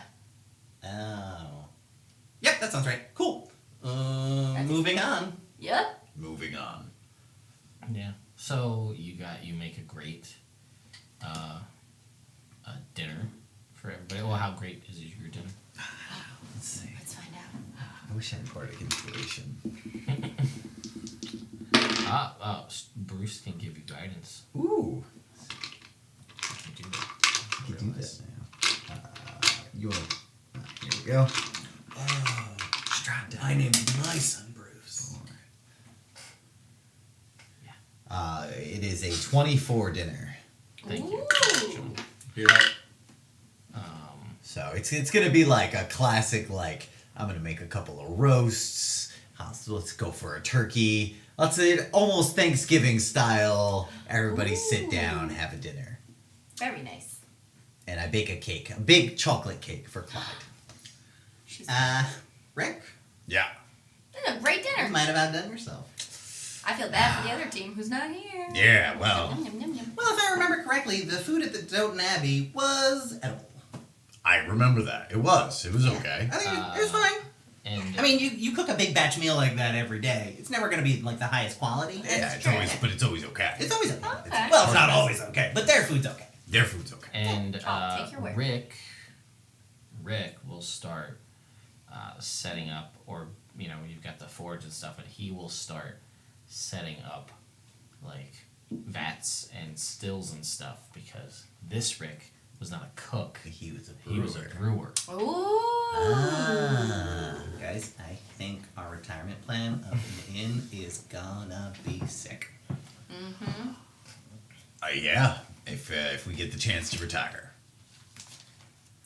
Oh. Yep, that sounds right. Cool. That's Moving on. Yep. Moving on. Yeah. So you make a great dinner for everybody. Well, how great is your dinner? Let's see. Let's find out. I wish I had bardic inspiration. Bruce can give you guidance. Ooh, You can do that. I can do that now. You want? Here we go. Oh, Strahd. I named my son Bruce. It is a 24 dinner. Thank you. Ooh. Hear that? So it's gonna be like a classic, like I'm gonna make a couple of roasts. Let's go for a turkey. Let's say almost Thanksgiving style. Everybody sit down, have a dinner. Very nice. And I bake a cake, a big chocolate cake for Clyde. She's Rick? Yeah. That's a great You dinner. might have outdone yourself. I feel bad for the other team who's not here. Yeah, well, Yum, yum, yum, yum. Well, if I remember correctly, the food at the Doten Abbey was edible. I remember that. It was okay. I think it was fine. And I mean, you cook a big batch meal like that every day. It's never going to be like the highest quality. Yeah, it's true. always okay. It's always okay. Okay. Well, it's not always okay, but their food's okay. Their food's okay. and I'll take your word. Rick will start setting up, or you've got the forge and stuff, and he will start setting up like vats and stills and stuff, because this Rick was not a cook. He was a He was a brewer. Ooh. Guys, I think our retirement plan of an inn is gonna be sick. Mm-hmm. Yeah, if we get the chance to retire.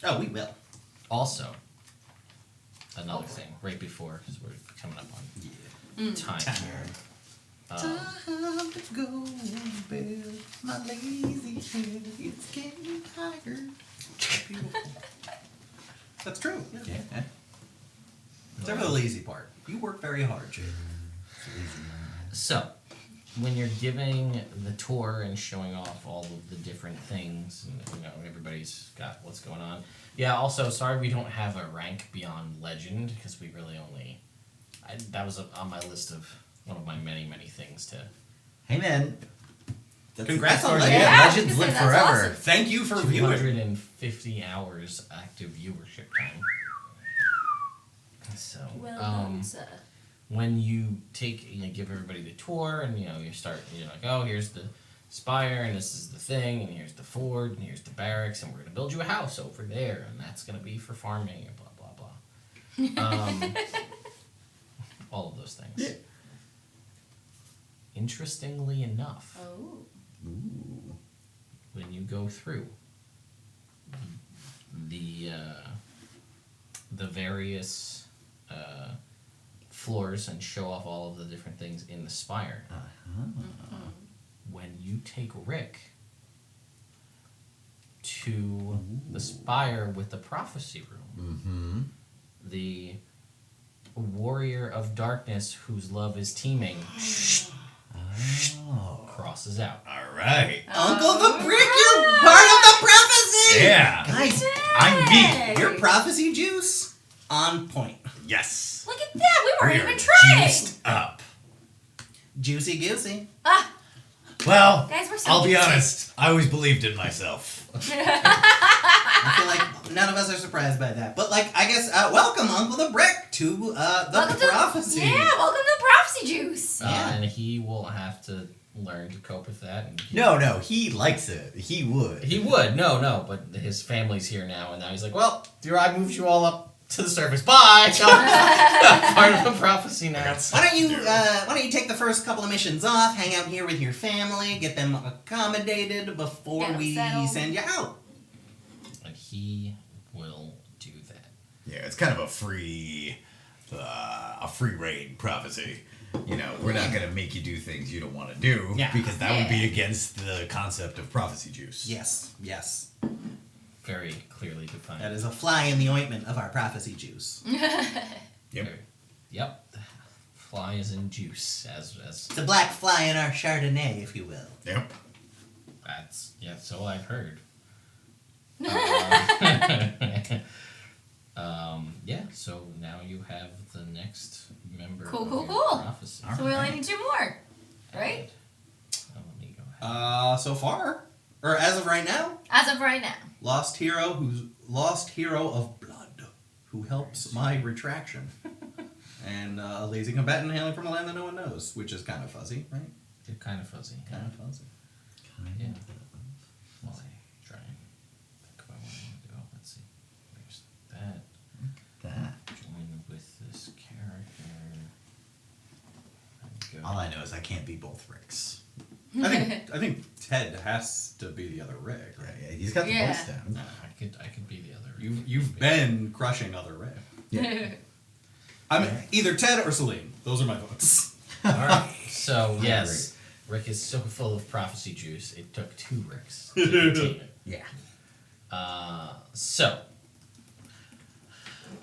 Oh, we will. Also, another thing right before, because we're coming up on time here. Time to go to bed. My lazy head is getting tired. Beautiful. That's true. Yeah. Except for the lazy part. You work very hard, Jay. So, when you're giving the tour and showing off all of the different things, and everybody's got what's going on. Yeah. Also, sorry we don't have a rank beyond legend, because we really only. That was on my list of one of my many things to. Hey man, Congrats on Yeah, that. Yeah, legends live that's forever. awesome. Thank you for viewing. 250 hours active viewership time. So, Well done, sir. when you give everybody the tour, and you're like, oh, here's the spire, and this is the thing, and here's the fort, and here's the barracks, and we're gonna build you a house over there, and that's gonna be for farming, and blah blah blah. All of those things. Yeah. Interestingly enough, Oh. when you go through the various floors and show off all of the different things in the spire. When you take Rick to the spire with the prophecy room, the warrior of darkness whose love is teeming crosses out. All right. Uncle the Brick, you're part of the prophecy! Yeah. Guys, I'm me. your prophecy juice on point. Yes. Look at that. We weren't We are even trying. juiced up. Juicy goosey. Ah, Well, guys, we're so I'll be juicy. honest. I always believed in myself. I feel like none of us are surprised by that. But, like, I guess, welcome, Uncle the Brick, to the Welcome to- prophecy. Yeah, welcome to the prophecy juice. Yeah. And he will have to learn to cope with that. And No, he likes it. He would. He would, no, but his family's here now, and now he's like, well, I moved you all up to the surface. Bye! I'm part of the prophecy now. Why don't you take the first couple of missions off, hang out here with your family, get them accommodated before Get 'em we settled. send you out. And he will do that. Yeah, it's kind of a free reign prophecy. You know, we're not gonna make you do things you don't want to do Yeah. because that would be against the concept of prophecy juice. Yes. Very clearly defined. That is a fly in the ointment of our prophecy juice. Yep. Yep. Fly is in juice, as It's a black fly in our Chardonnay, if you will. Yep. that's so I've heard. Yeah, so now you have the next member Cool, of cool, your cool. prophecy. So we only need 2 more, right? Let me go ahead. So far, or as of right now, As of right now. lost hero of blood, who helps my retraction, and a lazy combatant hailing from a land that no one knows, which is kind of fuzzy, right? You're kind of fuzzy. Kind of fuzzy. Yeah. While I try and think about where I want to go. Let's see. There's that. That. Join with this character. And go. All I know is I can't be both Ricks. I think Ted has to be the other Rick, Yeah, right? yeah, he's got the Yeah. voice down. Nah, I could be the other. You've been crushing other Rick. Yeah. I'm either Ted or Celine. Those are my votes. All right. So yes, Rick is so full of prophecy juice. It took 2 Ricks to contain it. Yeah. So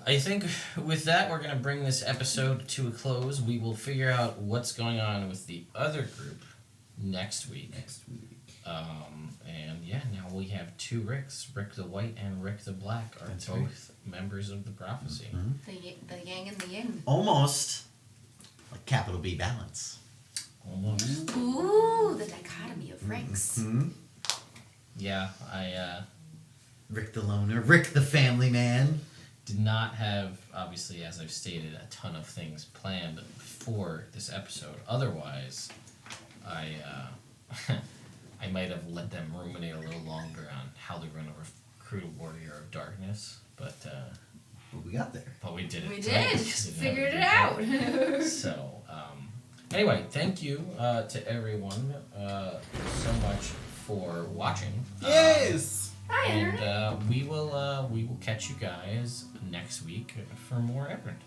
I think with that, we're gonna bring this episode to a close. We will figure out what's going on with the other group next week. And yeah, now we have 2 Ricks. Rick the White and Rick the Black are That's both members of the prophecy. The yang and the yin. Almost like capital B balance. Almost. Ooh, the dichotomy of ranks. Yeah, I Rick the loner, Rick the family man. did not have, obviously, as I've stated, a ton of things planned for this episode. Otherwise, I I might have let them ruminate a little longer on how they're going to recruit a warrior of darkness, but We got there. we did it. We tonight did. because Figured it never did out. happen. So, anyway, thank you to everyone so much for watching. Yes. Hi, Internet. And we will catch you guys next week for more Evrand.